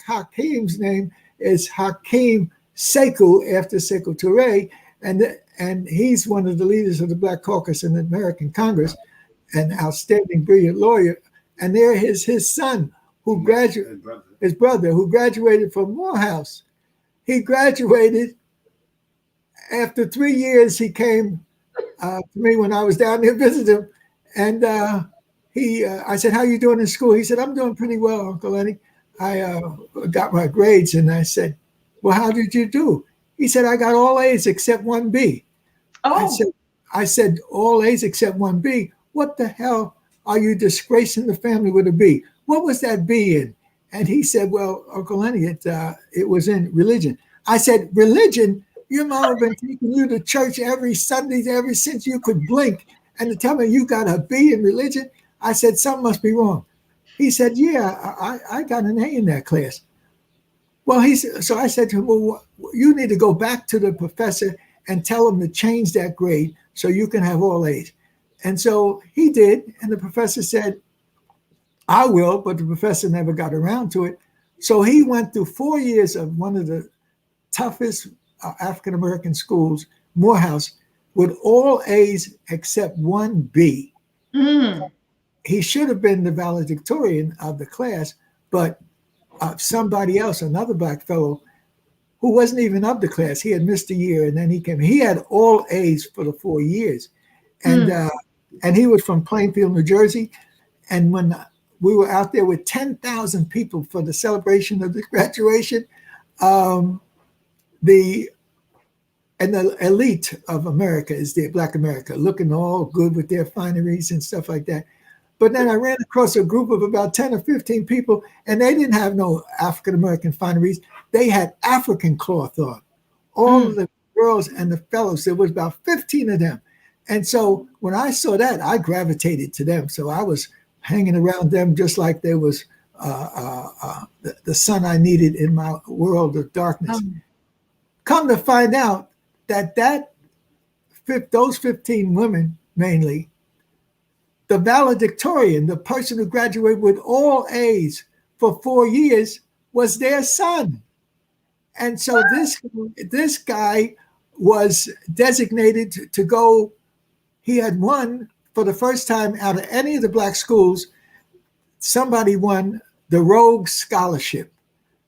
Hakim's name is Hakim Sekou after Sekou Touré, and he's one of the leaders of the Black Caucus in the American Congress, an outstanding, brilliant lawyer. And there is his son, who graduated, his brother, who graduated from Morehouse. He graduated after 3 years. He came to me when I was down there visiting him, and I said, "How you doing in school?" He said, "I'm doing pretty well, Uncle Lenny. I got my grades." And I said, "Well, how did you do?" He said, "I got all A's except one B." Oh. I said, "All A's except one B? What the hell are you disgracing the family with a B? What was that B in?" And he said, "Well, Uncle Lenny, it was in religion." I said, "Religion? Your mom been taking you to church every Sunday ever since you could blink, and to tell me you got a B in religion?" I said, "Something must be wrong." He said, "Yeah, I got an A in that class." Well, so I said to him, "Well, you need to go back to the professor and tell him to change that grade so you can have all A's." And so he did, and the professor said, "I will," but the professor never got around to it. So he went through 4 years of one of the toughest African-American schools, Morehouse, with all A's except one B. Mm. He should have been the valedictorian of the class, but somebody else, another black fellow, who wasn't even of the class, he had missed a year, and then he came. He had all A's for the 4 years, and he was from Plainfield, New Jersey. And when we were out there with 10,000 people for the celebration of the graduation, the elite of America is there, Black America, looking all good with their fineries and stuff like that. But then I ran across a group of about 10 or 15 people, and they didn't have no African-American fineries. They had African cloth on. All of the girls and the fellows, there was about 15 of them. And so when I saw that, I gravitated to them. So I was hanging around them just like there was the sun I needed in my world of darkness. Come to find out that those 15 women mainly, the valedictorian, the person who graduated with all A's for 4 years, was their son. And so this guy was designated to go. He had won for the first time out of any of the black schools. Somebody won the Rhodes Scholarship.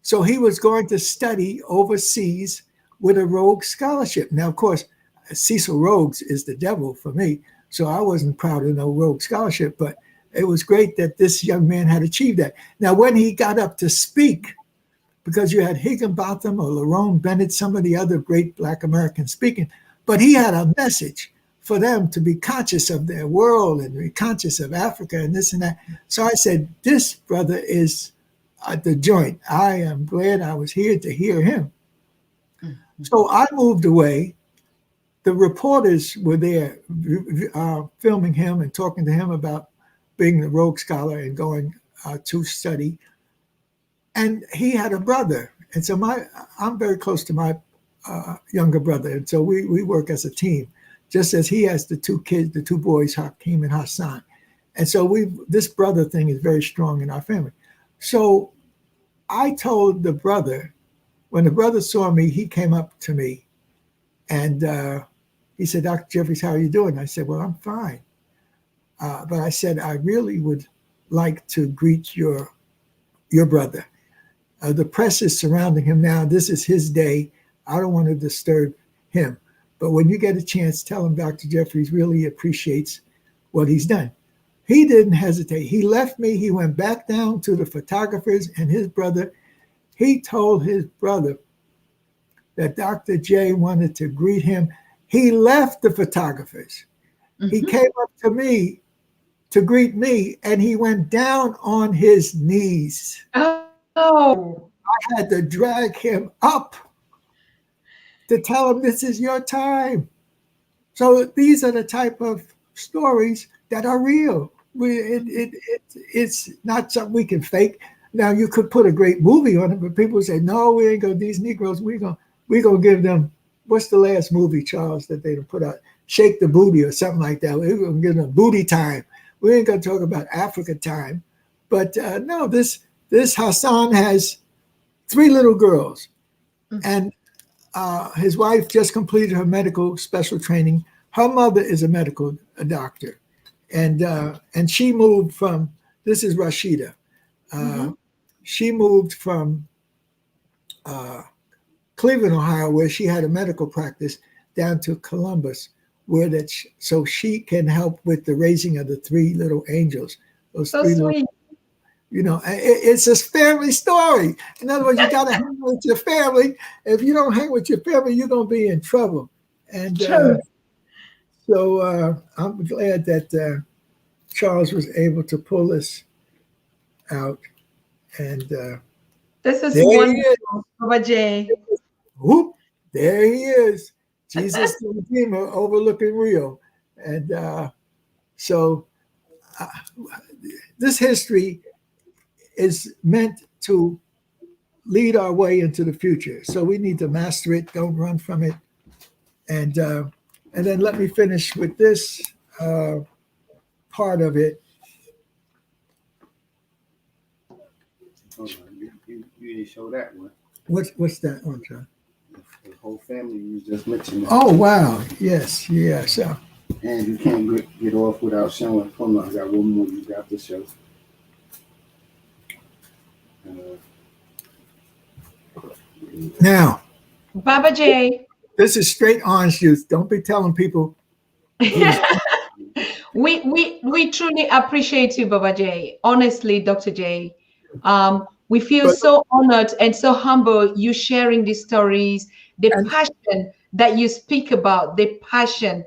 So he was going to study overseas with a Rhodes Scholarship. Now, of course, Cecil Rhodes is the devil for me, so I wasn't proud of no Rhodes Scholarship, but it was great that this young man had achieved that. Now, when he got up to speak, because you had Higginbotham or Lerone Bennett, some of the other great Black Americans speaking, but he had a message for them to be conscious of their world and be conscious of Africa and this and that. So I said, this brother is the joint. I am glad I was here to hear him. So I moved away. The reporters were there filming him and talking to him about being the Rhodes Scholar and going to study. And he had a brother. And so I'm very close to my younger brother. And so we work as a team, just as he has the two kids, the two boys, Hakeem and Hassan. And so this brother thing is very strong in our family. So I told the brother, when the brother saw me, he came up to me and he said, "Dr. Jeffries, how are you doing?" I said, "Well, I'm fine." But I said, "I really would like to greet your brother. The press is surrounding him now. This is his day. I don't want to disturb him. But when you get a chance, tell him Dr. Jeffries really appreciates what he's done." He didn't hesitate. He left me. He went back down to the photographers and his brother. He told his brother, that Dr. J wanted to greet him. He left the photographers. He came up to me to greet me, and he went down on his knees. Oh. I had to drag him up to tell him this is your time. So these are the type of stories that are real. It's not something we can fake. Now you could put a great movie on it, but people say, no, we ain't gonna, these Negroes, we gonna give them, what's the last movie, Charles, that they put out? Shake the Booty or something like that. We're gonna give them booty time. We ain't gonna talk about Africa time. But no, this Hassan has 3 little girls, and his wife just completed her medical special training. Her mother is a doctor, and she moved from. This is Rashida. She moved from Cleveland, Ohio, where she had a medical practice, down to Columbus, so she can help with the raising of the 3 little angels. Those So 3 sweet. little. It's a family story. In other words, you got to hang with your family. If you don't hang with your family, you're going to be in trouble. And so I'm glad that Charles was able to pull this out. And This is there wonderful, he is. Baba J. Whoop, there he is. Jesus the Redeemer overlooking Rio. And so this history is meant to lead our way into the future. So we need to master it, don't run from it. And then let me finish with this part of it. Hold on, you didn't show that one. What's that one, John? The whole family you just mentioned. Oh, wow. Yes, yeah. So. And you can't get off without showing. Hold on, I got one more you got to show. Now, Baba J. this is straight orange juice. Don't be telling people. We truly appreciate you, Baba J. Honestly, Dr. J. We feel so honored and so humble you sharing these stories, the passion that you speak about, the passion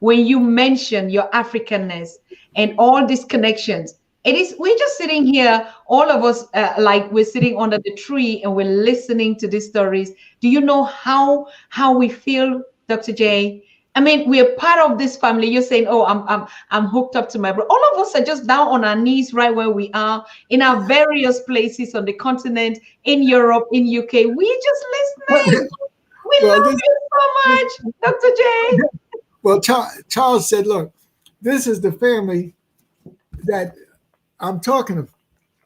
when you mention your Africanness and all these connections. We're just sitting here, all of us, like we're sitting under the tree and we're listening to these stories. Do you know how we feel, Dr. J? I mean, we are part of this family. You're saying, "Oh, I'm hooked up to my brother." All of us are just down on our knees, right where we are, in our various places on the continent, in Europe, in UK. We just listening. We love you so much, Dr. J. Well, Charles said, "Look, this is the family that I'm talking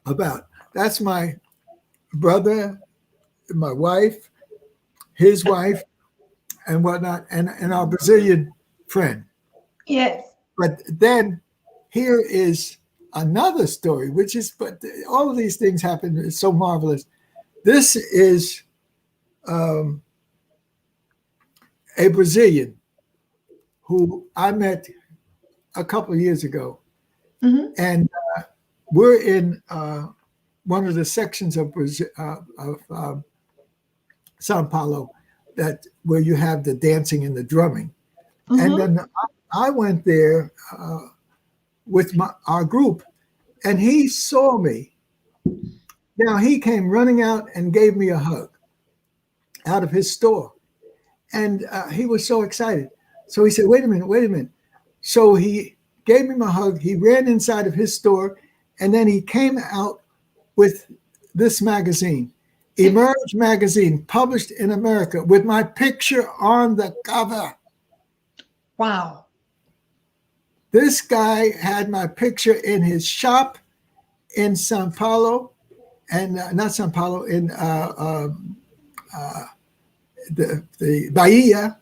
about. That's my brother, my wife, his wife, and whatnot, and our Brazilian friend." Yes. But then here is another story, but all of these things happen. It's so marvelous. This is a Brazilian who I met a couple of years ago. And we're in one of the sections of Sao Paulo where you have the dancing and the drumming. And then I went there with our group, and he saw me. Now he came running out and gave me a hug out of his store. And he was so excited. So he said, wait a minute. So he gave me my hug. He ran inside of his store, and then he came out with this magazine, Emerge magazine, published in America, with my picture on the cover. Wow. This guy had my picture in his shop in Sao Paulo, and not Sao Paulo, in the Bahia,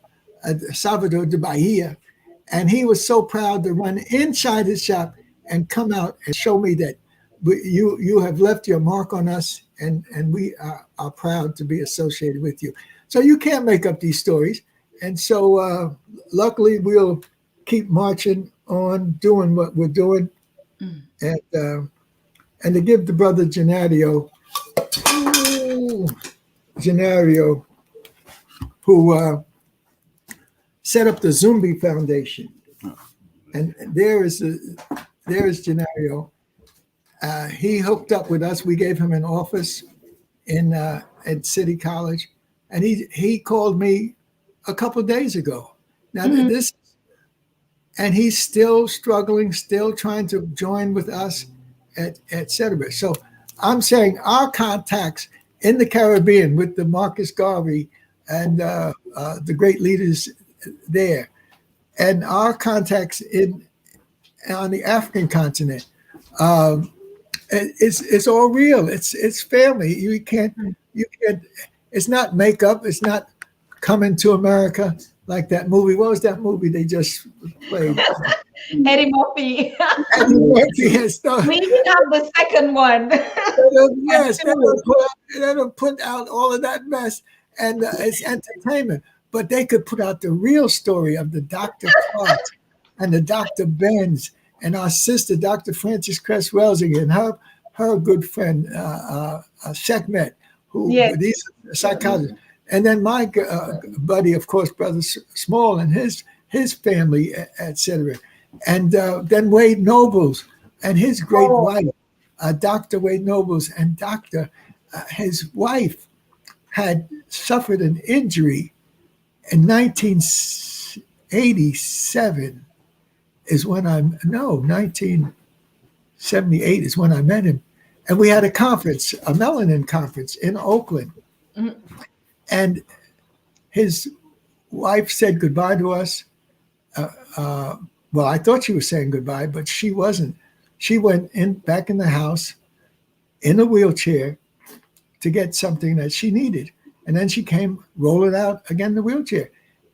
Salvador de Bahia. And he was so proud to run inside his shop and come out and show me that you have left your mark on us, and we are proud to be associated with you. So you can't make up these stories. And so luckily we'll keep marching on, doing what we're doing. And to give the brother Genadio Gennaro, who set up the Zumbi Foundation. And there is Gennaro. He hooked up with us. We gave him an office at City College, and he called me a couple of days ago. Now and he's still struggling, still trying to join with us at Cedar. So I'm saying our contacts in the Caribbean with the Marcus Garvey and the great leaders there, and our contacts on the African continent. It's all real. It's family. You can't. It's not makeup. It's not coming to America like that movie. What was that movie they just played? Eddie Murphy. Eddie Murphy has We even have the second one. Yes, they'll put out all of that mess, and it's entertainment. But they could put out the real story of the Dr. Clark and the Dr. Benz and our sister, Dr. Frances Cress Welsing, and her good friend, Sekhmet, who these psychologists. And then my buddy, of course, Brother Small and his family, etc. And then Wade Nobles and his great wife, Dr. Wade Nobles, and his wife had suffered an injury in 1987 is when 1978 is when I met him. And we had a conference, a melanin conference in Oakland. Mm-hmm. And his wife said goodbye to us. Well, I thought she was saying goodbye, but she wasn't. She went back in the house in a wheelchair to get something that she needed. And then she came rolling out again in the wheelchair.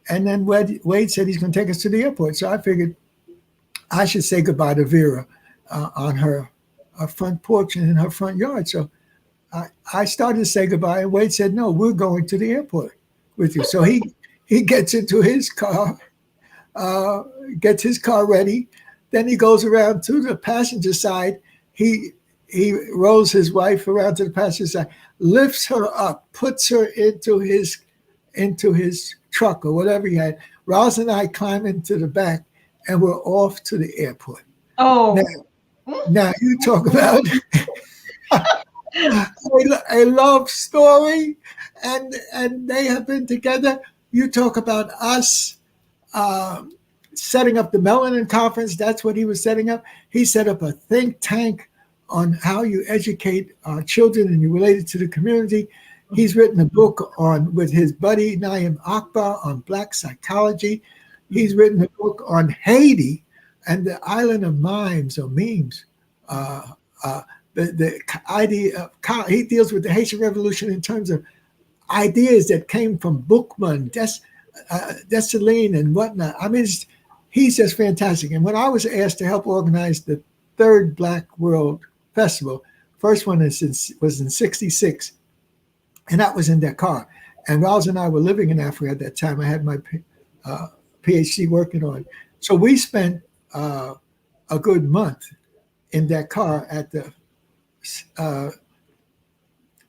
And then Wade said he's going to take us to the airport. So I figured I should say goodbye to Vera on her front porch and in her front yard. So I started to say goodbye, and Wade said, "No, we're going to the airport with you." So he gets into his car, gets his car ready. Then he goes around to the passenger side. He rolls his wife around to the passenger side, lifts her up, puts her into his truck or whatever he had. Roz and I climb into the back, and we're off to the airport. Oh, now you talk about a love story, and they have been together. You talk about us setting up the Melanin Conference. That's what he was setting up. He set up a think tank on how you educate our children and you relate it to the community. He's written a book with his buddy Naim Akbar on Black psychology. He's written a book on Haiti and the island of memes. The idea of he deals with the Haitian Revolution in terms of ideas that came from Bookman, Dessalines, and whatnot. I mean, he's just fantastic. And when I was asked to help organize the third Black World Festival, first one was in '66, and that was in Dakar. And Roz and I were living in Africa at that time. I had my PhD working on it. So we spent a good month in Dakar at the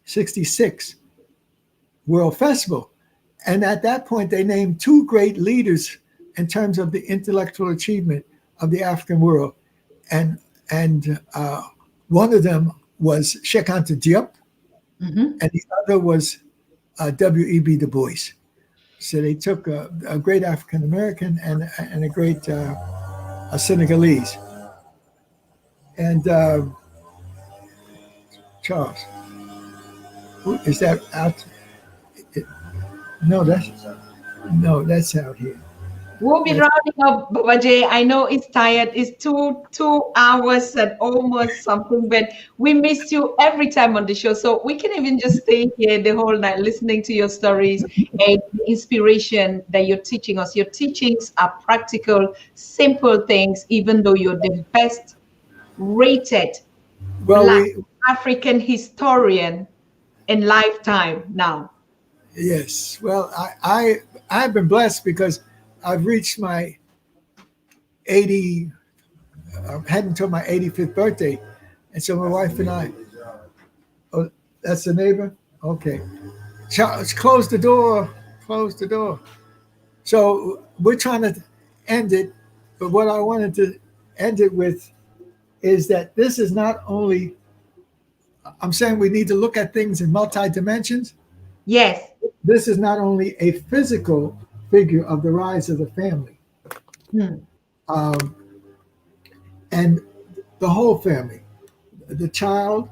66 World Festival. And at that point, they named two great leaders in terms of the intellectual achievement of the African world. And one of them was Cheikh Anta Diop, and the other was W.E.B. Du Bois. So they took a great African-American and a great a Senegalese. And Charles, is that out? No, that's out here. We'll be rounding up, Baba J. I know it's tired. It's two hours and almost something, but we miss you every time on the show. So we can even just stay here the whole night listening to your stories and the inspiration that you're teaching us. Your teachings are practical, simple things, even though you're the best rated Black African historian in lifetime now. Yes. Well, I've been blessed because I've reached my I'm heading to my 85th birthday. And so my wife and I, oh, that's the neighbor? Okay. Charles, close the door. Close the door. So we're trying to end it, but what I wanted to end it with is that this is not only, I'm saying we need to look at things in multi dimensions. Yes. This is not only a physical figure of the rise of the family, Hmm. and the whole family, the child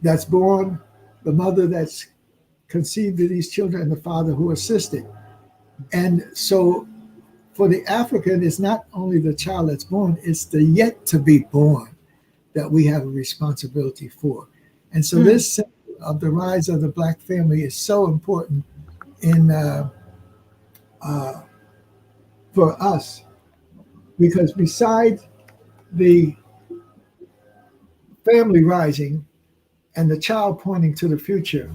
that's born, the mother that's conceived of these children, and the father who assisted. And so for the African, it's not only the child that's born, it's the yet to be born that we have a responsibility for. And so this of the rise of the Black family is so important in for us, because besides the family rising and the child pointing to the future,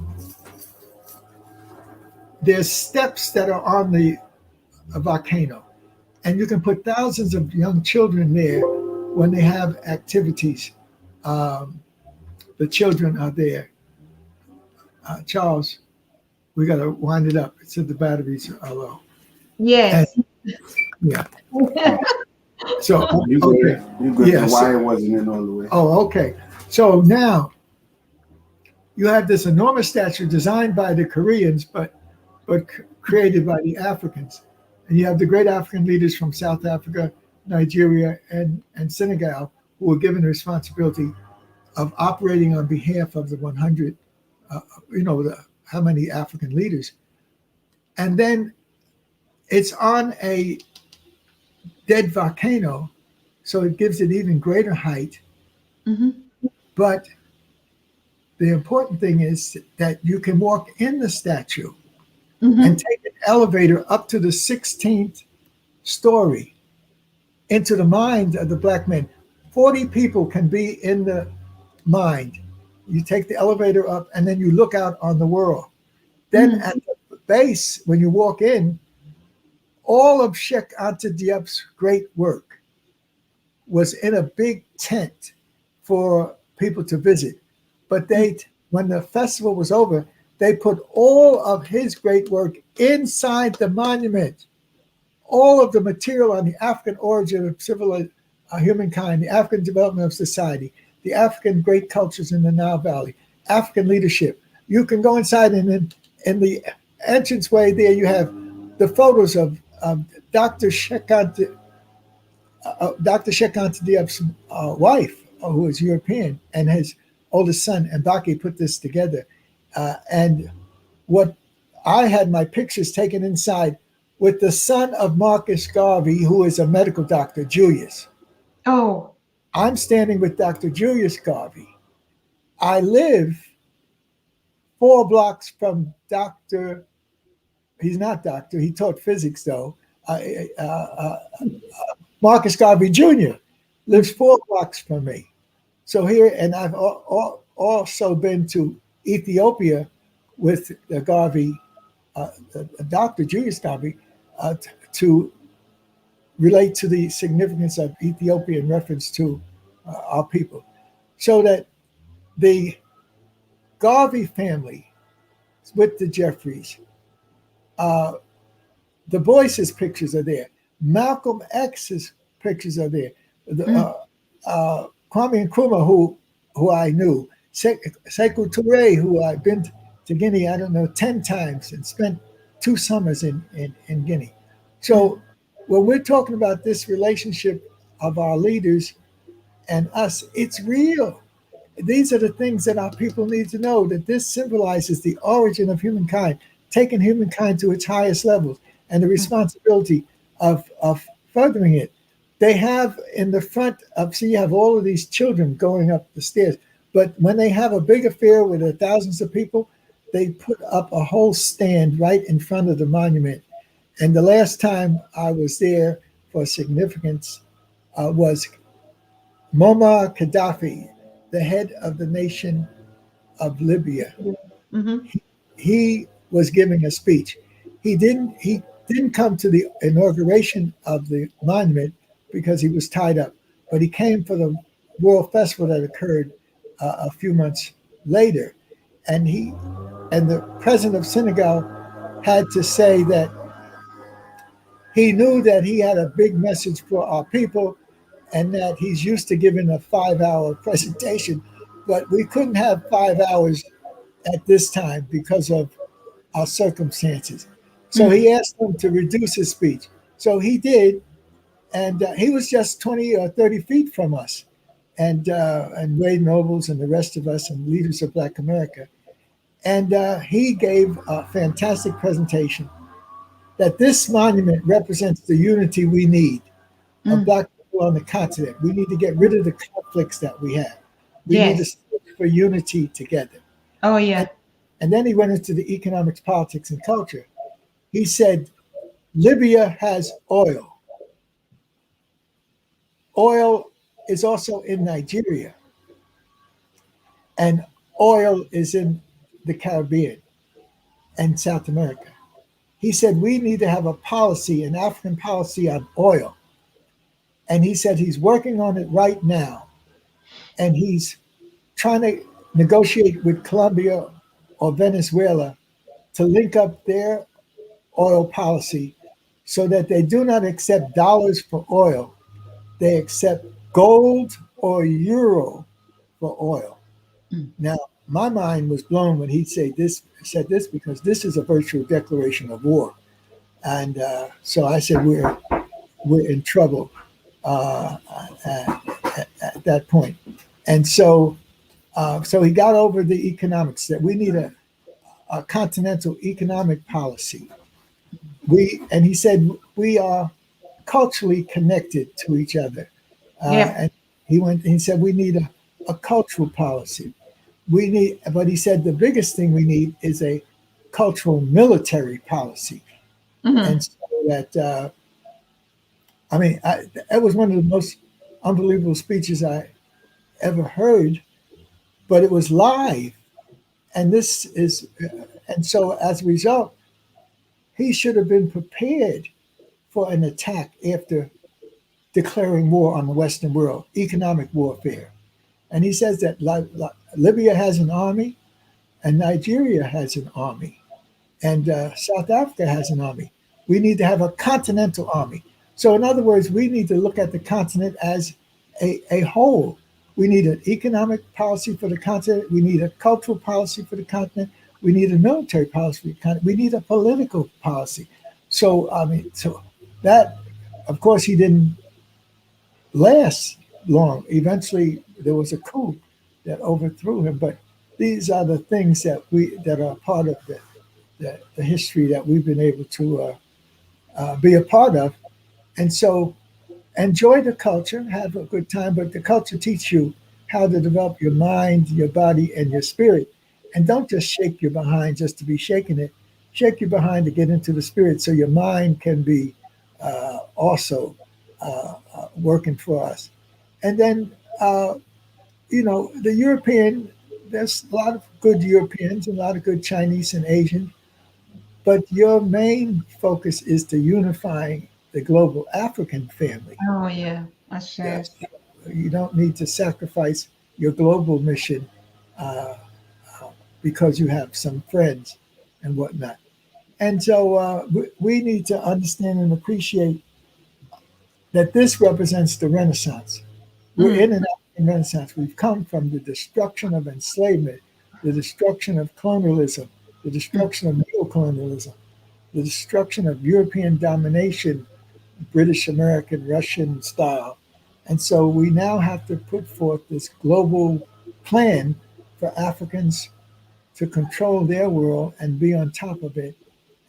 there's steps that are on the volcano. And you can put thousands of young children there when they have activities. The children are there. Charles, we got to wind it up. It said the batteries are low. Yes. And, yeah. So, You okay. good. Yeah, The wire wasn't in all the way. Oh, okay. So now you have this enormous statue designed by the Koreans, but created by the Africans. And you have the great African leaders from South Africa, Nigeria, and Senegal, who were given the responsibility of operating on behalf of the 100, how many African leaders. And then it's on a dead volcano, so it gives it even greater height. Mm-hmm. But the important thing is that you can walk in the statue and take an elevator up to the 16th story into the mind of the Black men. 40 people can be in the mind. You take the elevator up and then you look out on the world. Then at the base, when you walk in, all of Sheikh Anta Diop's great work was in a big tent for people to visit. But when the festival was over, they put all of his great work inside the monument. All of the material on the African origin of civilized humankind, the African development of society, the African great cultures in the Nile Valley, African leadership. You can go inside, and in the entranceway there, you have the photos of Dr. Sheikh Anta Diop's wife, who is European, and his oldest son, Mbaki, put this together. And what I had my pictures taken inside with the son of Marcus Garvey, who is a medical doctor, Julius. Oh. I'm standing with Dr. Julius Garvey. I live 4 blocks from Dr. He's not doctor, he taught physics though. Marcus Garvey Jr. lives 4 blocks from me. So here, and I've also been to Ethiopia with the Garvey, Dr. Julius Garvey, to relate to the significance of Ethiopia in reference to our people. So that the Garvey family with the Jeffreys, the Boyce's pictures are there. Malcolm X's pictures are there. Kwame Nkrumah, who I knew. Sekou Touré, who I've been to Guinea, 10 times and spent 2 summers in Guinea. So when we're talking about this relationship of our leaders and us, it's real. These are the things that our people need to know, that this symbolizes the origin of humankind, taking humankind to its highest levels, and the responsibility of furthering it. They have in the front of, you have all of these children going up the stairs, but when they have a big affair with thousands of people, they put up a whole stand right in front of the monument. And the last time I was there for significance was Muammar Gaddafi, the head of the nation of Libya. He was giving a speech. He didn't come to the inauguration of the monument because he was tied up, but he came for the World Festival that occurred a few months later. And And the president of Senegal had to say that he knew that he had a big message for our people and that he's used to giving a 5-hour presentation, but we couldn't have 5 hours at this time because of our circumstances. So he asked them to reduce his speech. So he did, and he was just 20 or 30 feet from us, and Wade Nobles and the rest of us and leaders of Black America. And he gave a fantastic presentation that this monument represents the unity we need of Black people on the continent. We need to get rid of the conflicts that we have. We need to Yes. search for unity together. Oh, yeah. And then he went into the economics, politics, and culture. He said, Libya has oil. Oil is also in Nigeria, and oil is in the Caribbean and South America. He said, we need to have a policy, an African policy on oil. And he said he's working on it right now. And he's trying to negotiate with Colombia or Venezuela to link up their oil policy so that they do not accept dollars for oil. They accept gold or euro for oil. Now, my mind was blown when he said this because this is a virtual declaration of war. And so I said, we're in trouble at that point. And so he got over the economics that we need a continental economic policy. And he said we are culturally connected to each other. And he said we need a cultural policy. But he said the biggest thing we need is a cultural military policy. And so that, that was one of the most unbelievable speeches I ever heard, but it was live. And so as a result, he should have been prepared for an attack after declaring war on the Western world, economic warfare. And he says that Libya has an army, and Nigeria has an army, and South Africa has an army. We need to have a continental army. So in other words, we need to look at the continent as a whole. We need an economic policy for the continent. We need a cultural policy for the continent. We need a military policy for the continent. We need a political policy. So that, of course, he didn't last long. Eventually, there was a coup that overthrew him. But these are the things that are part of the history that we've been able to be a part of. And so enjoy the culture, have a good time, but the culture teaches you how to develop your mind, your body, and your spirit. And don't just shake your behind just to be shaking it. Shake your behind to get into the spirit so your mind can be also working for us. And then, the European, there's a lot of good Europeans and a lot of good Chinese and Asian, but your main focus is to unifying the global African family. Oh, yeah. That's Yes. You don't need to sacrifice your global mission because you have some friends and whatnot. And so we need to understand and appreciate that this represents the Renaissance. We're in an African Renaissance. We've come from the destruction of enslavement, the destruction of colonialism, the destruction of neocolonialism, the destruction of European domination, British, American, Russian style. And so we now have to put forth this global plan for Africans to control their world and be on top of it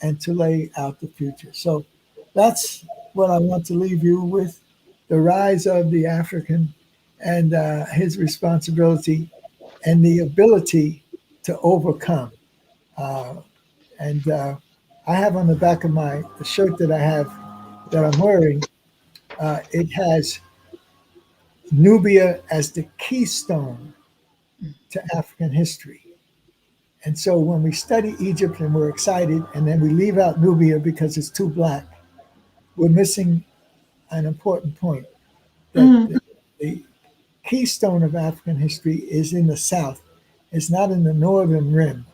and to lay out the future. So that's what I want to leave you with, the rise of the African and his responsibility and the ability to overcome. I have on the back of the shirt that I'm wearing, it has Nubia as the keystone to African history. And so when we study Egypt and we're excited, and then we leave out Nubia because it's too black, we're missing an important point. That the keystone of African history is in the south. It's not in the northern rim.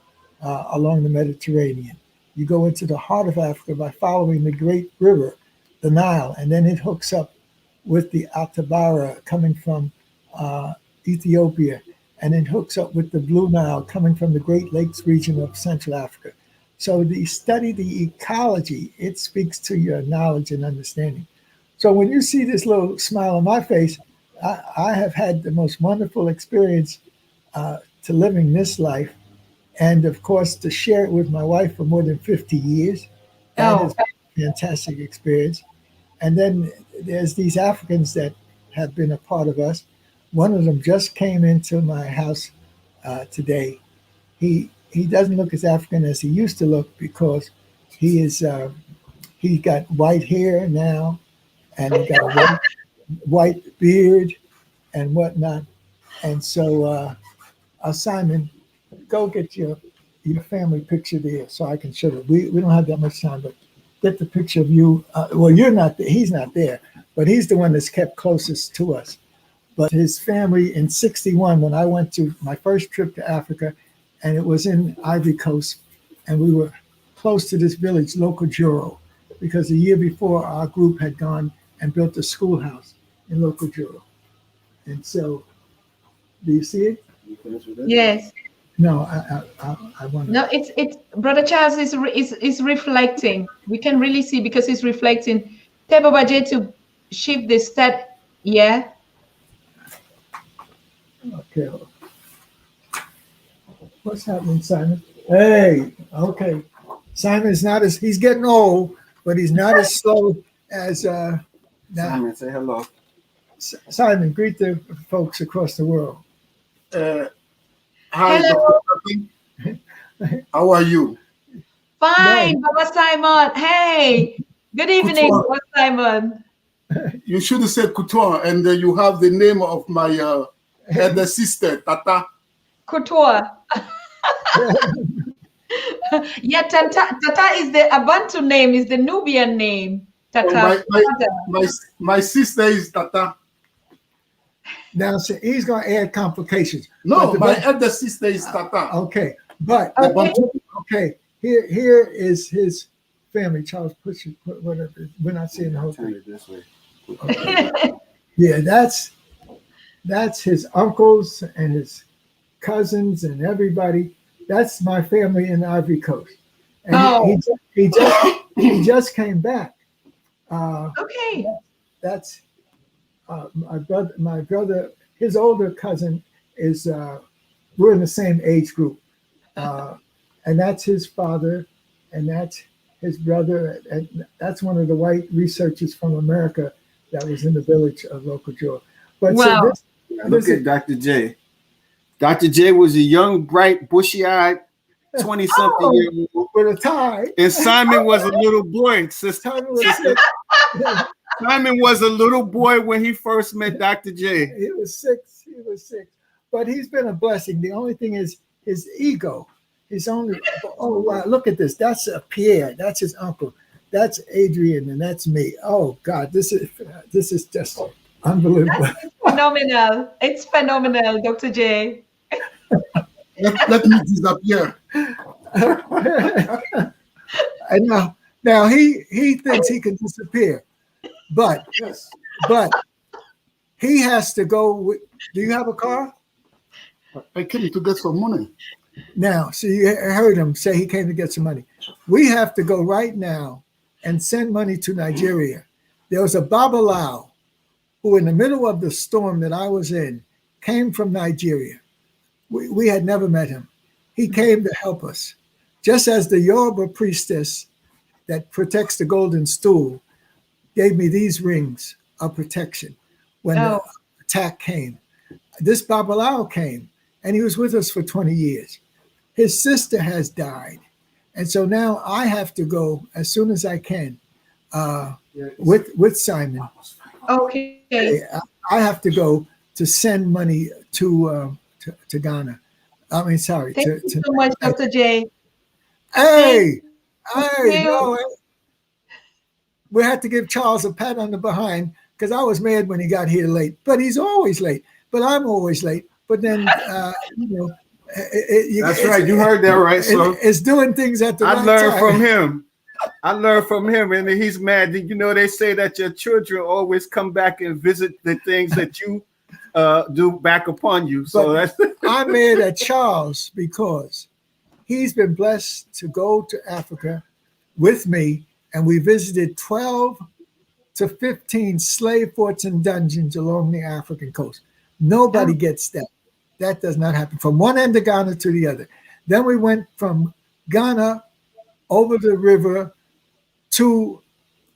along the Mediterranean. You go into the heart of Africa by following the great river, the Nile, and then it hooks up with the Athabara coming from Ethiopia, and it hooks up with the Blue Nile coming from the Great Lakes region of Central Africa. So the study the ecology, it speaks to your knowledge and understanding. So when you see this little smile on my face, I have had the most wonderful experience to living this life, and of course to share it with my wife for more than 50 years. That has been a fantastic experience. And then there's these Africans that have been a part of us. One of them just came into my house today. He doesn't look as African as he used to look because he got white hair now, and he got a white beard and whatnot. And so, Simon, go get your family picture there so I can show it. We don't have that much time, but get the picture of you. Well, you're not there. He's not there, but he's the one that's kept closest to us. But his family in '61, when I went to my first trip to Africa, and it was in Ivory Coast, and we were close to this village, Lokojuro, because the year before our group had gone and built a schoolhouse in Lokojuro. And so, do you see it? Yes. No, I want to. No, it's Brother Charles is reflecting. We can really see because he's reflecting. Tell Baba J to shift the stat. Yeah. Okay. What's happening, Simon? Hey, okay. Simon's not as, he's getting old, but he's not as slow as Simon, say hello. Simon, greet the folks across the world. Hi, Hello. Dr. How are you? Fine, Baba Simon. Hey, good evening, Baba Simon. You should have said Couture, and you have the name of my elder sister, Tata. Couture. Yeah, Tata is the Abantu name, is the Nubian name. Tata. My sister is Tata. Now, so he's going to add complications. No, my elder sister is Tata. Okay, but okay, here is his family. Charles, put whatever. We're not seeing the whole thing. This way. Okay. Yeah, that's his uncles and his cousins and everybody. That's my family in Ivory Coast. And he just came back. Okay. That's my brother, his older cousin is, we're in the same age group. And that's his father, and that's his brother. And that's one of the white researchers from America that was in the village of Lokojuro. But wow. So look at Dr. J. Dr. J was a young, bright, bushy-eyed, 20-something year old with a tie. And Simon was a little boy. Simon was a little boy when he first met Dr. J. He was 6. He was 6. But he's been a blessing. The only thing is his ego. He's only, oh, wow, look at this. That's Pierre. That's his uncle. That's Adrian, and that's me. Oh, God, this is just unbelievable. Phenomenal. It's phenomenal, Dr. J. Let me disappear. And now he thinks he can disappear, but he has to go. Do you have a car? I came to get some money. Now, so you heard him say he came to get some money. We have to go right now and send money to Nigeria. There was a Babalawo who, in the middle of the storm that I was in, came from Nigeria. We had never met him. He came to help us. Just as the Yoruba priestess that protects the golden stool gave me these rings of protection when the attack came. This Babalawo came, and he was with us for 20 years. His sister has died. And so now I have to go as soon as I can with Simon. Okay. I have to go to send money to Ghana. I mean, sorry. Thank you so much, Dr. J. Hey, no. We had to give Charles a pat on the behind because I was mad when he got here late. But he's always late. But I'm always late. But then, That's right. You heard that right, so it's doing things at the right time. I learned from him. I learned from him, and he's mad. You know, they say that your children always come back and visit the things that you do back upon you. So that's I'm mad at Charles because he's been blessed to go to Africa with me, and we visited 12 to 15 slave forts and dungeons along the African coast. Nobody gets that. That does not happen from one end of Ghana to the other. Then we went from Ghana over the river to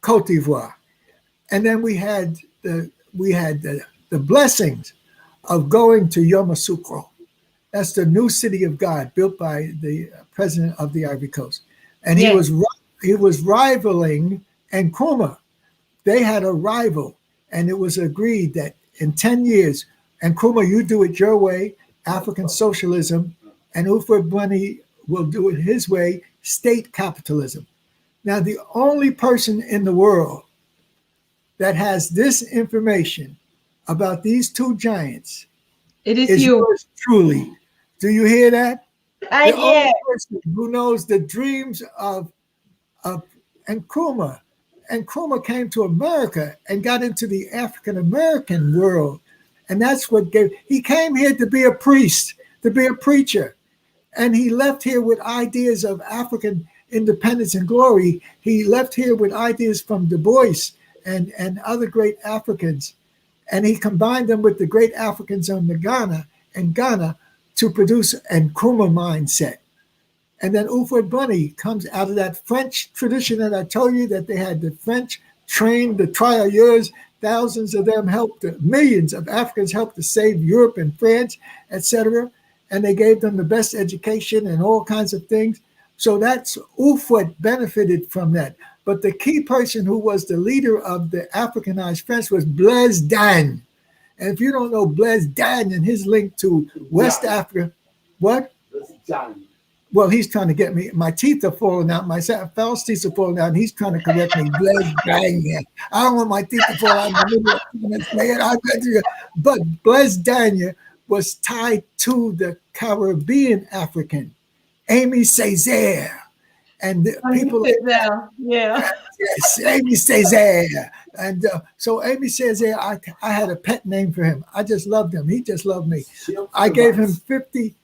Cote d'Ivoire, and then we had the blessings of going to Yamoussoukro. That's the new city of God built by the president of the Ivory Coast, and he was rivaling Nkrumah. They had a rival, and it was agreed that in 10 years, Nkrumah, you do it your way, African socialism, and Houphouët-Boigny will do it his way, state capitalism. Now, the only person in the world that has this information about these two giants is you. Yours truly. Do you hear that? I the hear. only person who knows the dreams of Nkrumah. Nkrumah came to America and got into the African American world. And that's what he came here to be a priest, to be a preacher. And he left here with ideas of African independence and glory. He left here with ideas from Du Bois and other great Africans. And he combined them with the great Africans on Ghana to produce an Nkrumah mindset. And then Houphouët-Boigny comes out of that French tradition that I told you, that they had the French trained the tirailleurs. Thousands of them helped, millions of Africans helped to save Europe and France, etc. And they gave them the best education and all kinds of things. So that's Houphouët benefited from that. But the key person who was the leader of the Africanized French was Blaise Dagne. And if you don't know Blaise Dagne and his link to West Africa, what? Well, he's trying to get me. My teeth are falling out. My false teeth are falling out, and he's trying to correct me. Blaise Dagne. I don't want my teeth to fall out in the middle. But Blaise Dagne was tied to the Caribbean African, Aimé Césaire. And people like that. Yeah. Yes, Aimé Césaire. And so Aimé Césaire, I had a pet name for him. I just loved him. He just loved me. I gave him 15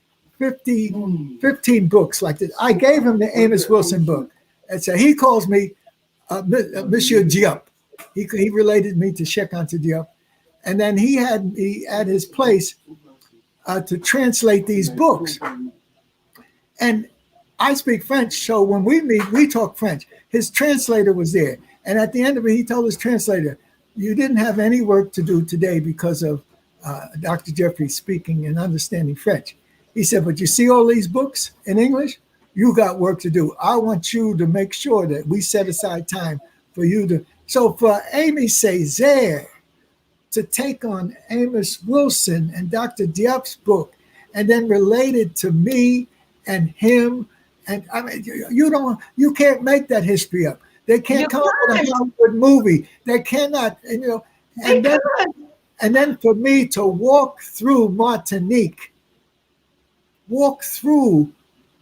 books like this. I gave him the Amos Wilson book. And so he calls me Monsieur Diop. He related me to Cheikh Anta Diop. And then he had me at his place to translate these books. And I speak French, so when we meet, we talk French. His translator was there. And at the end of it, he told his translator, you didn't have any work to do today because of Dr. Jeffrey speaking and understanding French. He said, but you see all these books in English? You got work to do. I want you to make sure that we set aside time for you to. So for Aimé Césaire to take on Amos Wilson and Dr. Diop's book and then relate it to me and him, and I mean, you can't make that history up. They can't come up with a Hollywood movie. They cannot, and then for me to walk through Martinique, walk through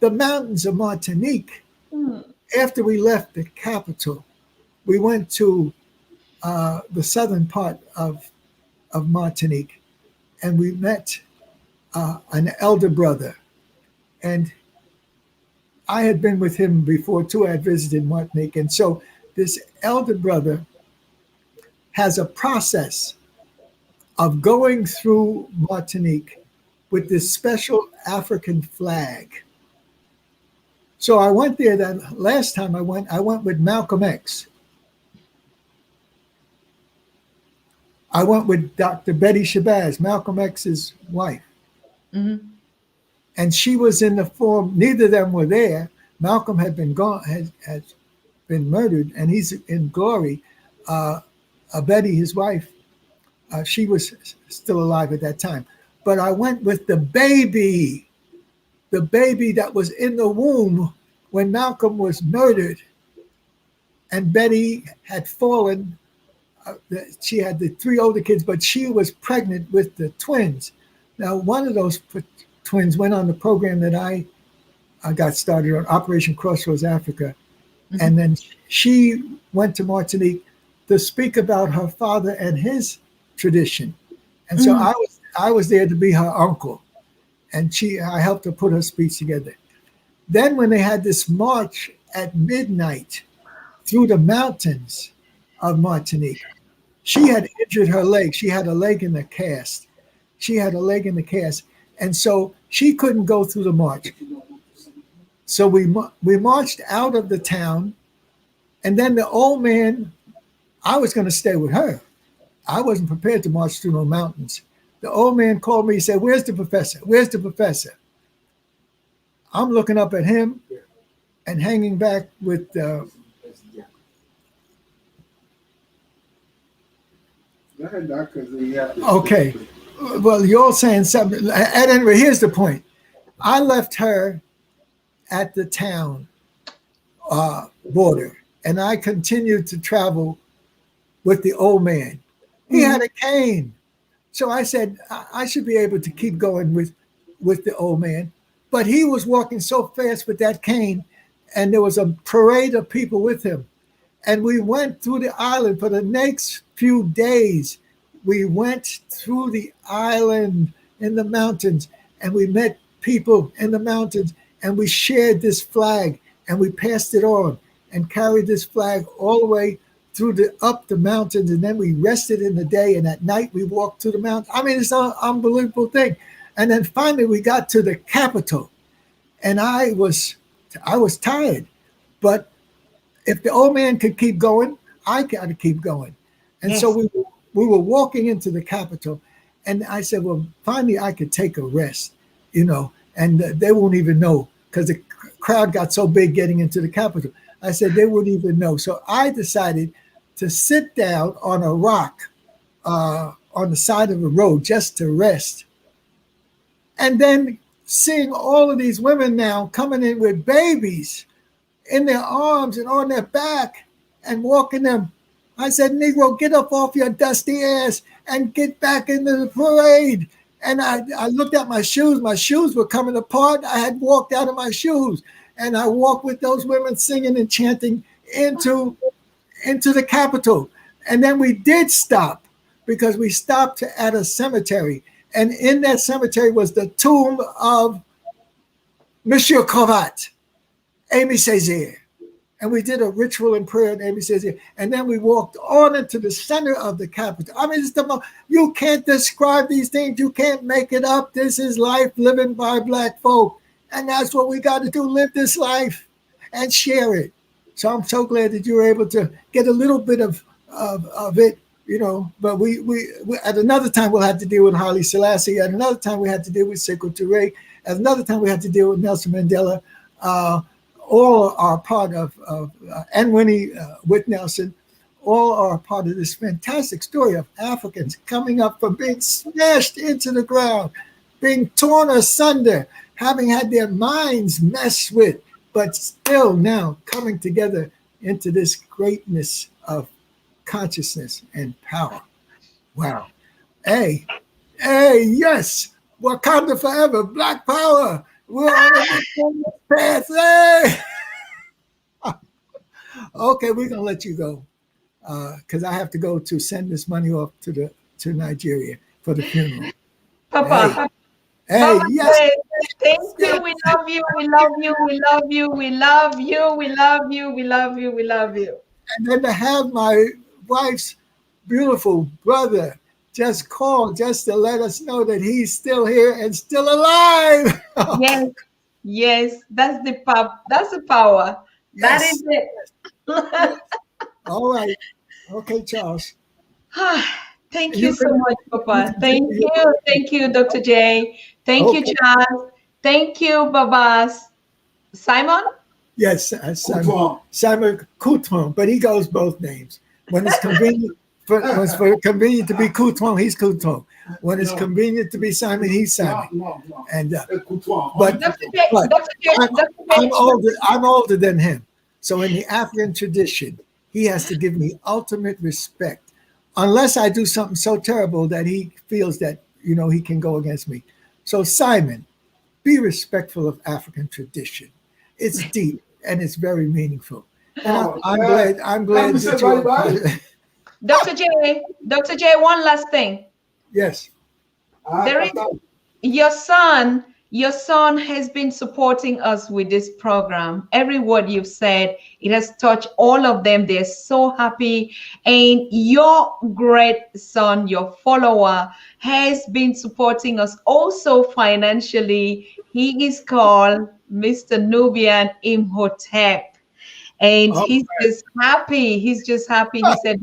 the mountains of Martinique. After we left the capital, we went to the southern part of Martinique, and we met an elder brother. And I had been with him before too. I had visited Martinique. And so this elder brother has a process of going through Martinique with this special African flag. So I went there. That last time I went with Malcolm X. I went with Dr. Betty Shabazz, Malcolm X's wife. Mm-hmm. And she was in the form, neither of them were there. Malcolm had been gone, had been murdered, and he's in glory. Betty, his wife, she was still alive at that time. But I went with the baby that was in the womb when Malcolm was murdered. And Betty had fallen. She had the 3 older kids, but she was pregnant with the twins. Now, one of those twins went on the program that I got started on, Operation Crossroads Africa. And then she went to Martinique to speak about her father and his tradition. And so I was there to be her uncle. And I helped her put her speech together. Then when they had this march at midnight through the mountains of Martinique, she had injured her leg. She had a leg in the cast. And so she couldn't go through the march. So we marched out of the town. And then the old man, I was going to stay with her. I wasn't prepared to march through no mountains. The old man called me. He said, "Where's the professor? Where's the professor?" I'm looking up at him and hanging back with okay. Well, you're all saying something. At any rate, here's the point. I left her at the town border, and I continued to travel with the old man. He had a cane. So I said, I should be able to keep going with the old man. But he was walking so fast with that cane, and there was a parade of people with him. And we went through the island for the next few days. We went through the island in the mountains, and we met people in the mountains, and we shared this flag, and we passed it on and carried this flag all the way up the mountains, and then we rested in the day, and at night we walked through the mountains. I mean, it's an unbelievable thing. And then finally we got to the capital, and I was tired, but if the old man could keep going, I got to keep going. And so we were walking into the capital, and I said, well, finally I could take a rest, and they won't even know, because the crowd got so big getting into the capital. I said they wouldn't even know. So I decided to sit down on a rock on the side of the road just to rest. And then seeing all of these women now coming in with babies in their arms and on their back and walking them. I said, Negro, get up off your dusty ass and get back into the parade. And I looked at my shoes. My shoes were coming apart. I had walked out of my shoes. And I walked with those women singing and chanting into the Capitol. And then we did stop, because we stopped at a cemetery. And in that cemetery was the tomb of Monsieur Cravat, Aimé Césaire. And we did a ritual and prayer at Aimé Césaire. And then we walked on into the center of the Capitol. I mean, you can't describe these things. You can't make it up. This is life living by Black folk. And that's what we got to do, live this life and share it. So I'm so glad that you were able to get a little bit of it, but we at another time we'll have to deal with Haile Selassie. At another time we had to deal with Sekou Touré. At another time we had to deal with Nelson Mandela. All are part of and Winnie with Nelson, all are part of this fantastic story of Africans coming up from being smashed into the ground, being torn asunder, having had their minds messed with, but still now coming together into this greatness of consciousness and power. Wow. Hey, yes. Wakanda forever. Black power. We're on a path. Hey. Okay, we're going to let you go, because I have to go to send this money off to Nigeria for the funeral. Papa. Hey, yes. Thank you. We love you. We love you. We love you. We love you. We love you. We love you. We love you. And then to have my wife's beautiful brother just call just to let us know that he's still here and still alive. Yes. That's the power. That's the power. That Yes. is it. All right. Okay, Charles. Thank you so much, Papa. Thank you. Thank you, Dr. J. Thank you, Charles. Thank you, Babas. Simon? Yes, Simon Coutron, but he goes both names. When it's convenient, when it's convenient to be Coutron, he's Coutron. When it's convenient to be Simon, he's Simon. And but I'm older than him. So in the African tradition, he has to give me ultimate respect, unless I do something so terrible that he feels that he can go against me. So Simon, be respectful of African tradition. It's deep and it's very meaningful. And I'm glad that you. Dr. J, one last thing. Yes. There is your son has been supporting us with this program. Every word you've said, it has touched all of them. They're so happy. And your great son, your follower, has been supporting us also financially. He is called Mr. Nubian Imhotep. And he's just happy. He's just happy. He said,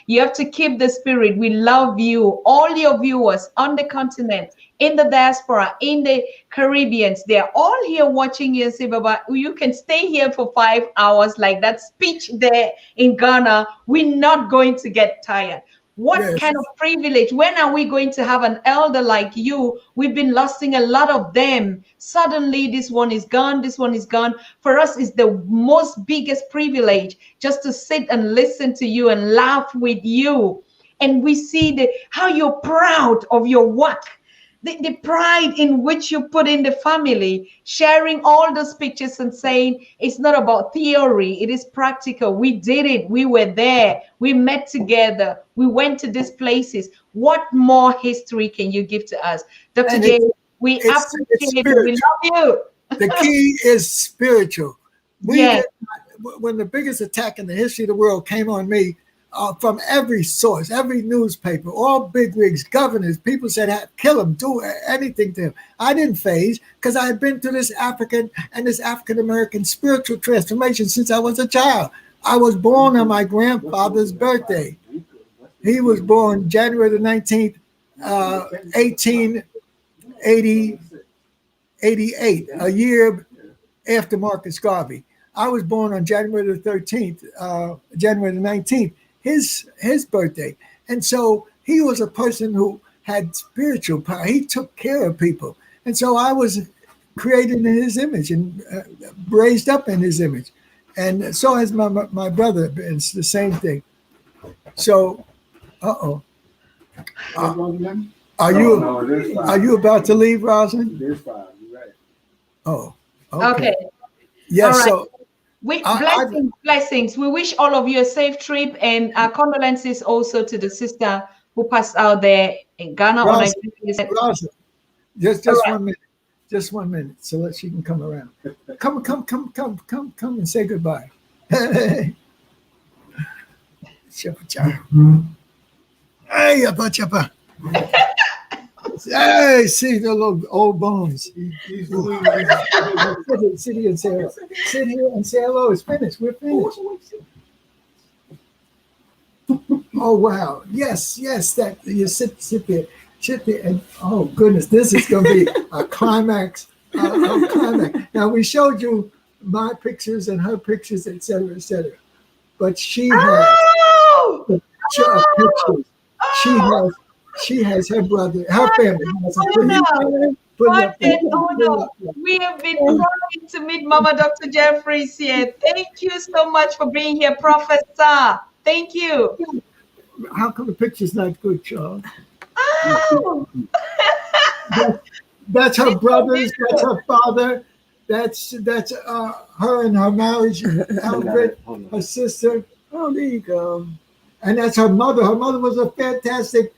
you have to keep the spirit. We love you. All your viewers on the continent, in the diaspora, in the Caribbeans, they're all here watching you and say, Baba, you can stay here for 5 hours like that speech there in Ghana. We're not going to get tired. What kind of privilege? When are we going to have an elder like you? We've been losing a lot of them. Suddenly, this one is gone. This one is gone. For us, it's the most biggest privilege just to sit and listen to you and laugh with you. And we see how you're proud of your work. The pride in which you put in the family, sharing all those pictures and saying it's not about theory, it is practical. We did it. We were there. We met together. We went to these places. What more history can you give to us? Dr. J, we appreciate it. We love you. The key is spiritual. When the biggest attack in the history of the world came on me, from every source, every newspaper, all bigwigs, governors, people said, kill him, do anything to him. I didn't phase because I had been through this African and this African-American spiritual transformation since I was a child. I was born on my grandfather's birthday. He was born January the 19th, 1888, a year after Marcus Garvey. I was born on January the 13th, January the 19th. His birthday. And so he was a person who had spiritual power. He took care of people. And so I was created in his image and raised up in his image. And so has my brother. It's the same thing. So, are you about to leave, Rosalind? There's 5. You're right. Oh, okay. Yes. Right. So blessings. We wish all of you a safe trip, and our condolences also to the sister who passed out there in Ghana. Rosalind, just right. 1 minute. Just 1 minute, so that she can come around. Come and say goodbye. Hey, Chapa. Hey, see the little old bones. Sit here and say hello. Sit here and say hello. It's finished. We're finished. Oh wow! Yes. That you sit there, and oh goodness, this is going to be a climax. Now we showed you my pictures and her pictures, etc., etc. But she has pictures. She has her brother, her family. What an honor. We have been proud to meet Mama Dr. Jeffries here. Thank you so much for being here, Professor. Thank you. How come the picture's not good, Charles? Oh. That's her brothers, that's her father, that's her and her marriage outfit, her sister. Oh, there you go. And that's her mother. Her mother was a fantastic.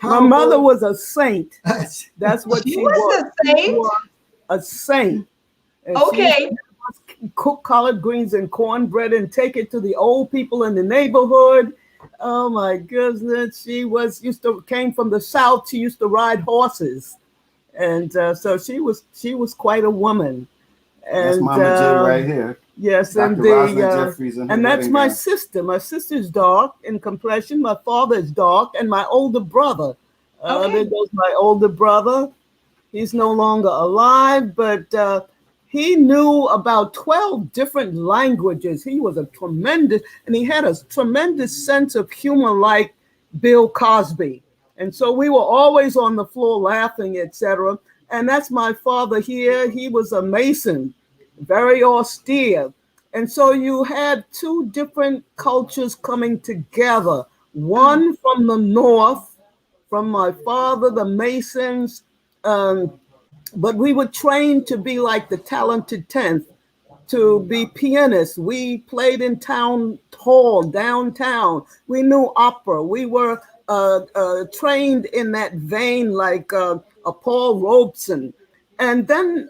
My mother was a saint. That's what she was. A saint? She was a saint. And okay. She cook collard greens and cornbread and take it to the old people in the neighborhood. Oh my goodness. She came from the South. She used to ride horses. And so she was quite a woman. And that's Mama J right here. Yes, Dr. and that's my sister. My sister's dark in complexion. My father is dark, and my older brother. There goes my older brother. He's no longer alive, but he knew about 12 different languages. He was he had a tremendous sense of humor, like Bill Cosby. And so we were always on the floor laughing, etc. And that's my father here. He was a Mason, very austere. And so you had two different cultures coming together. One from the north, from my father, the Masons, but we were trained to be like the talented 10th, to be pianists. We played in town hall, downtown. We knew opera. We were trained in that vein like a Paul Robeson. And then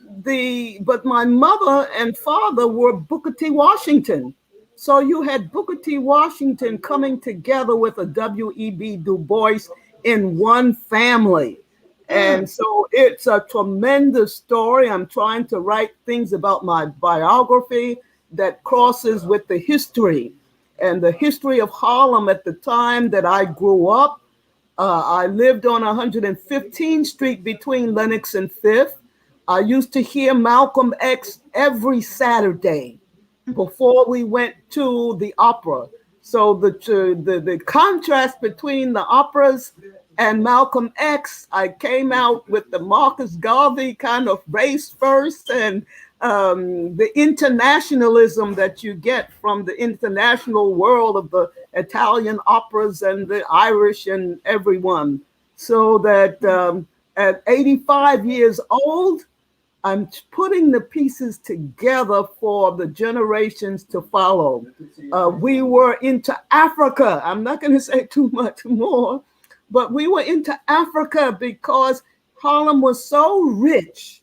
but my mother and father were Booker T. Washington. So you had Booker T. Washington coming together with a W.E.B. Du Bois in one family. And so it's a tremendous story. I'm trying to write things about my biography that crosses with the history and the history of Harlem at the time that I grew up. I lived on 115th Street between Lenox and 5th. I used to hear Malcolm X every Saturday before we went to the opera. So the contrast between the operas and Malcolm X, I came out with the Marcus Garvey kind of race first, and the internationalism that you get from the international world of the Italian operas and the Irish and everyone. So that at 85 years old, I'm putting the pieces together for the generations to follow. We were into Africa. I'm not going to say too much more, but we were into Africa because Harlem was so rich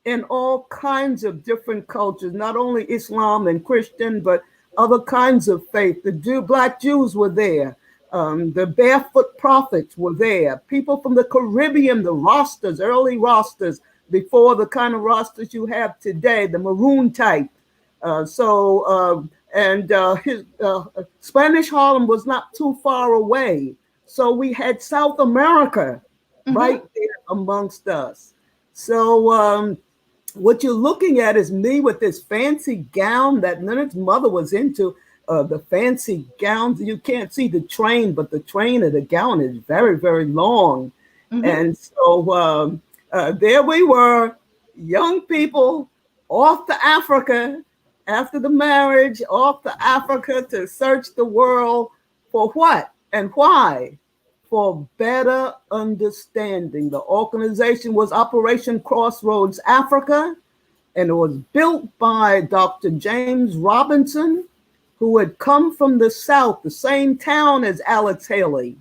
in all kinds of different cultures, not only Islam and Christian, but other kinds of faith. The Black Jews were there. The barefoot prophets were there. People from the Caribbean, the Rastas, early Rastas, before the kind of Rastas you have today, the maroon type. Spanish Harlem was not too far away. So we had South America right there amongst us. So what you're looking at is me with this fancy gown that Leonard's mother was into. The fancy gowns, you can't see the train, but the train of the gown is very, very long. And so there we were, young people off to Africa after the marriage, off to Africa to search the world for what and why? For better understanding. The organization was Operation Crossroads Africa, and it was built by Dr. James Robinson, who had come from the South, the same town as Alex Haley.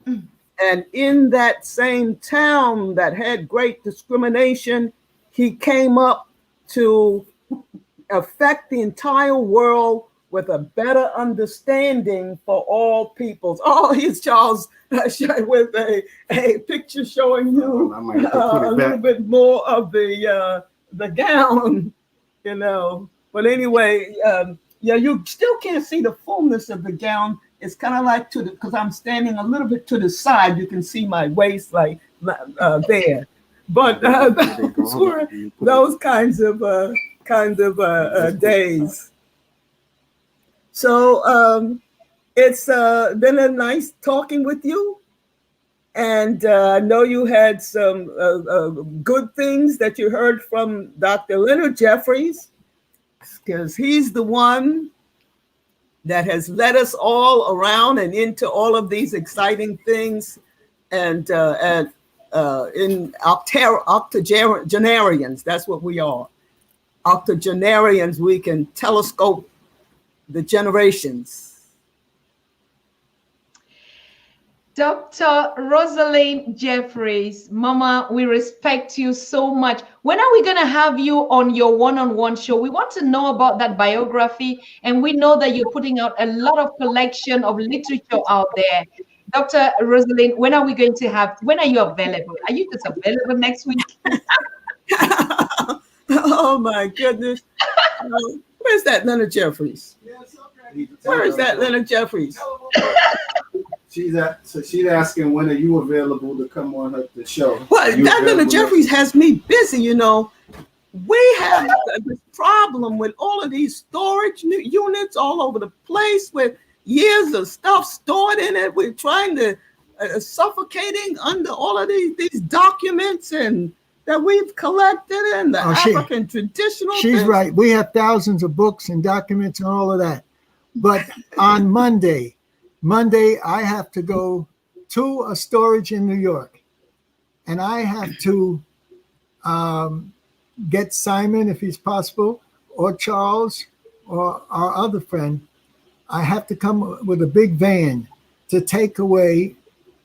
And in that same town that had great discrimination, he came up to affect the entire world with a better understanding for all peoples. Oh, here's Charles with a picture showing you a little bit more of the gown, you know. But anyway, yeah, you still can't see the fullness of the gown. It's kind of like because I'm standing a little bit to the side, you can see my waist like there. But those were those kinds of days. So it's been a nice talking with you. And I know you had some good things that you heard from Dr. Leonard Jeffries, because he's the one that has led us all around and into all of these exciting things. And in octogenarians, that's what we are. Octogenarians, we can telescope the generations. Dr. Rosalind Jeffries, Mama, we respect you so much. When are we going to have you on your one-on-one show? We want to know about that biography, and we know that you're putting out a lot of collection of literature out there. Dr. Rosalind, when are you available? Are you just available next week? Oh my goodness. Where's that Leonard Jeffries? Where is that Leonard Jeffries? She's asking, when are you available to come on the show? Well, that Leonard Jeffries has me busy, you know. We have this problem with all of these storage units all over the place with years of stuff stored in it. We're trying to suffocating under all of these documents and that we've collected and the African traditional She's things. right. We have thousands of books and documents and all of that. But on Monday, I have to go to a storage in New York. and I have to get Simon, if he's possible, or Charles, or our other friend. I have to come with a big van to take away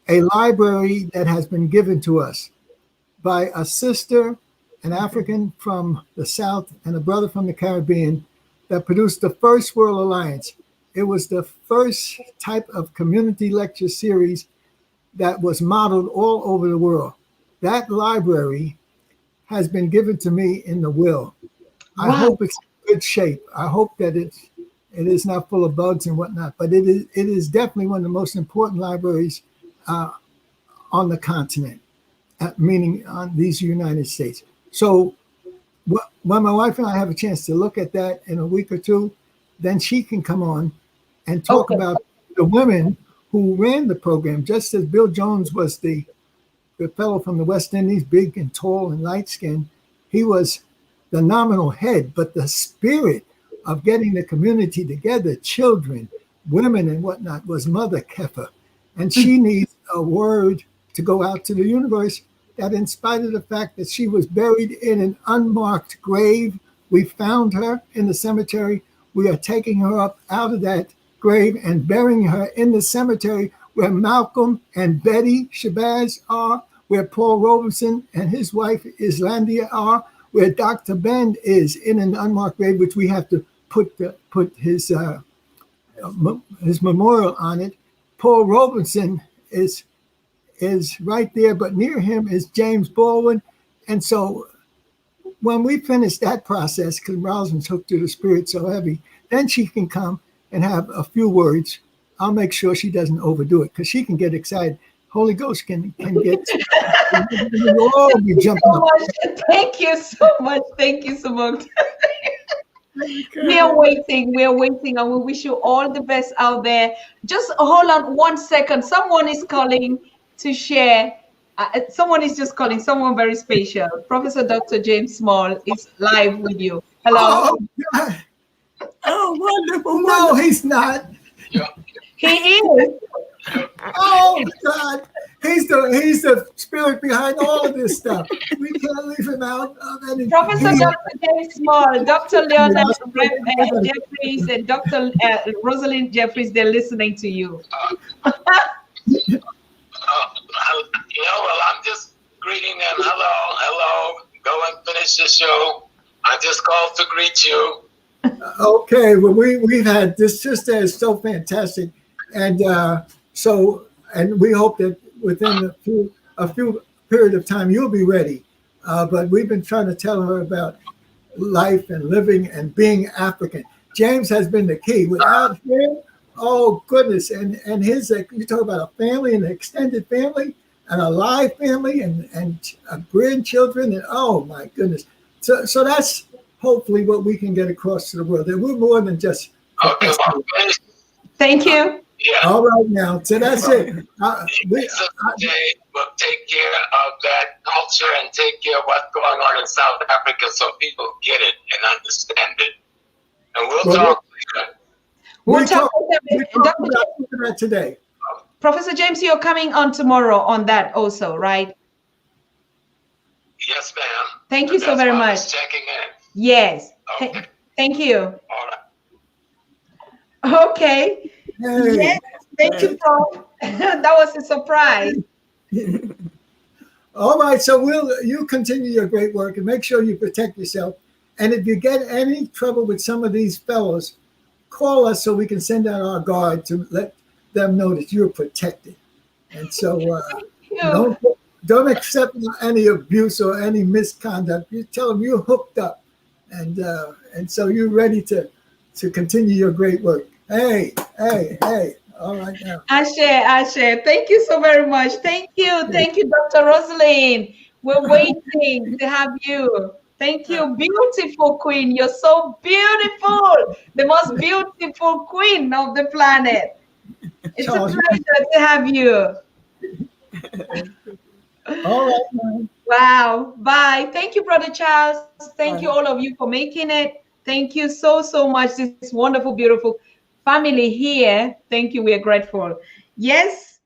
a library that has been given to us by a sister, an African from the South, and a brother from the Caribbean that produced the first World Alliance. It was the first type of community lecture series that was modeled all over the world. That library has been given to me in the will. I hope it's in good shape. I hope that it is not full of bugs and whatnot, but it is definitely one of the most important libraries on the continent, meaning on these United States. So when my wife and I have a chance to look at that in a week or two, then she can come on and talk about the women who ran the program. Just as Bill Jones was the fellow from the West Indies, big and tall and light-skinned, he was the nominal head, but the spirit of getting the community together, children, women, and whatnot, was Mother Kefa. And she needs a word to go out to the universe that, in spite of the fact that she was buried in an unmarked grave, we found her in the cemetery. We are taking her up out of that grave and burying her in the cemetery where Malcolm and Betty Shabazz are, where Paul Robeson and his wife Islandia are, where Dr. Bend is in an unmarked grave, which we have to put his memorial on it. Paul Robeson is right there, but near him is James Baldwin. And so when we finish that process, because Rosalind's hooked to the spirit so heavy, then she can come and have a few words. I'll make sure she doesn't overdo it, because she can get excited. Holy Ghost can get we'll all be jumping up. Thank you so much. Thank you so much. We are waiting, and we wish you all the best out there. Just hold on 1 second. Someone is calling to share. Someone is just calling, someone very special. Professor Dr. James Small is live with you. Hello. Oh, God. Oh, wonderful. No, he's not. He is. Oh, God. He's the spirit behind all of this stuff. We can't leave him out of any. Professor Dr. James Small, Dr. Leonard Jeffries, and Dr. Rosalind Jeffries, they're listening to you. Well, I'm just greeting them. Hello. Go and finish the show. I just called to greet you. Okay, well, we've had this just is so fantastic, and and we hope that within a few period of time you'll be ready. But we've been trying to tell her about life and living and being African. James has been the key. Without him, oh goodness, and his you talk about a family, an extended family, and a live family, and grandchildren, and oh my goodness. So that's hopefully what we can get across to the world, that we're more than just. Okay. Thank you. Yeah. All right now, so that's it. We'll take care of that culture and take care of what's going on in South Africa, so people get it and understand it. And we'll talk later. We'll talk about that today. Professor James, you're coming on tomorrow on that also, right? Yes, ma'am. Thank you so very much. Checking in. Yes. Okay. Thank you. All right. Okay. Hey. Yes. Thank you, Paul. That was a surprise. All right. So you continue your great work and make sure you protect yourself. And if you get any trouble with some of these fellows, call us so we can send out our guard to let them know that you're protected. And so don't accept any abuse or any misconduct. You tell them you're hooked up, and so you're ready to continue your great work. Hey. All right now. Ashe. Thank you so very much. Thank you, Dr. Rosalind. We're waiting to have you. Thank you, beautiful queen. You're so beautiful. The most beautiful queen of the planet. It's a pleasure to have you. All right, man. Wow. Bye. Thank you, Brother Charles. Thank you, all of you, for making it. Thank you so much. This wonderful, beautiful family here. Thank you. We are grateful. Yes.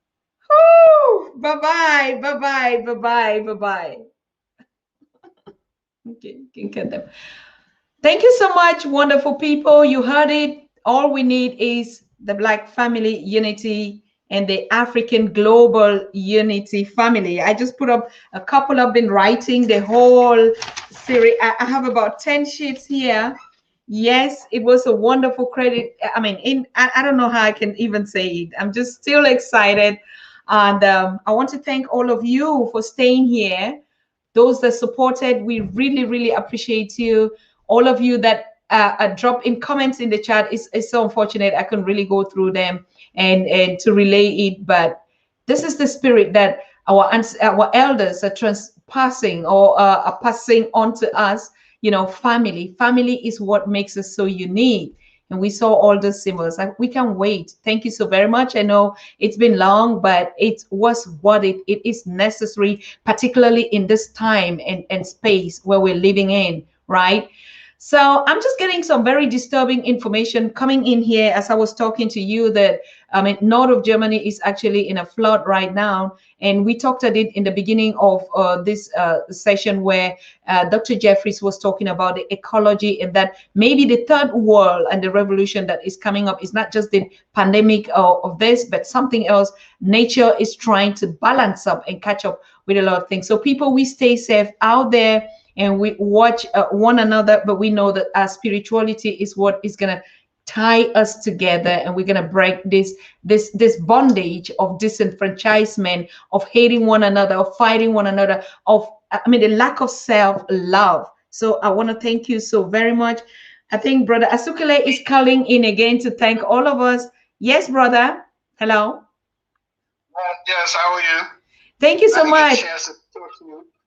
Bye-bye, bye-bye, bye-bye, bye-bye. Okay, you can get them. Thank you so much, wonderful people. You heard it. All we need is the Black family unity and the African global unity family. I just put up a couple. I've been writing the whole series. I have about 10 sheets here. Yes, it was a wonderful credit. I mean, I don't know how I can even say it. I'm just still excited. And I want to thank all of you for staying here. Those that supported, we really, really appreciate you. All of you that drop in comments in the chat is so unfortunate. I couldn't really go through them and to relay it, but this is the spirit that our elders are passing or are passing on to us. You know, family is what makes us so unique. And we saw all the symbols. We can wait. Thank you so very much. I know it's been long, but it was what it is necessary, particularly in this time and space where we're living in, right? So I'm just getting some very disturbing information coming in here as I was talking to you that north of Germany is actually in a flood right now. And we talked at it in the beginning of this session where Dr. Jeffries was talking about the ecology and that maybe the third world and the revolution that is coming up is not just the pandemic of this, but something else. Nature is trying to balance up and catch up with a lot of things. So people, we stay safe out there and we watch one another, but we know that our spirituality is what is going to tie us together, and we're going to break this bondage of disenfranchisement, of hating one another, of fighting one another, of the lack of self-love. So I want to thank you so very much. I think Brother Asukele is calling in again to thank all of us. Yes, brother. Hello. Yes, how are you? Thank you so much.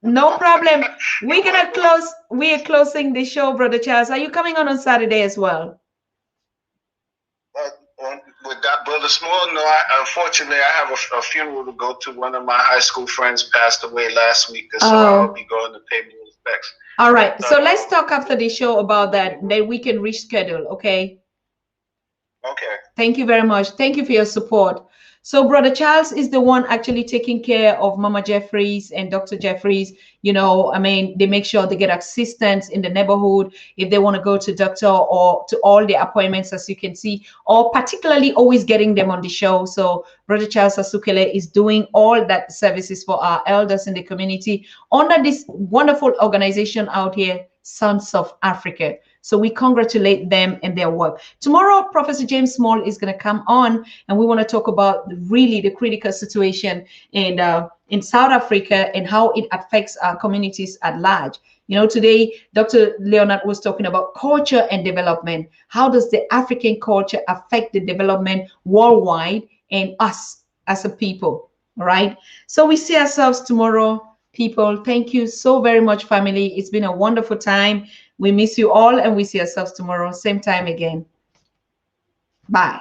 No problem. We're gonna close. We are closing the show, Brother Charles. Are you coming on Saturday as well? With that, Brother Small, no. Unfortunately, I have a funeral to go to. One of my high school friends passed away last week, so I'll be going to pay my respects. All right. So let's talk after the show about that. Then we can reschedule. Okay. Okay. Thank you very much. Thank you for your support. So Brother Charles is the one actually taking care of Mama Jeffries and Dr. Jeffries. You know, they make sure they get assistance in the neighborhood if they want to go to doctor or to all the appointments, as you can see, or particularly always getting them on the show. So Brother Charles Asukele is doing all that services for our elders in the community under this wonderful organization out here, Sons of Africa. So we congratulate them and their work. Tomorrow, Professor James Small is going to come on, and we want to talk about really the critical situation in South Africa and how it affects our communities at large. You know, today, Dr. Leonard was talking about culture and development. How does the African culture affect the development worldwide and us as a people, all right? So we see ourselves tomorrow, people. Thank you so very much, family. It's been a wonderful time. We miss you all, and we see ourselves tomorrow, same time again. Bye.